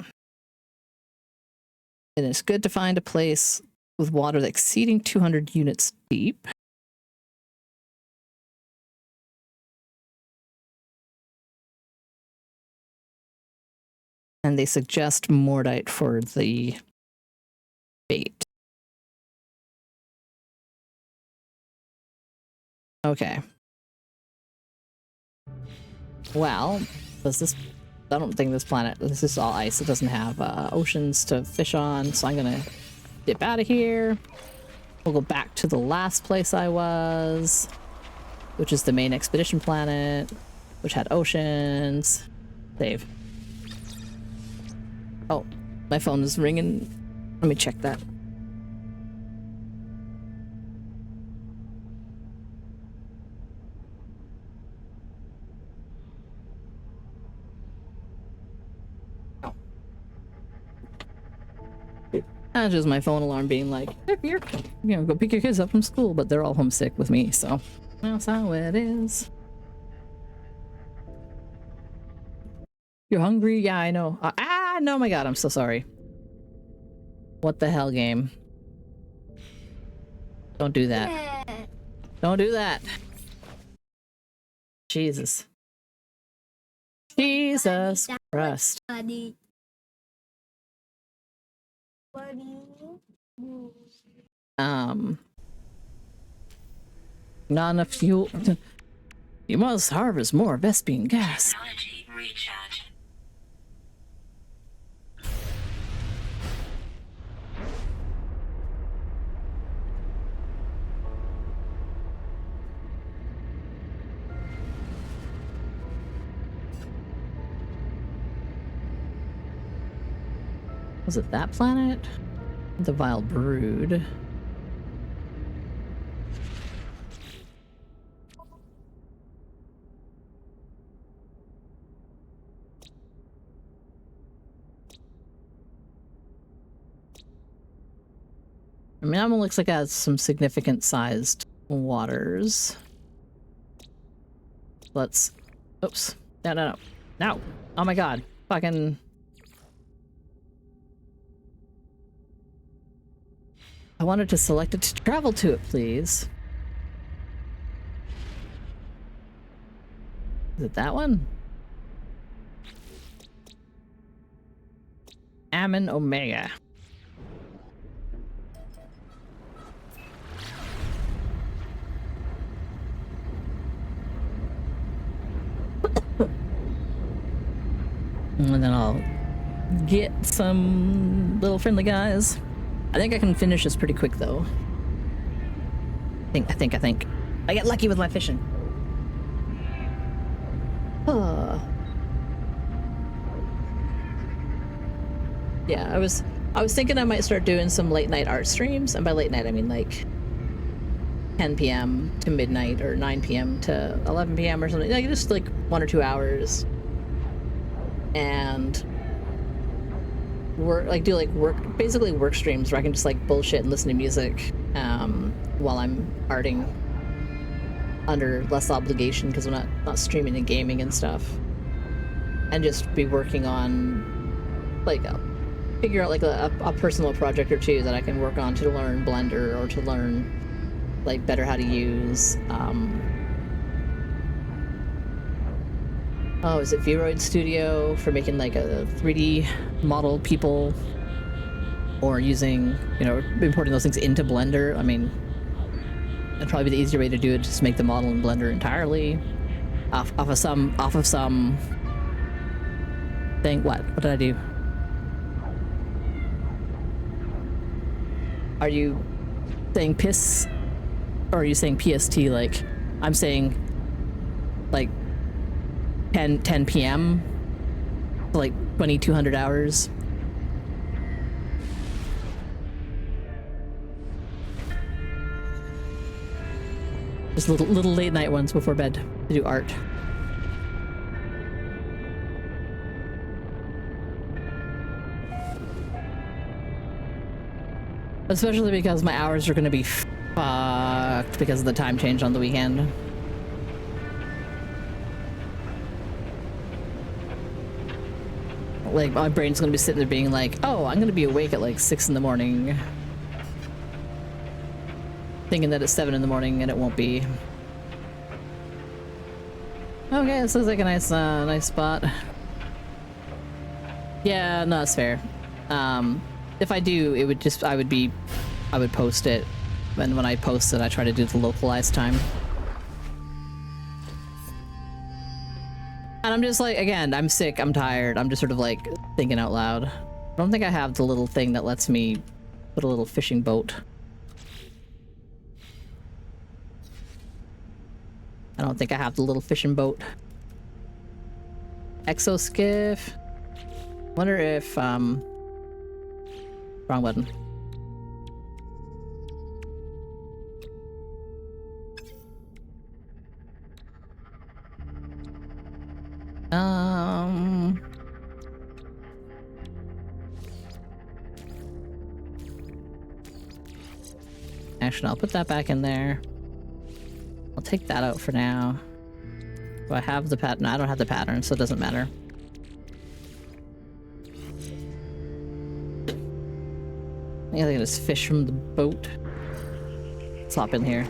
And it's good to find a place with water exceeding 200 units deep. And they suggest Mordite for the bait. Okay. Well, does this... I don't think this planet... This is all ice. It doesn't have oceans to fish on, so I'm gonna dip out of here. We'll go back to the last place I was, which is the main expedition planet, which had oceans. Save. Oh, my phone is ringing. Let me check that. That's just my phone alarm being like, if you're, go pick your kids up from school, but they're all homesick with me, so that's how it is. You're hungry? Yeah, I know. No, my god, I'm so sorry. What the hell, game? Don't do that. Don't do that. Jesus. Jesus Christ. Not enough fuel. You must harvest more Vespian gas. Technology recharge. Was it that planet? The Vile Brood. I mean, that one looks like it has some significant sized waters. Let's... Oops. No. No! Oh my god. Fucking... I wanted to select it to travel to it, please. Is it that one? Ammon Omega. and then I'll get some little friendly guys. I think I can finish this pretty quick though. I think. I get lucky with my fishing. Yeah, I was thinking I might start doing some late night art streams, and by late night I mean like 10 p.m. to midnight or 9 p.m. to 11 p.m. or something. Like just like 1 or 2 hours, and basically work streams where I can just like bullshit and listen to music while I'm arting under less obligation because I'm not streaming and gaming and stuff, and just be working on like figure out like a personal project or two that I can work on to learn Blender or to learn like better how to use is it Vroid Studio for making like a 3D model people, or using, you know, importing those things into Blender. I mean, that'd probably be the easier way to do it, just make the model in Blender entirely off of some thing. What did I do? Are you saying piss, or are you saying PST? Like I'm saying like 10 p.m. like 2200 hours. Just little late night ones before bed to do art. Especially because my hours are going to be fucked because of the time change on the weekend. Like, my brain's going to be sitting there being like, oh, I'm going to be awake at like 6 in the morning. Thinking that it's 7 in the morning and it won't be. Okay, this looks like a nice spot. Yeah, no, that's fair. If I do, it would just, I would post it. And when I post it, I try to do the localized time. And I'm just like, again, I'm sick, I'm tired. I'm just sort of like thinking out loud. I don't think I have the little thing that lets me put a little fishing boat. I don't think I have the little fishing boat. Exoskiff. Wonder if, wrong button. Actually, I'll put that back in there. I'll take that out for now. Do I have the pattern? No, I don't have the pattern, so it doesn't matter. I think I can just fish from the boat. Let's hop in here.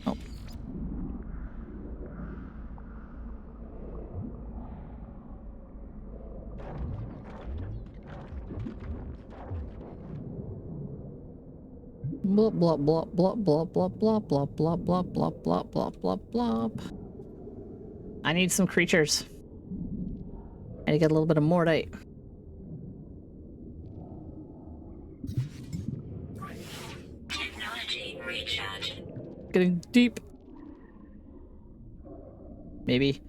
Oh. Blah blah blah blah blah blah blah blah blah blah blah blah blah blah blah. I need some creatures. I need to get a little bit of mordite. Technology recharge. Getting deep. Maybe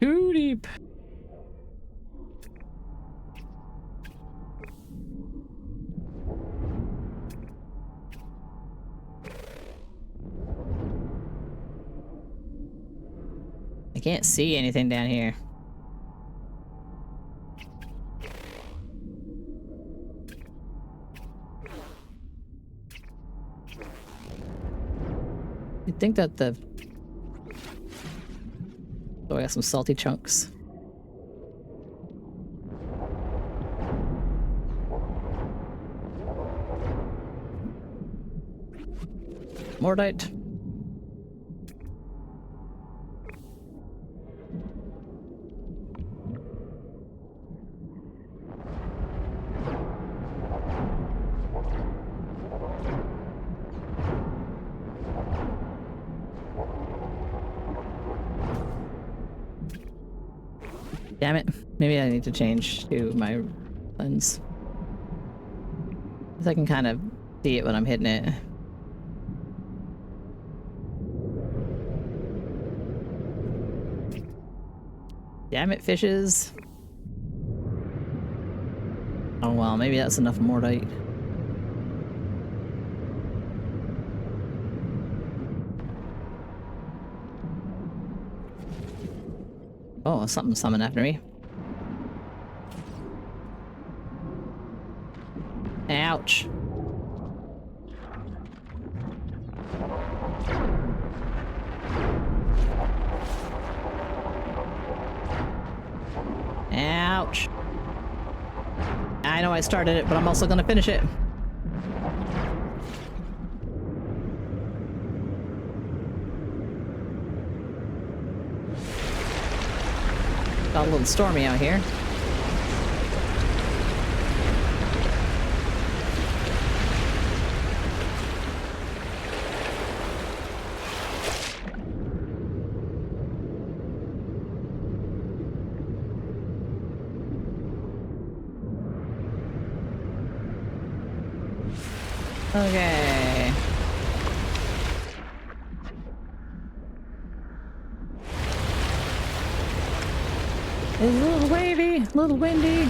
too deep. I can't see anything down here. You'd think that the... Oh, I got some salty chunks. Mordite. Damn it. Maybe I need to change to my lens. Because I can kind of see it when I'm hitting it. Damn it, fishes. Oh well, maybe that's enough Mordite. Oh, something summoned after me. Ouch. Ouch. I know I started it, but I'm also gonna finish it. Got a little stormy out here. Okay. It's a little wavy, a little windy.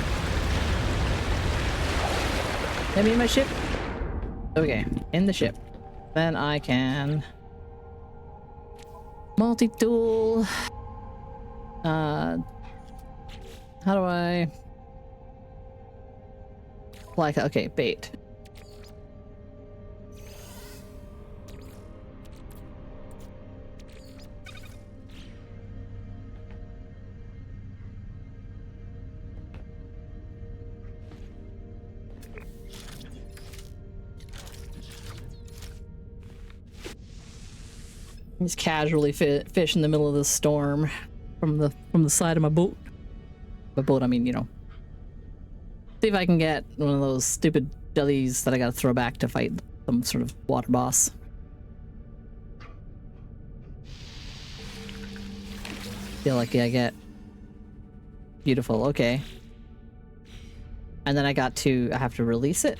Let me in my ship. Okay, in the ship. Then I can multi-tool. How do I like? Okay, bait. Just casually fish in the middle of the storm from the side of my boat. By boat, I mean, you know. See if I can get one of those stupid jellies that I gotta throw back to fight some sort of water boss. Feel like I get beautiful. Okay, and then I have to release it.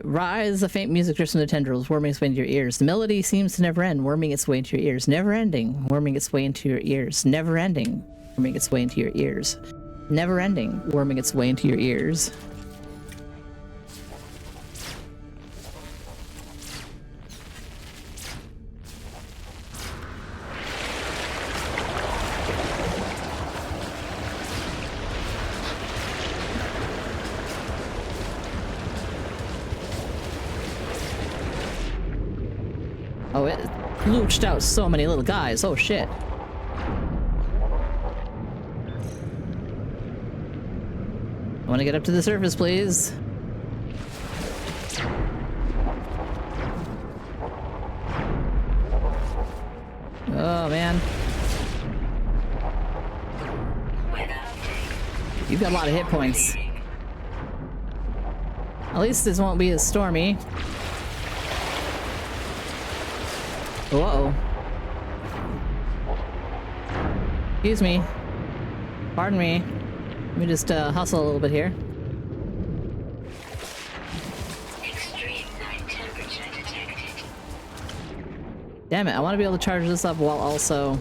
Rise, the faint music drifts from the tendrils, worming its way into your ears. The melody seems to never end, worming its way into your ears. Never ending, worming its way into your ears. Never ending, worming its way into your ears. Never ending, worming its way into your ears. Oh, it looched out so many little guys. Oh, shit. I want to get up to the surface, please. Oh, man. You've got a lot of hit points. At least this won't be as stormy. Uh-oh. Excuse me. Pardon me. Let me just hustle a little bit here. Extreme night temperature detected. Damn it, I want to be able to charge this up while also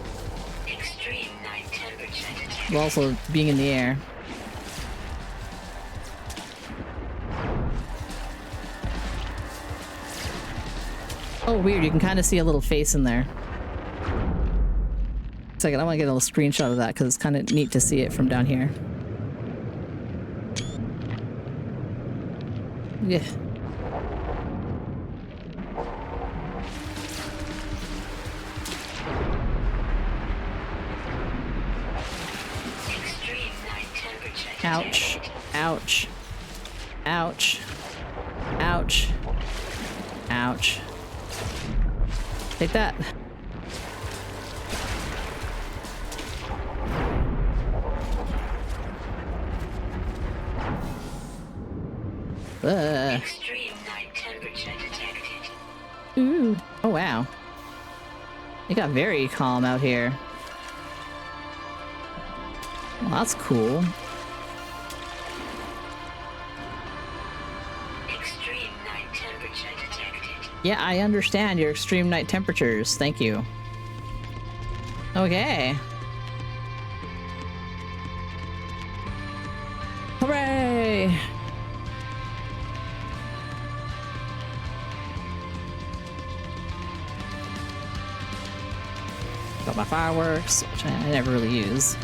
Extreme night temperature detected. while also being in the air. Oh, weird, you can kind of see a little face in there. Second, I want to get a little screenshot of that because it's kind of neat to see it from down here. Yeah. Extreme night temperature detected. Ouch. Ouch. Ouch. Ouch. Ouch. Take that. Extreme night temperature detected. Ooh. Oh, wow. It got very calm out here. Well, that's cool. Extreme night temperature detected. Yeah, I understand your extreme night temperatures. Thank you. Okay. Hooray! Got my fireworks, which I never really use.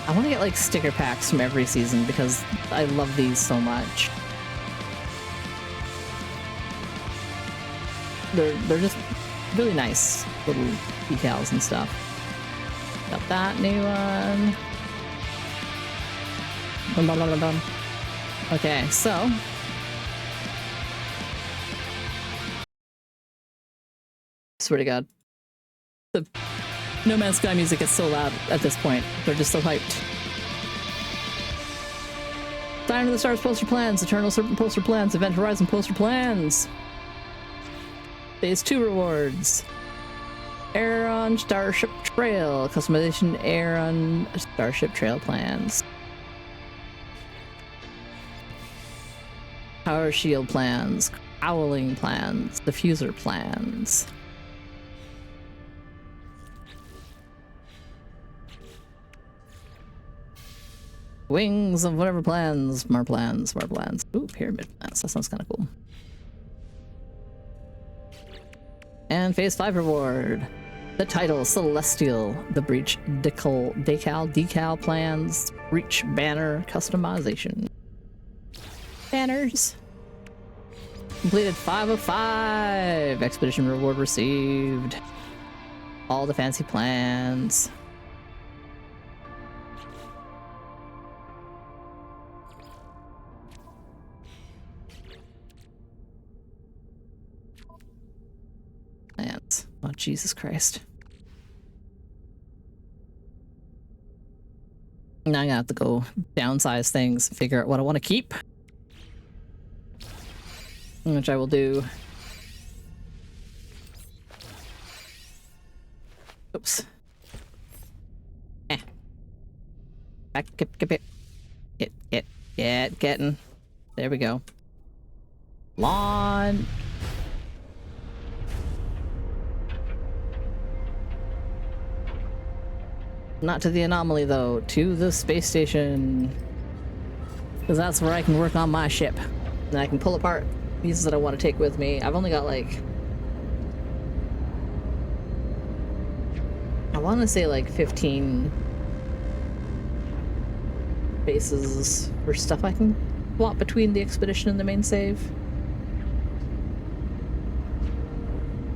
I want to get like sticker packs from every season because I love these so much. They're just really nice little decals and stuff. Got that new one. Dum, dum, dum, dum, dum. Okay, so swear to God, the No Man's Sky music is so loud at this point. They're just so hyped. Sign of the Stars poster plans, Eternal Serpent poster plans, Event Horizon poster plans. Phase 2 rewards. Aeron Starship Trail. Customization Aeron Starship Trail plans. Power Shield plans. Howling plans. Diffuser plans. Wings of whatever plans. More plans. More plans. Ooh, pyramid plans. That sounds kind of cool. And Phase 5 reward. The title, Celestial. The Breach decal plans. Breach banner customization. Banners. Completed 5 of 5. Expedition reward received. All the fancy plans. Plans. Oh, Jesus Christ. Now I'm gonna have to go downsize things, figure out what I want to keep. Which I will do. Oops. Back, getting. There we go. Lawn. Not to the anomaly though, to the space station. Because that's where I can work on my ship. And I can pull apart pieces that I want to take with me. I've only got like, I want to say like 15 bases for stuff I can swap between the expedition and the main save.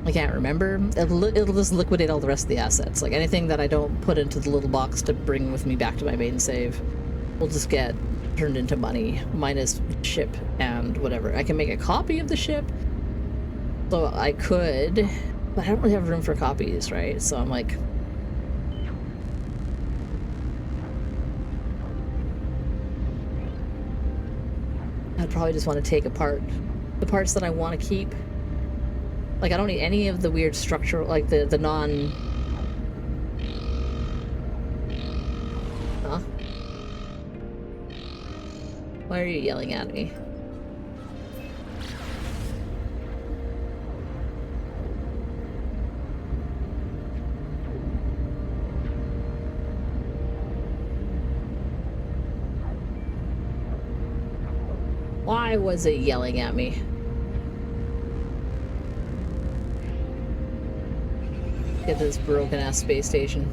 I can't remember. It'll just liquidate all the rest of the assets. Like anything that I don't put into the little box to bring with me back to my main save will just get turned into money, minus ship and whatever. I can make a copy of the ship, so I could, but I don't really have room for copies, right? So I'm like, I'd probably just want to take apart the parts that I want to keep. Like, I don't need any of the weird structural, like the non... Huh? Why are you yelling at me? Why was it yelling at me? Get this broken ass space station.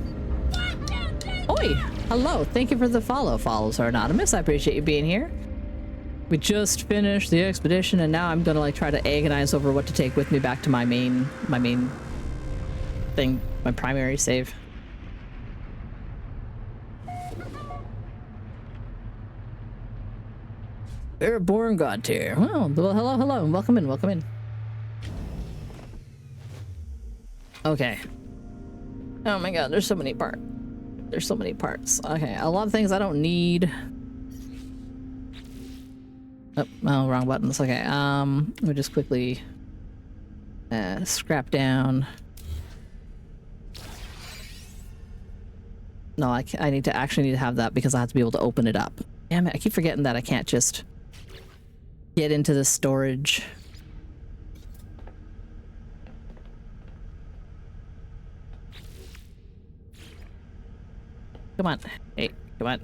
Oi! Hello, thank you for the follows are anonymous. I appreciate you being here. We just finished the expedition and now I'm gonna like try to agonize over what to take with me back to my main thing, my primary save. Airborne God tier. Well, hello, welcome in. Okay. Oh my god, there's so many parts. There's so many parts. Okay, a lot of things I don't need. Oh, no, wrong buttons. Okay, let me just quickly scrap down. No, I need to actually need to have that because I have to be able to open it up. Damn it, I keep forgetting that I can't just get into the storage. Come on. Hey, come on.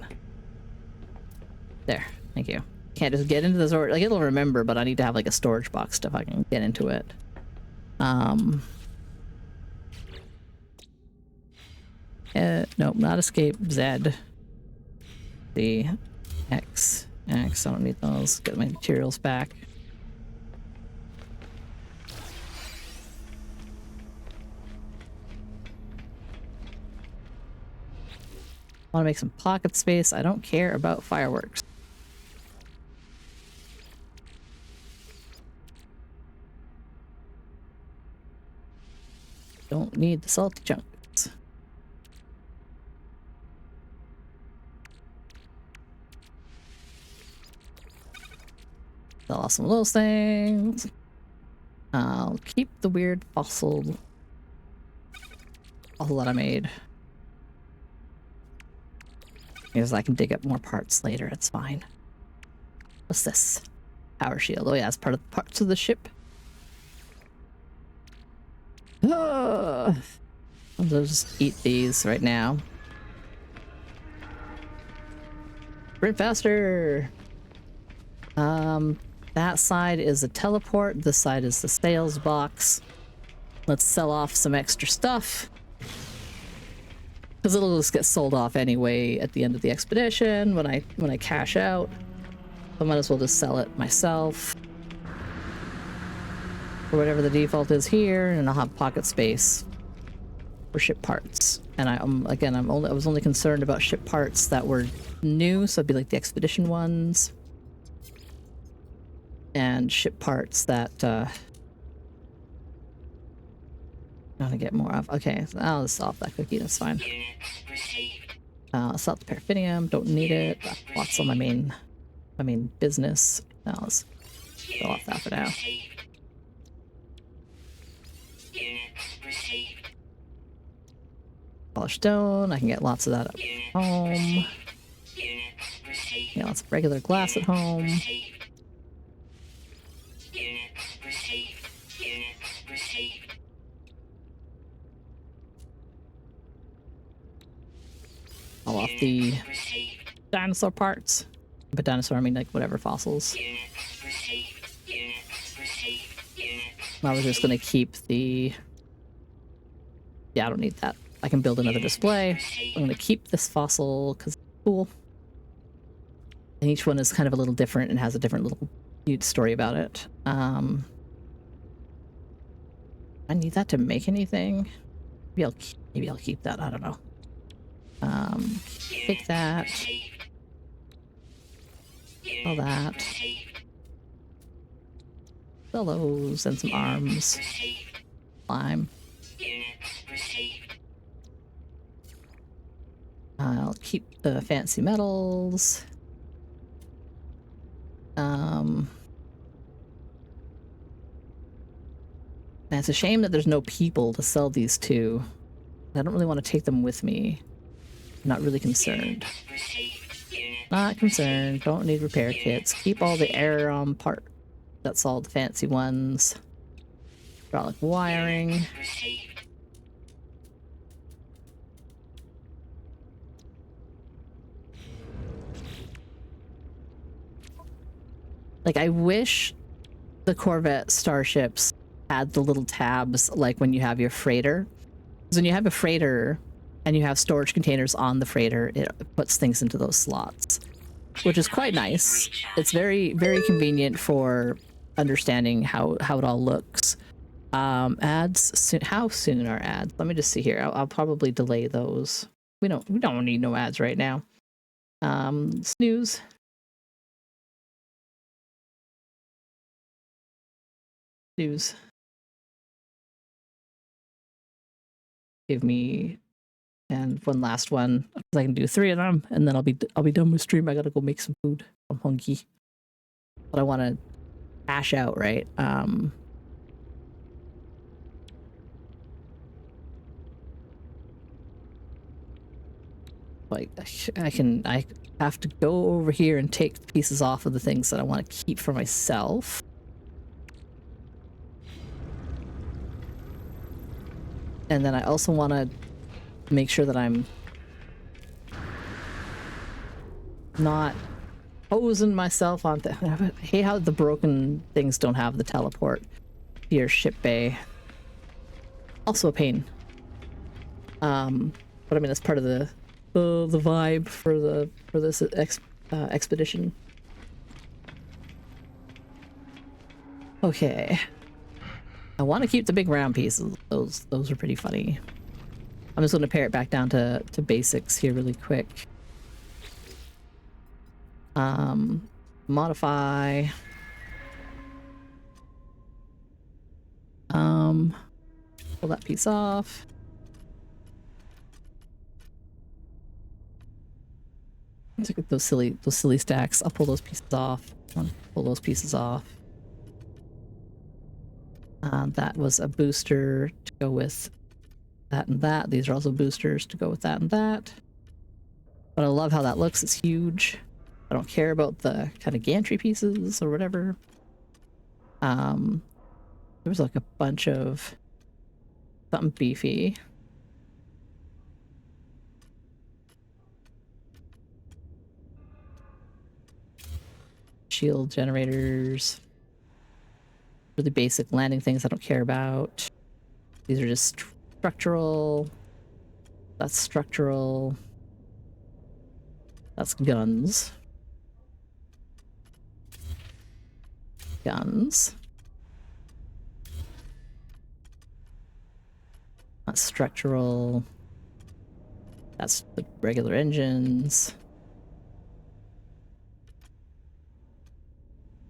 There. Thank you. Can't just get into the storage. Like, it'll remember, but I need to have like a storage box if I can get into it. Nope, not escape. Z. D. X. X. I don't need those. Get my materials back. Want to make some pocket space. I don't care about fireworks. Don't need the salty chunks. Sell off some of those things. I'll keep the weird fossil that I made. Because I can dig up more parts later, it's fine. What's this? Power shield. Oh yeah, it's part of the parts of the ship. I'll just eat these right now. Sprint faster! That side is a teleport, this side is the sales box. Let's sell off some extra stuff. Because it'll just get sold off anyway at the end of the expedition when I cash out. I might as well just sell it myself. For whatever the default is here, and I'll have pocket space for ship parts. And I was only concerned about ship parts that were new, so it'd be like the expedition ones. And ship parts that I want to get more of. Okay, so I'll just off that cookie, that's fine. Sell the paraffinium, don't need it. Lots on my main business. I'll just go off that for now. Polished stone, I can get lots of that at home. Get lots of regular glass at home. All off the dinosaur parts. But dinosaur, I mean like whatever fossils. I was just gonna keep the... Yeah, I don't need that. I can build another display. I'm gonna keep this fossil because it's cool. And each one is kind of a little different and has a different little cute story about it. I need that to make anything. Maybe I'll keep that. I don't know. Take that. All that. Sell those and some arms. Slime. I'll keep the fancy metals. And it's a shame that there's no people to sell these to. I don't really want to take them with me. I'm not really concerned. Not concerned. Don't need repair kits. Keep all the air part. That's all the fancy ones. Hydraulic wiring. Like, I wish the Corvette starships had the little tabs like when you have your freighter. Because when you have a freighter and you have storage containers on the freighter, it puts things into those slots, which is quite nice. It's very, very convenient for understanding how it all looks. Ads soon. How soon are ads? Let me just see here. I'll probably delay those. We don't need no ads right now. Snooze. Snooze. Give me And one last one. 'Cause I can do 3 of them, and then I'll be done with stream. I gotta go make some food. I'm hungry. But I want to hash out, right? Like I have to go over here and take pieces off of the things that I want to keep for myself. And then I also want to make sure that I'm not posing myself on the... I hate how the broken things don't have the teleport to your ship bay. Also a pain. But I mean, that's part of the vibe for this expedition. Okay. I want to keep the big round pieces. Those are pretty funny. I'm just going to pare it back down to basics here really quick. Modify. Pull that piece off. Look at those silly stacks. I'll pull those pieces off. Pull those pieces off. That was a booster to go with that and that. These are also boosters to go with that and that. But I love how that looks. It's huge. I don't care about the kind of gantry pieces or whatever. There was like a bunch of something beefy. Shield generators. Really basic landing things I don't care about. These are just structural. That's structural. That's guns. Guns. That's structural. That's the regular engines.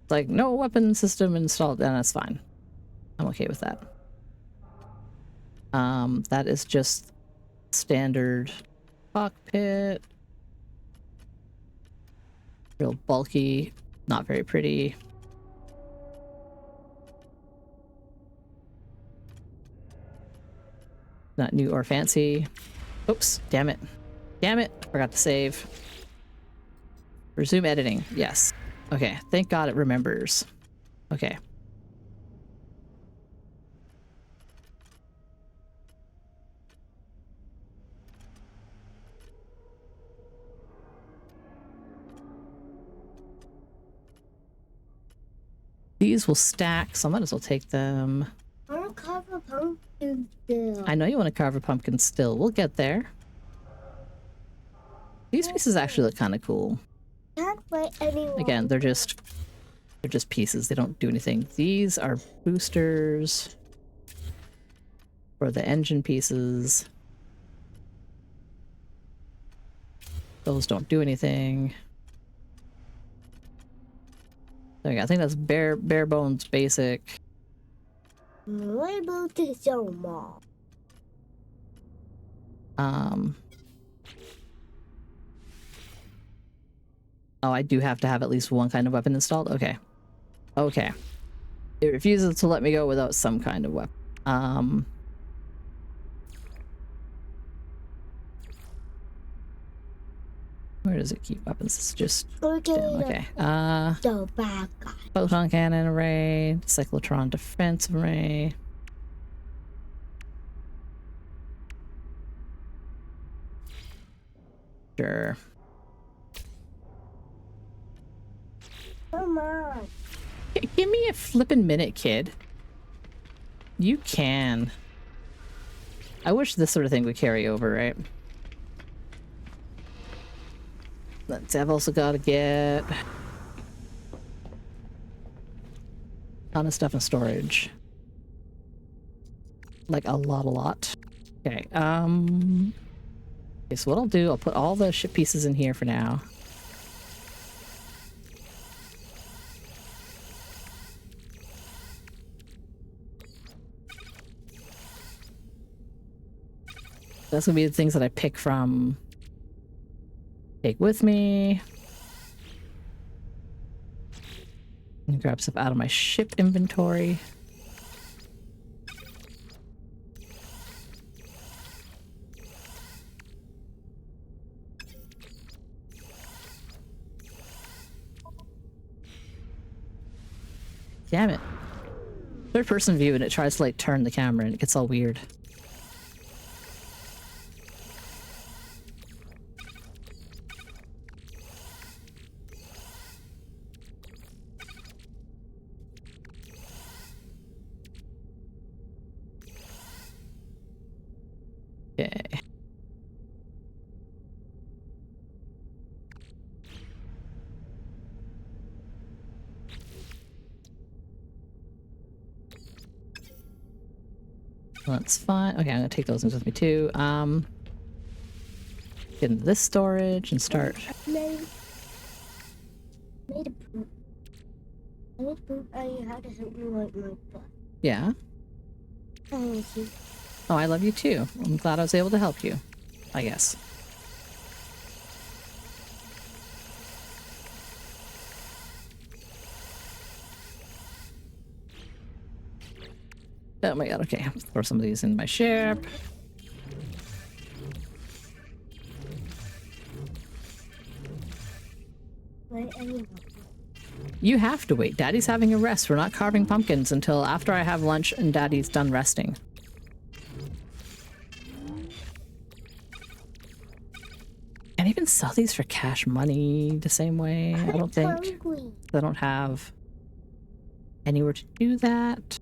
It's like, no weapon system installed, and that's fine. I'm okay with that. That is just standard cockpit. Real bulky, not very pretty. Not new or fancy. Oops, damn it. Damn it, forgot to save. Resume editing, yes. Okay, thank God it remembers. Okay. These will stack, so I might as well take them. I want to carve a pumpkin still. I know you want to carve a pumpkin still. We'll get there. These pieces actually look kind of cool. Can't wait anymore. Again, they're just pieces. They don't do anything. These are boosters for the engine pieces. Those don't do anything. There you go. I think that's bare bones basic. What about this mall? Oh, I do have to have at least one kind of weapon installed? Okay. Okay. It refuses to let me go without some kind of weapon. Where does it keep weapons? It's just... Okay. The bad guy. Photon cannon array. Cyclotron defense array. Sure. Come on. Give me a flippin' minute, kid. You can. I wish this sort of thing would carry over, right? I've also got to get a ton of stuff in storage. Like a lot. Okay, okay, so what I'll do, I'll put all the ship pieces in here for now. That's gonna be the things that I pick from. Take with me. And grab stuff out of my ship inventory. Damn it. Third person view and it tries to like turn the camera and it gets all weird. Okay. That's fine. Okay, I'm gonna take those things with me too. Get into this storage and start. Made a poop. I made poop. I had to help me wipe my butt. Yeah. Thank you. Oh, I love you too. I'm glad I was able to help you. I guess. Oh my god, okay. Throw some of these in my ship. Wait, anyone. You have to wait. Daddy's having a rest. We're not carving pumpkins until after I have lunch and Daddy's done resting. And even sell these for cash money the same way. I don't think. Hungry. I don't have anywhere to do that.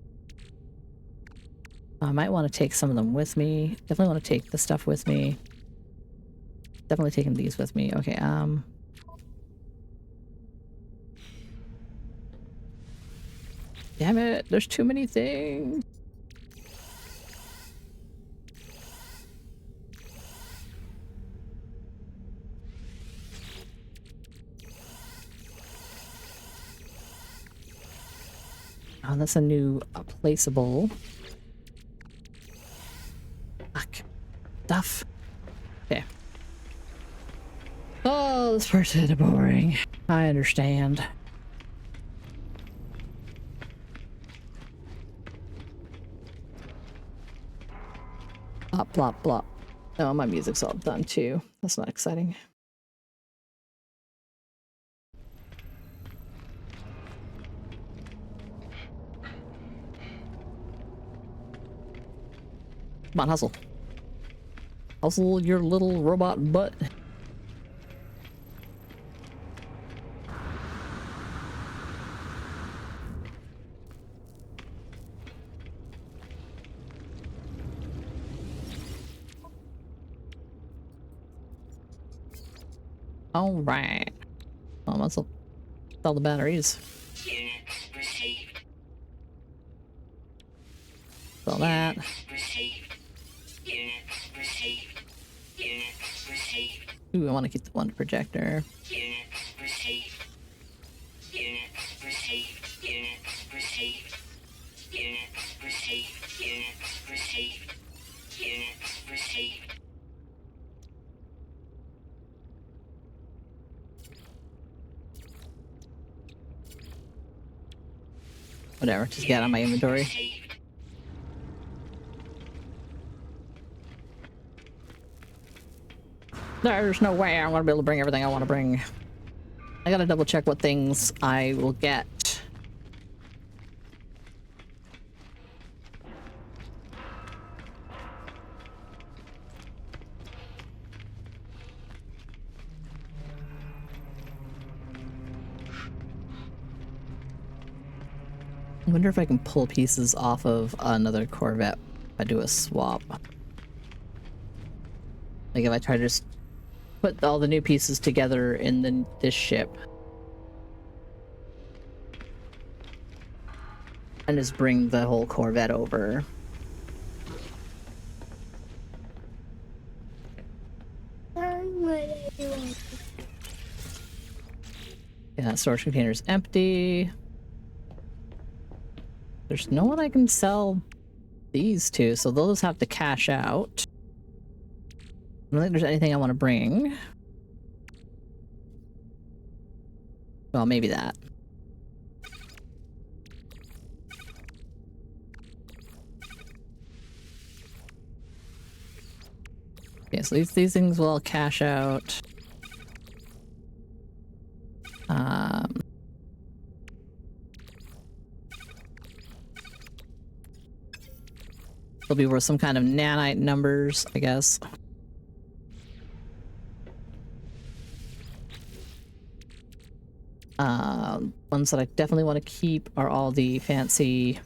I might want to take some of them with me. Definitely want to take the stuff with me. Definitely taking these with me. Okay, damn it, there's too many things. Oh, that's a new placeable. Fuck. Stuff. Okay. Oh, this part's kind of boring. I understand. Plop, plop, plop. Oh, my music's all done too. That's not exciting. Come on, hustle. Hustle your little robot butt. All right. Let's sell the batteries. Units received. Sell that. Received. Units received. Units received. Ooh, I want to keep the one projector. Units received. Units received. Units received. Units received. Units received. Units received. Whatever, just get on my inventory. Received. There's no way I'm gonna be able to bring everything I want to bring. I gotta double check what things I will get. I wonder if I can pull pieces off of another Corvette if I do a swap. Like if I try to just put all the new pieces together in this ship. And just bring the whole Corvette over. Yeah, that storage container's empty. There's no one I can sell these to, so they'll just have to cash out. don't think there's anything I want to bring. Well, maybe that. Okay, so these things will all cash out. They'll be worth some kind of nanite numbers, I guess. Ones that I definitely want to keep are all the fancy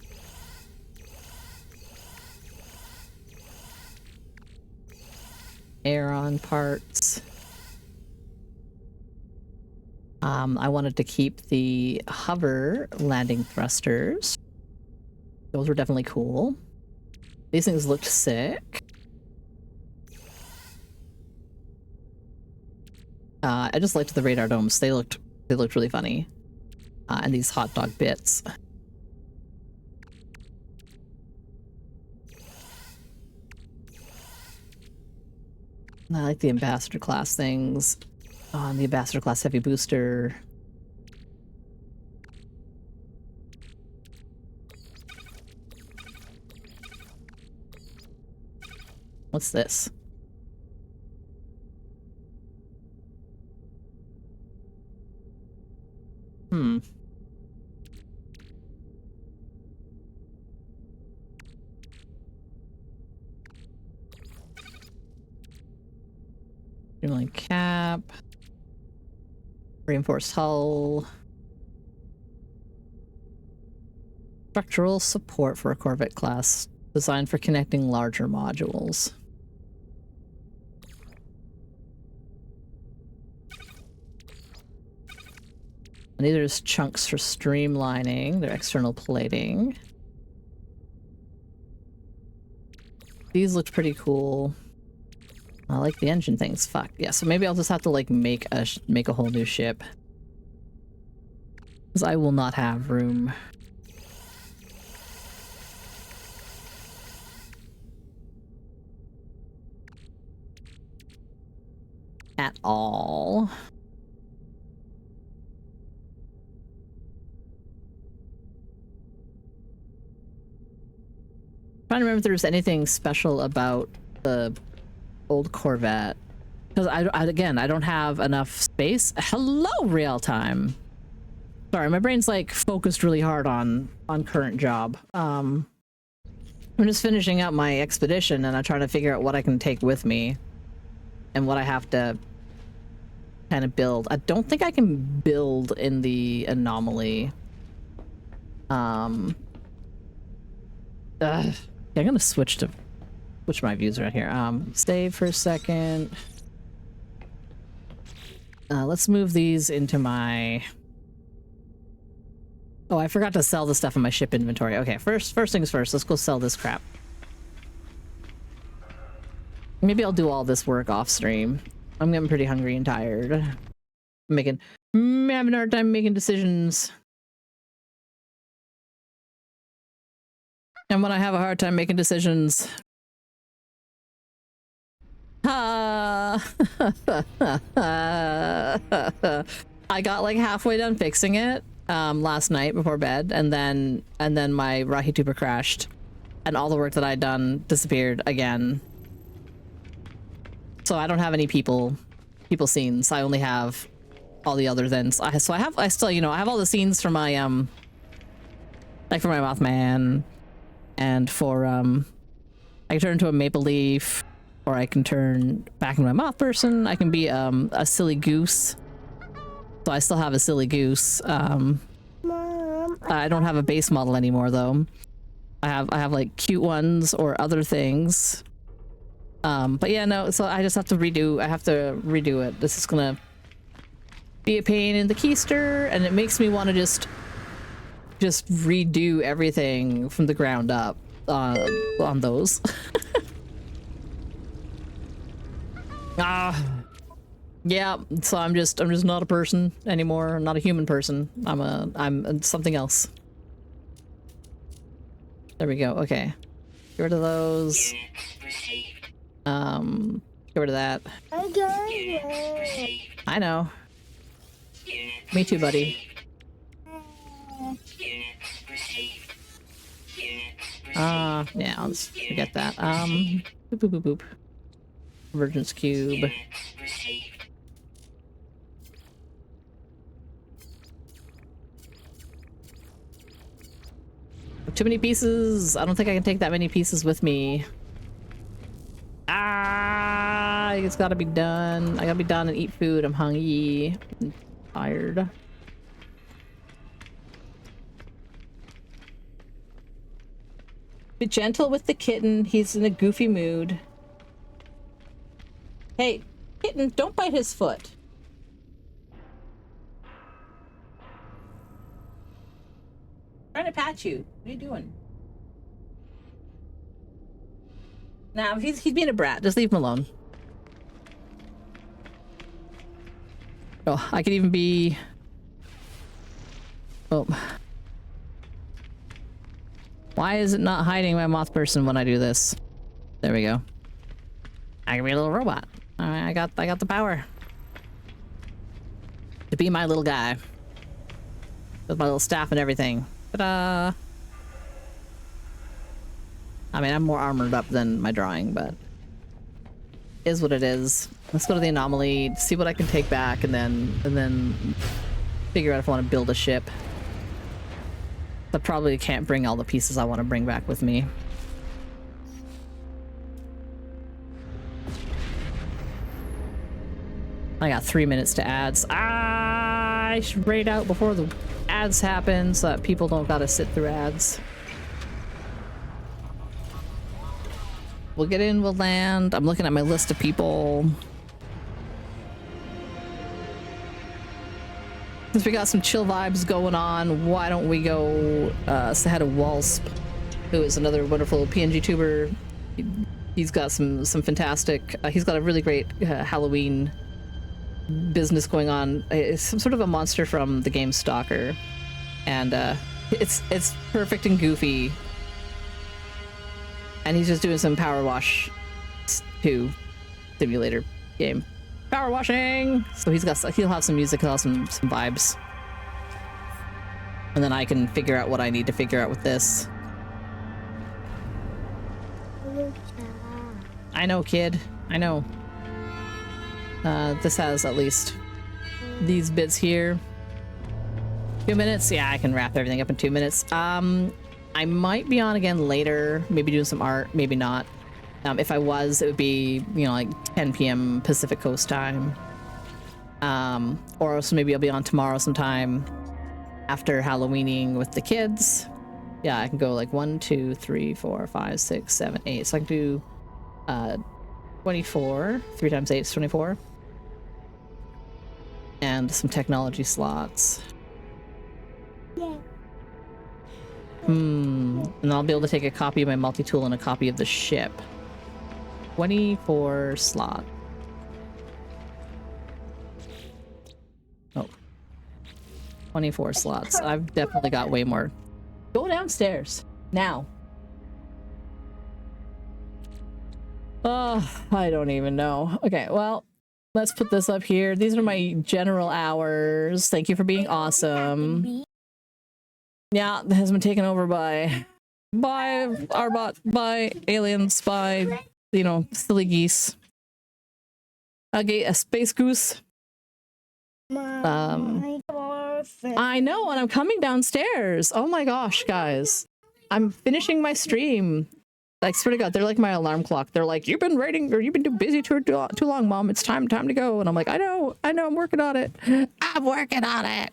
Aeron parts. I wanted to keep the hover landing thrusters. Those were definitely cool. These things looked sick. I just liked the radar domes. They looked really funny. And these hot dog bits. I like the ambassador class things. And the ambassador class heavy booster. What's this? Streamline cap. Reinforced hull. Structural support for a Corvette class. Designed for connecting larger modules. And these are just chunks for streamlining their external plating. These looked pretty cool. I like the engine things. Fuck yeah! So maybe I'll just have to like make a whole new ship, because I will not have room. At all. Trying to remember if there's anything special about the old Corvette, because again I don't have enough space. Hello, real time. Sorry, my brain's like focused really hard on current job. I'm just finishing up my expedition and I'm trying to figure out what I can take with me and what I have to kind of build. I don't think I can build in the anomaly. Yeah, I'm gonna switch my views right here. Save for a second. Let's move these into my... Oh, I forgot to sell the stuff in my ship inventory. Okay, first things first, let's go sell this crap. Maybe I'll do all this work off stream. I'm getting pretty hungry and tired. I'm having a hard time making decisions. And when I have a hard time making decisions... I got like halfway done fixing it last night before bed, and then my Rahituber crashed, and all the work that I'd done disappeared again. So I don't have any people scenes. I only have all the other things. I still, you know, I have all the scenes for my like for my Mothman, and for I can turn into a maple leaf, or I can turn back into my moth person. I can be a silly goose. So I still have a silly goose. Mom, I don't have a base model anymore though. I have like cute ones or other things. But yeah, no, so I just have to redo it. This is gonna be a pain in the keister, and it makes me want to just redo everything from the ground up on those. Yeah, so I'm just not a person anymore. I'm not a human person. I'm something else. There we go. Okay. Get rid of those. Get rid of that. I got it. I know. Me too, buddy. Yeah, I'll just forget that. Boop, boop, boop, boop. Convergence cube. Too many pieces. I don't think I can take that many pieces with me. It's gotta be done. I gotta be done and eat food. I'm hungry. I'm tired. Be gentle with the kitten. He's in a goofy mood. Hey, kitten, don't bite his foot. Trying to pat you. What are you doing? Nah, he's being a brat. Just leave him alone. Oh, I could even be... Oh. Why is it not hiding my moth person when I do this? There we go. I can be a little robot. Alright, I got the power. To be my little guy. With my little staff and everything. Ta-da! I mean, I'm more armored up than my drawing, but is what it is. Let's go to the anomaly, see what I can take back, and then figure out if I want to build a ship. I probably can't bring all the pieces I want to bring back with me. I got 3 minutes to ads. I should raid out before the ads happen so that people don't gotta sit through ads. We'll get in, we'll land. I'm looking at my list of people. Since we got some chill vibes going on, why don't we go say hi to Walsp, who is another wonderful PNG tuber. He's got some fantastic, he's got a really great Halloween business going on. It's some sort of a monster from the game Stalker, and it's perfect and goofy. And he's just doing some Power Wash 2 simulator game. Power washing! So he'll have some music, he'll have some vibes. And then I can figure out what I need to figure out with this. I know, kid. I know. This has at least these bits here. 2 minutes? Yeah, I can wrap everything up in 2 minutes. I might be on again later, maybe doing some art, maybe not. If I was, it would be, you know, like 10 p.m. Pacific Coast time. Or else maybe I'll be on tomorrow sometime after Halloweening with the kids. Yeah, I can go like 1, 2, 3, 4, 5, 6, 7, 8. So I can do 24. 3 times 8 is 24. And some technology slots. Yeah. And I'll be able to take a copy of my multi-tool and a copy of the ship. 24 slot. Oh. 24 slots. I've definitely got way more. Go downstairs. Now. Oh, I don't even know. Okay, well, let's put this up here. These are my general hours. Thank you for being awesome. Yeah, that has been taken over by Arbot, by aliens, by, you know, silly geese. A space goose. I know, and I'm coming downstairs. Oh my gosh, guys. I'm finishing my stream. I swear to God, they're like my alarm clock. They're like, you've been raiding, or you've been too busy too long, Mom. It's time to go. And I'm like, I know, I'm working on it. I'm working on it.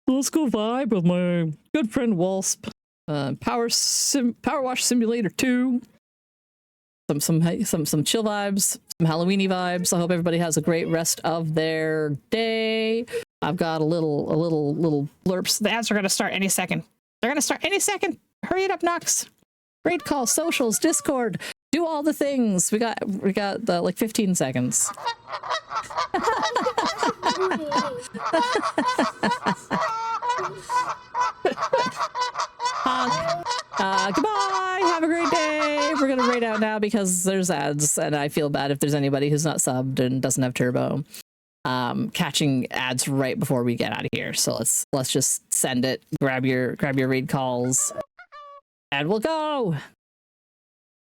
Let's go vibe with my good friend Walsp. Power Wash Simulator 2. Some chill vibes, some Halloweeny vibes. I hope everybody has a great rest of their day. I've got a little blurps. The ads are gonna start any second. They're gonna start any second. Hurry it up, Nox. Great call, socials, Discord. Do all the things. We got like 15 seconds. Goodbye. Have a great day. Yay! We're gonna raid out now because there's ads, and I feel bad if there's anybody who's not subbed and doesn't have turbo. Catching ads right before we get out of here. So let's just send it. Grab your raid calls, and we'll go.